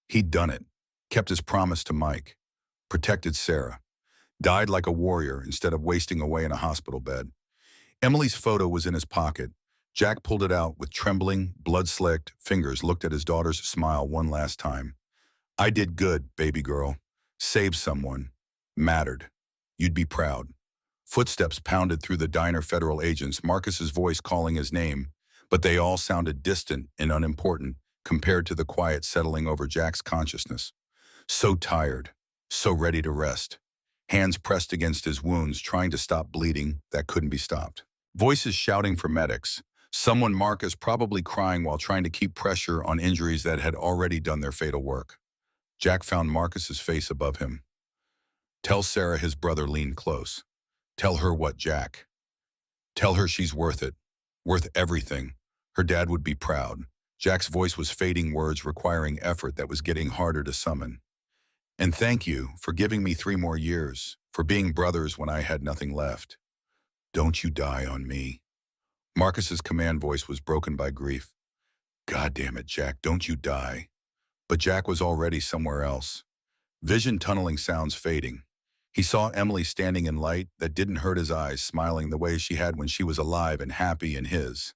He'd done it. Kept his promise to Mike. Protected Sarah. Died like a warrior instead of wasting away in a hospital bed. Emily's photo was in his pocket. Jack pulled it out with trembling, blood-slicked fingers, looked at his daughter's smile one last time. I did good, baby girl. Saved someone. Mattered. You'd be proud. Footsteps pounded through the diner, federal agents, Marcus's voice calling his name, but they all sounded distant and unimportant compared to the quiet settling over Jack's consciousness. So tired, so ready to rest. Hands pressed against his wounds, trying to stop bleeding that couldn't be stopped. Voices shouting for medics. Someone, Marcus, probably crying while trying to keep pressure on injuries that had already done their fatal work. Jack found Marcus's face above him. Tell Sarah, his brother leaned close. Tell her what, Jack? Tell her she's worth it. Worth everything. Her dad would be proud. Jack's voice was fading, words requiring effort that was getting harder to summon. And thank you for giving me 3 more years, for being brothers when I had nothing left. Don't you die on me. Marcus's command voice was broken by grief. God damn it, Jack, don't you die. But Jack was already somewhere else. Vision tunneling, sounds fading. He saw Emily standing in light that didn't hurt his eyes, smiling the way she had when she was alive and happy in his.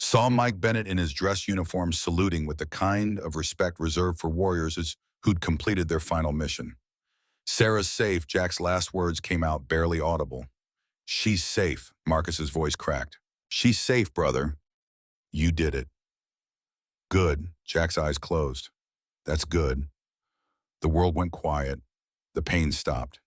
Saw Mike Bennett in his dress uniform saluting with the kind of respect reserved for warriors who'd completed their final mission. Sarah's safe, Jack's last words came out barely audible. She's safe, Marcus's voice cracked. She's safe, brother. You did it. Good, Jack's eyes closed. That's good. The world went quiet. The pain stopped.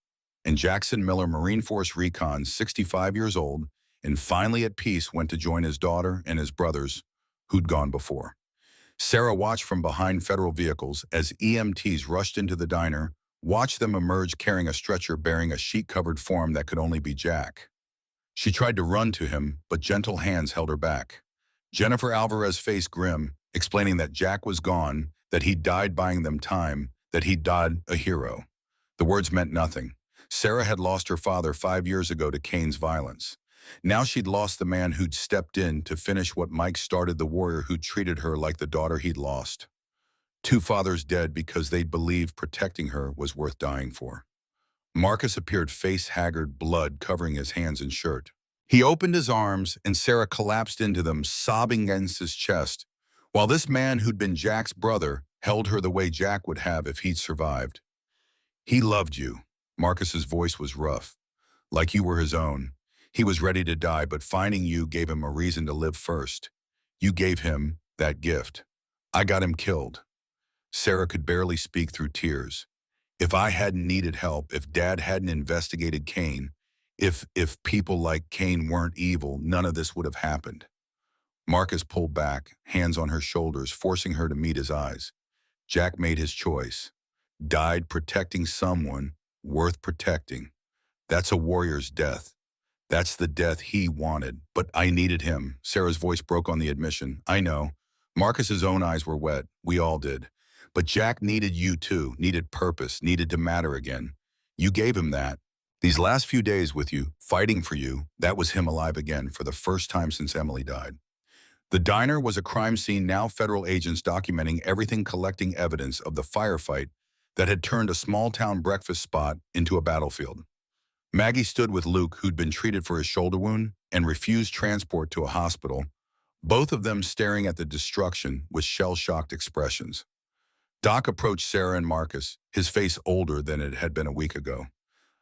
And Jackson Miller, Marine Force Recon, 65 years old, and finally at peace, went to join his daughter and his brothers, who'd gone before. Sarah watched from behind federal vehicles as EMTs rushed into the diner, watched them emerge carrying a stretcher bearing a sheet-covered form that could only be Jack. She tried to run to him, but gentle hands held her back. Jennifer Alvarez faced grim, explaining that Jack was gone, that he'd died buying them time, that he'd died a hero. The words meant nothing. Sarah had lost her father 5 years ago to Kane's violence. Now she'd lost the man who'd stepped in to finish what Mike started, the warrior who'd treated her like the daughter he'd lost. 2 fathers dead because they'd believed protecting her was worth dying for. Marcus appeared face-haggard, blood covering his hands and shirt. He opened his arms, and Sarah collapsed into them, sobbing against his chest, while this man who'd been Jack's brother held her the way Jack would have if he'd survived. He loved you. Marcus's voice was rough, like you were his own. He was ready to die, but finding you gave him a reason to live first. You gave him that gift. I got him killed. Sarah could barely speak through tears. If I hadn't needed help, if Dad hadn't investigated Kane, if people like Kane weren't evil, none of this would have happened. Marcus pulled back, hands on her shoulders, forcing her to meet his eyes. Jack made his choice. Died protecting someone worth protecting. That's a warrior's death. That's the death he wanted, but I needed him. Sarah's voice broke on the admission. I know. Marcus's own eyes were wet. We all did. But Jack needed you too, needed purpose, needed to matter again. You gave him that. These last few days with you, fighting for you, that was him alive again for the first time since Emily died. The diner was a crime scene, now federal agents documenting everything, collecting evidence of the firefight that had turned a small-town breakfast spot into a battlefield. Maggie stood with Luke, who'd been treated for his shoulder wound and refused transport to a hospital, both of them staring at the destruction with shell-shocked expressions. Doc approached Sarah and Marcus, his face older than it had been a week ago.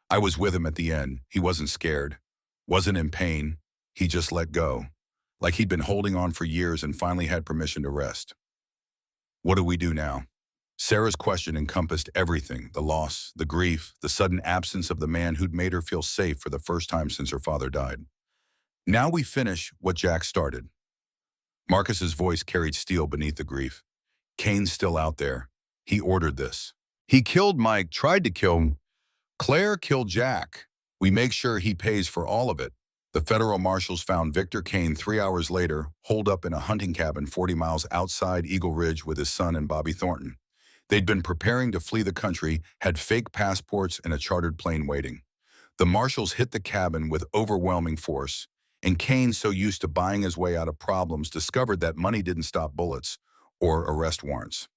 I was with him at the end. He wasn't scared, wasn't in pain. He just let go, like he'd been holding on for years and finally had permission to rest. What do we do now? Sarah's question encompassed everything, the loss, the grief, the sudden absence of the man who'd made her feel safe for the first time since her father died. Now we finish what Jack started. Marcus's voice carried steel beneath the grief. Kane's still out there. He ordered this. He killed Mike, tried to kill him. Claire killed Jack. We make sure he pays for all of it. The federal marshals found Victor Kane 3 hours later, holed up in a hunting cabin 40 miles outside Eagle Ridge with his son and Bobby Thornton. They'd been preparing to flee the country, had fake passports and a chartered plane waiting. The marshals hit the cabin with overwhelming force, and Kane, so used to buying his way out of problems, discovered that money didn't stop bullets or arrest warrants.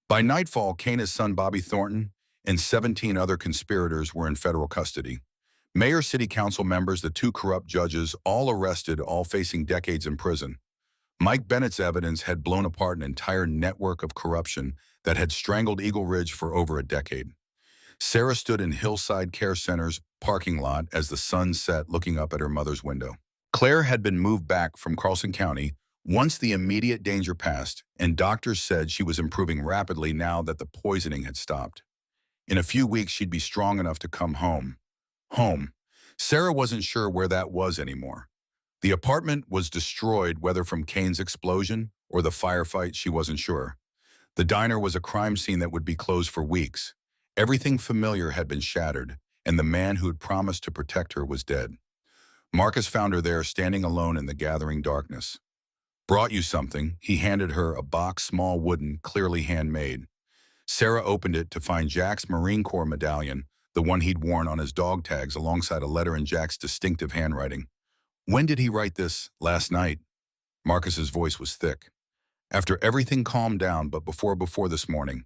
By nightfall, Kane's son Bobby Thornton and 17 other conspirators were in federal custody. Mayor, city council members, the 2 corrupt judges, all arrested, all facing decades in prison. Mike Bennett's evidence had blown apart an entire network of corruption that had strangled Eagle Ridge for over a decade. Sarah stood in Hillside Care Center's parking lot as the sun set, looking up at her mother's window. Claire had been moved back from Carlson County once the immediate danger passed, and doctors said she was improving rapidly now that the poisoning had stopped. In a few weeks, she'd be strong enough to come home. Home. Sarah wasn't sure where that was anymore. The apartment was destroyed, whether from Kane's explosion or the firefight, she wasn't sure. The diner was a crime scene that would be closed for weeks. Everything familiar had been shattered, and the man who had promised to protect her was dead. Marcus found her there, standing alone in the gathering darkness. Brought you something. He handed her a box, small, wooden, clearly handmade. Sarah opened it to find Jack's Marine Corps medallion, the one he'd worn on his dog tags, alongside a letter in Jack's distinctive handwriting. When did he write this? Last night. Marcus's voice was thick. After everything calmed down, but before this morning,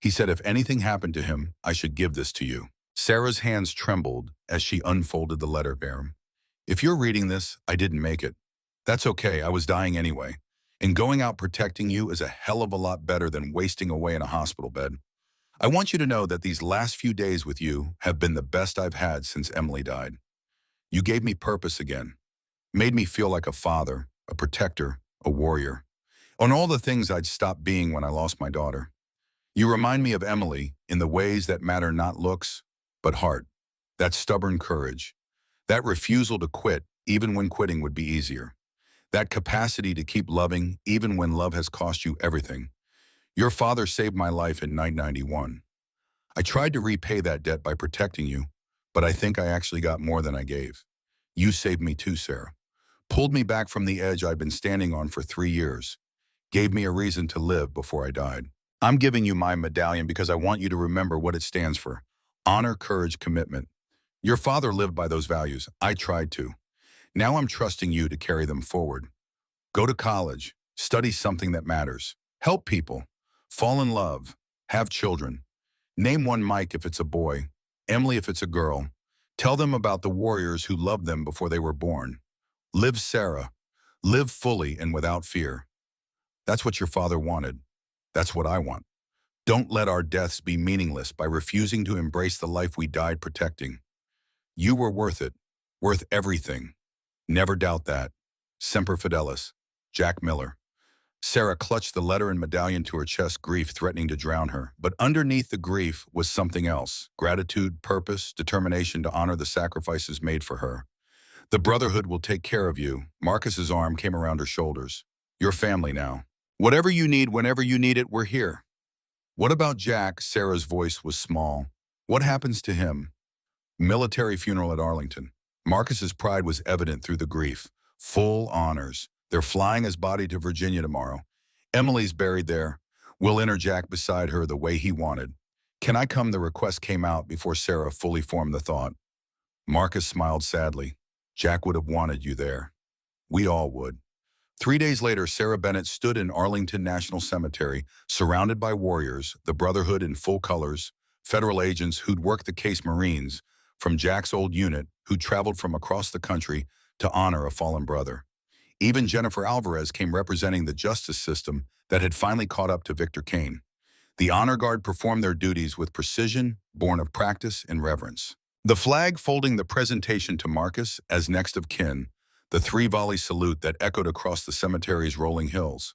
he said if anything happened to him, I should give this to you. Sarah's hands trembled as she unfolded the letter. Baron, if you're reading this, I didn't make it. That's okay, I was dying anyway. And going out protecting you is a hell of a lot better than wasting away in a hospital bed. I want you to know that these last few days with you have been the best I've had since Emily died. You gave me purpose again, made me feel like a father, a protector, a warrior. On all the things I'd stopped being when I lost my daughter. You remind me of Emily in the ways that matter, not looks, but heart. That stubborn courage. That refusal to quit, even when quitting would be easier. That capacity to keep loving, even when love has cost you everything. Your father saved my life in 1991. I tried to repay that debt by protecting you, but I think I actually got more than I gave. You saved me too, Sarah. Pulled me back from the edge I'd been standing on for 3 years. Gave me a reason to live before I died. I'm giving you my medallion because I want you to remember what it stands for. Honor, courage, commitment. Your father lived by those values. I tried to. Now I'm trusting you to carry them forward. Go to college. Study something that matters. Help people. Fall in love. Have children. Name one Mike if it's a boy. Emily, if it's a girl, tell them about the warriors who loved them before they were born. Live, Sarah. Live fully and without fear. That's what your father wanted. That's what I want. Don't let our deaths be meaningless by refusing to embrace the life we died protecting. You were worth it. Worth everything. Never doubt that. Semper Fidelis. Jack Miller. Sarah clutched the letter and medallion to her chest, grief threatening to drown her. But underneath the grief was something else. Gratitude, purpose, determination to honor the sacrifices made for her. The Brotherhood will take care of you. Marcus's arm came around her shoulders. Your family now. Whatever you need, whenever you need it, we're here. What about Jack? Sarah's voice was small. What happens to him? Military funeral at Arlington. Marcus's pride was evident through the grief. Full honors. They're flying his body to Virginia tomorrow. Emily's buried there. We'll enter Jack beside her the way he wanted. Can I come? The request came out before Sarah fully formed the thought. Marcus smiled sadly. Jack would have wanted you there. We all would. 3 days later, Sarah Bennett stood in Arlington National Cemetery, surrounded by warriors, the Brotherhood in full colors, federal agents who'd worked the case, Marines from Jack's old unit who traveled from across the country to honor a fallen brother. Even Jennifer Alvarez came representing the justice system that had finally caught up to Victor Kane. The honor guard performed their duties with precision, born of practice and reverence. The flag folding the presentation to Marcus as next of kin, the three-volley salute that echoed across the cemetery's rolling hills.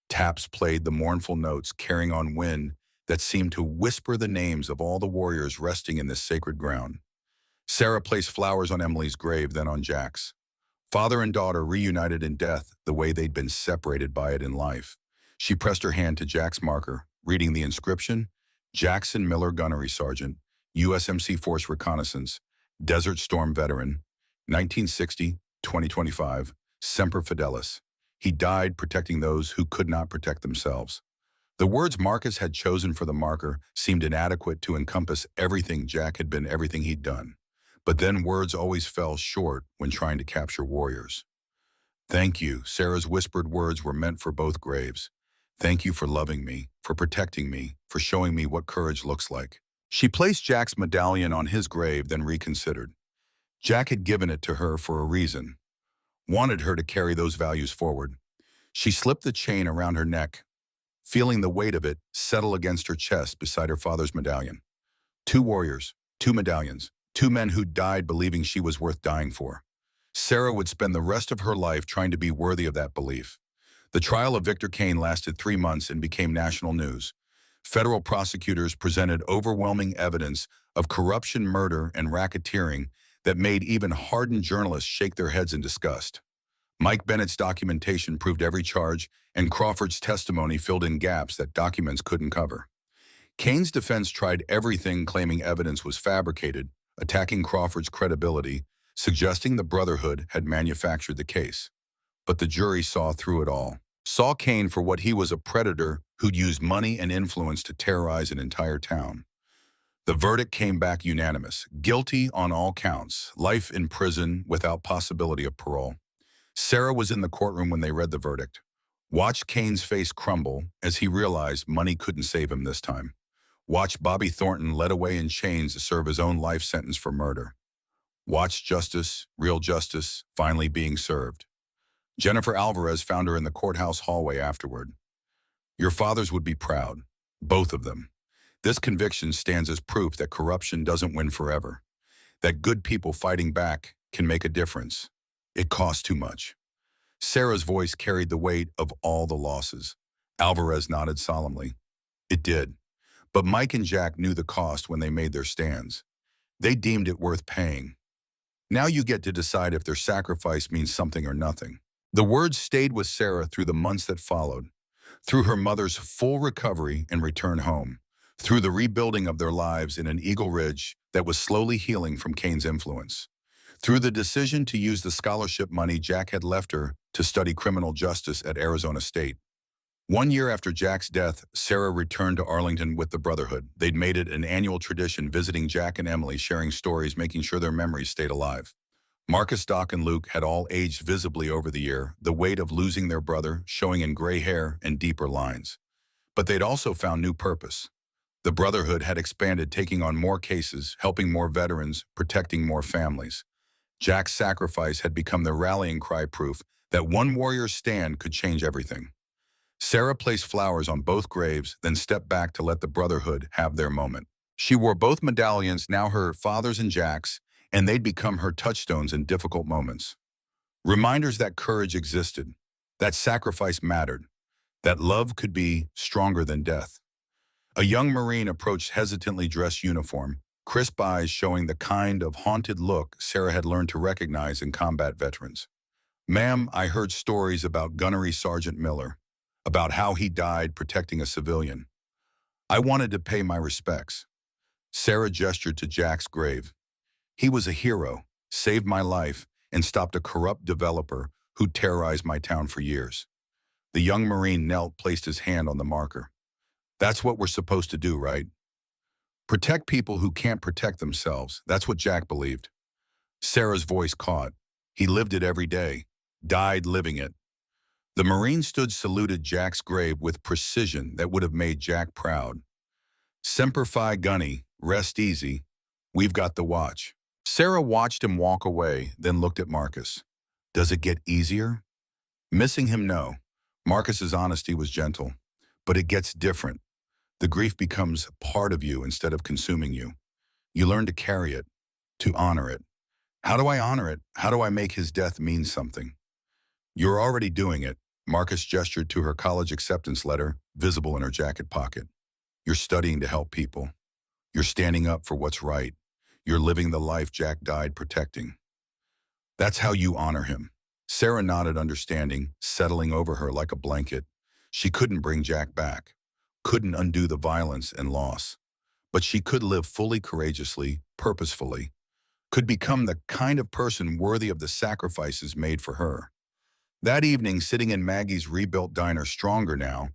Taps played the mournful notes, carrying on wind that seemed to whisper the names of all the warriors resting in this sacred ground. Sarah placed flowers on Emily's grave, then on Jack's. Father and daughter reunited in death the way they'd been separated by it in life. She pressed her hand to Jack's marker, reading the inscription, Jackson Miller Gunnery Sergeant, USMC Force Reconnaissance, Desert Storm Veteran, 1960-2025, Semper Fidelis. He died protecting those who could not protect themselves. The words Marcus had chosen for the marker seemed inadequate to encompass everything Jack had been, everything he'd done. But then words always fell short when trying to capture warriors. Thank you. Sarah's whispered words were meant for both graves. Thank you for loving me, for protecting me, for showing me what courage looks like. She placed Jack's medallion on his grave, then reconsidered. Jack had given it to her for a reason, wanted her to carry those values forward. She slipped the chain around her neck, feeling the weight of it settle against her chest beside her father's medallion. 2 warriors, 2 medallions, 2 men who died believing she was worth dying for. Sarah would spend the rest of her life trying to be worthy of that belief. The trial of Victor Kane lasted 3 months and became national news. Federal prosecutors presented overwhelming evidence of corruption, murder, and racketeering that made even hardened journalists shake their heads in disgust. Mike Bennett's documentation proved every charge, and Crawford's testimony filled in gaps that documents couldn't cover. Kane's defense tried everything, claiming evidence was fabricated, attacking Crawford's credibility, suggesting the Brotherhood had manufactured the case. But the jury saw through it all, saw Kane for what he was, a predator who'd used money and influence to terrorize an entire town. The verdict came back unanimous, guilty on all counts, life in prison without possibility of parole. Sarah was in the courtroom when they read the verdict. Watched Kane's face crumble as he realized money couldn't save him this time. Watched Bobby Thornton led away in chains to serve his own life sentence for murder. Watched justice, real justice, finally being served. Jennifer Alvarez found her in the courthouse hallway afterward. Your fathers would be proud, both of them. This conviction stands as proof that corruption doesn't win forever, that good people fighting back can make a difference. It costs too much. Sarah's voice carried the weight of all the losses. Alvarez nodded solemnly. It did. But Mike and Jack knew the cost when they made their stands. They deemed it worth paying. Now you get to decide if their sacrifice means something or nothing. The words stayed with Sarah through the months that followed, through her mother's full recovery and return home, through the rebuilding of their lives in an Eagle Ridge that was slowly healing from Kane's influence, through the decision to use the scholarship money Jack had left her to study criminal justice at Arizona State. 1 year after Jack's death, Sarah returned to Arlington with the Brotherhood. They'd made it an annual tradition, visiting Jack and Emily, sharing stories, making sure their memories stayed alive. Marcus, Doc, and Luke had all aged visibly over the year, the weight of losing their brother showing in gray hair and deeper lines. But they'd also found new purpose. The Brotherhood had expanded, taking on more cases, helping more veterans, protecting more families. Jack's sacrifice had become the rallying cry, proof that one warrior's stand could change everything. Sarah placed flowers on both graves, then stepped back to let the Brotherhood have their moment. She wore both medallions, now her father's and Jack's, and they'd become her touchstones in difficult moments. Reminders that courage existed, that sacrifice mattered, that love could be stronger than death. A young Marine approached hesitantly dressed uniform, crisp eyes showing the kind of haunted look Sarah had learned to recognize in combat veterans. "Ma'am, I heard stories about Gunnery Sergeant Miller, about how he died protecting a civilian. I wanted to pay my respects." Sarah gestured to Jack's grave. "He was a hero, saved my life, and stopped a corrupt developer who terrorized my town for years." The young Marine knelt, placed his hand on the marker. "That's what we're supposed to do, right? Protect people who can't protect themselves." That's what Jack believed. Sarah's voice caught. He lived it every day, died living it. The Marine stood, saluted Jack's grave with precision that would have made Jack proud. "Semper Fi Gunny, rest easy. We've got the watch." Sarah watched him walk away, then looked at Marcus. "Does it get easier?" Missing him, no. Marcus's honesty was gentle. "But it gets different. The grief becomes part of you instead of consuming you. You learn to carry it, to honor it." "How do I honor it? How do I make his death mean something?" "You're already doing it." Marcus gestured to her college acceptance letter, visible in her jacket pocket. "You're studying to help people. You're standing up for what's right. You're living the life Jack died protecting. That's how you honor him." Sarah nodded, understanding, settling over her like a blanket. She couldn't bring Jack back, couldn't undo the violence and loss, but she could live fully, courageously, purposefully, could become the kind of person worthy of the sacrifices made for her. That evening, sitting in Maggie's rebuilt diner, stronger now,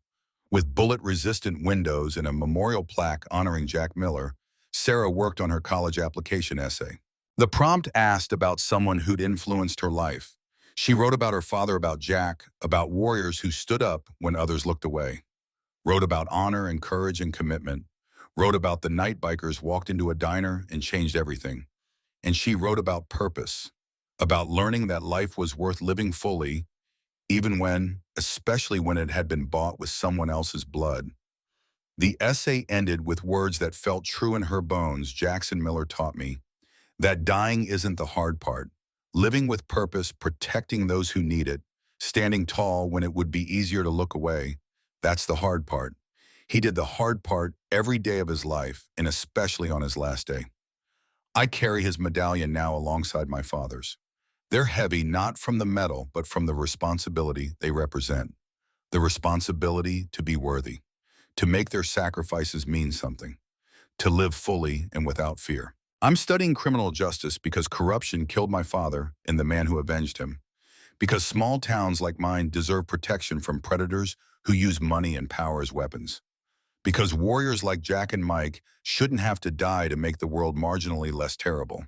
with bullet-resistant windows and a memorial plaque honoring Jack Miller, Sarah worked on her college application essay. The prompt asked about someone who'd influenced her life. She wrote about her father, about Jack, about warriors who stood up when others looked away. Wrote about honor and courage and commitment. Wrote about the night bikers walked into a diner and changed everything. And she wrote about purpose, about learning that life was worth living fully, even when, especially when it had been bought with someone else's blood. The essay ended with words that felt true in her bones. "Jackson Miller taught me that dying isn't the hard part. Living with purpose, protecting those who need it, standing tall when it would be easier to look away, that's the hard part. He did the hard part every day of his life, and especially on his last day." I carry his medallion now alongside my father's. They're heavy not from the metal, but from the responsibility they represent. The responsibility to be worthy, to make their sacrifices mean something, to live fully and without fear. I'm studying criminal justice because corruption killed my father and the man who avenged him. Because small towns like mine deserve protection from predators who use money and power as weapons. Because warriors like Jack and Mike shouldn't have to die to make the world marginally less terrible.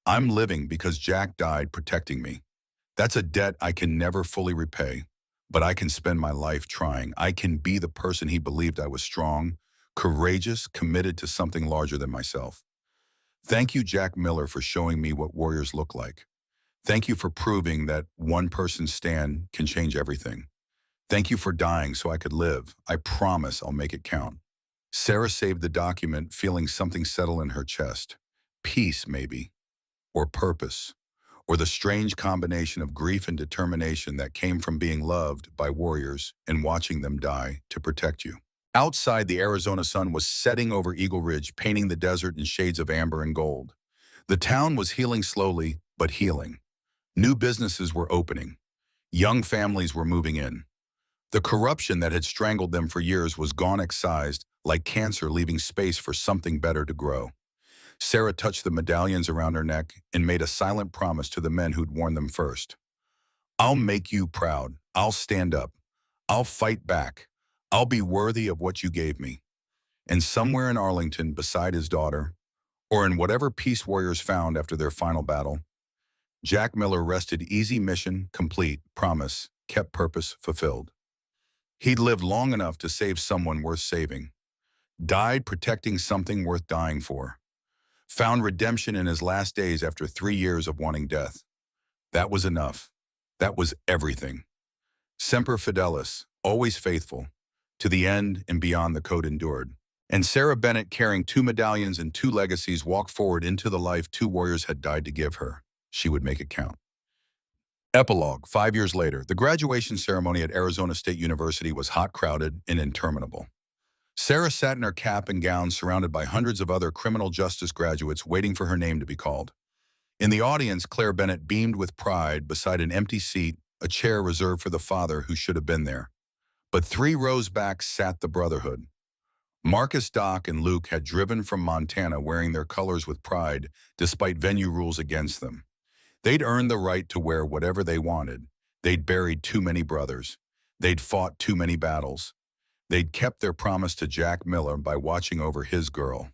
I'm living because Jack died protecting me. That's a debt I can never fully repay, but I can spend my life trying. I can be the person he believed I was: strong, courageous, committed to something larger than myself. Thank you, Jack Miller, for showing me what warriors look like. Thank you for proving that one person's stand can change everything. Thank you for dying so I could live. I promise I'll make it count. Sarah saved the document, feeling something settle in her chest. Peace, maybe. Or purpose. Or the strange combination of grief and determination that came from being loved by warriors and watching them die to protect you. Outside, the Arizona sun was setting over Eagle Ridge, painting the desert in shades of amber and gold. The town was healing slowly, but healing. New businesses were opening. Young families were moving in. The corruption that had strangled them for years was gone, excised, like cancer leaving space for something better to grow. Sarah touched the medallions around her neck and made a silent promise to the men who'd worn them first. "I'll make you proud. I'll stand up. I'll fight back. I'll be worthy of what you gave me." And somewhere in Arlington, beside his daughter, or in whatever peace warriors found after their final battle, Jack Miller rested, easy, mission complete, promise kept, purpose fulfilled. He'd lived long enough to save someone worth saving. Died protecting something worth dying for. Found redemption in his last days after 3 years of wanting death. That was enough. That was everything. Semper Fidelis, always faithful, to the end and beyond the code endured. And Sarah Bennett, carrying 2 medallions and 2 legacies, walked forward into the life 2 warriors had died to give her. She would make it count. Epilogue, 5 years later, the graduation ceremony at Arizona State University was hot, crowded, and interminable. Sarah sat in her cap and gown, surrounded by hundreds of other criminal justice graduates waiting for her name to be called. In the audience, Claire Bennett beamed with pride beside an empty seat, a chair reserved for the father who should have been there. But 3 rows back sat the Brotherhood. Marcus, Doc, and Luke had driven from Montana wearing their colors with pride, despite venue rules against them. They'd earned the right to wear whatever they wanted. They'd buried too many brothers. They'd fought too many battles. They'd kept their promise to Jack Miller by watching over his girl.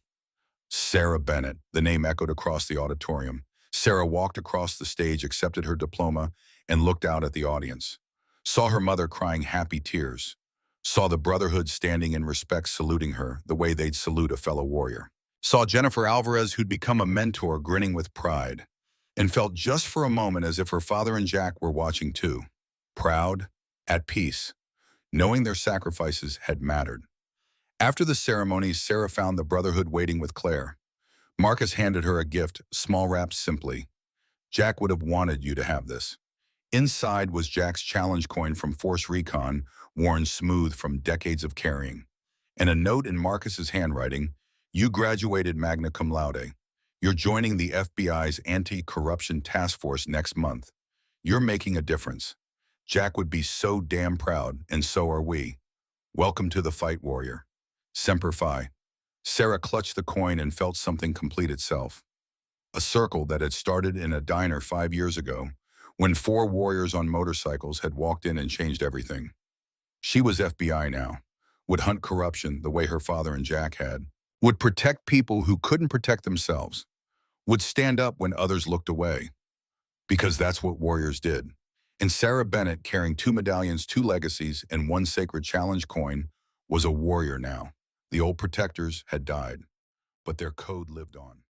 Sarah Bennett, the name echoed across the auditorium. Sarah walked across the stage, accepted her diploma, and looked out at the audience. Saw her mother crying happy tears. Saw the Brotherhood standing in respect, saluting her the way they'd salute a fellow warrior. Saw Jennifer Alvarez, who'd become a mentor, grinning with pride. And felt just for a moment as if her father and Jack were watching too. Proud, at peace, knowing their sacrifices had mattered. After the ceremony, Sarah found the Brotherhood waiting with Claire. Marcus handed her a gift, small, wrapped simply. Jack would have wanted you to have this. Inside was Jack's challenge coin from Force Recon, worn smooth from decades of carrying. And a note in Marcus's handwriting: "You graduated magna cum laude. You're joining the FBI's anti-corruption task force next month. You're making a difference. Jack would be so damn proud, and so are we. Welcome to the fight, warrior. Semper Fi." Sarah clutched the coin and felt something complete itself. A circle that had started in a diner 5 years ago, when 4 warriors on motorcycles had walked in and changed everything. She was FBI now, would hunt corruption the way her father and Jack had, would protect people who couldn't protect themselves, would stand up when others looked away. Because that's what warriors did. And Sarah Bennett, carrying 2 medallions, 2 legacies, and 1 sacred challenge coin, was a warrior now. The old protectors had died, but their code lived on.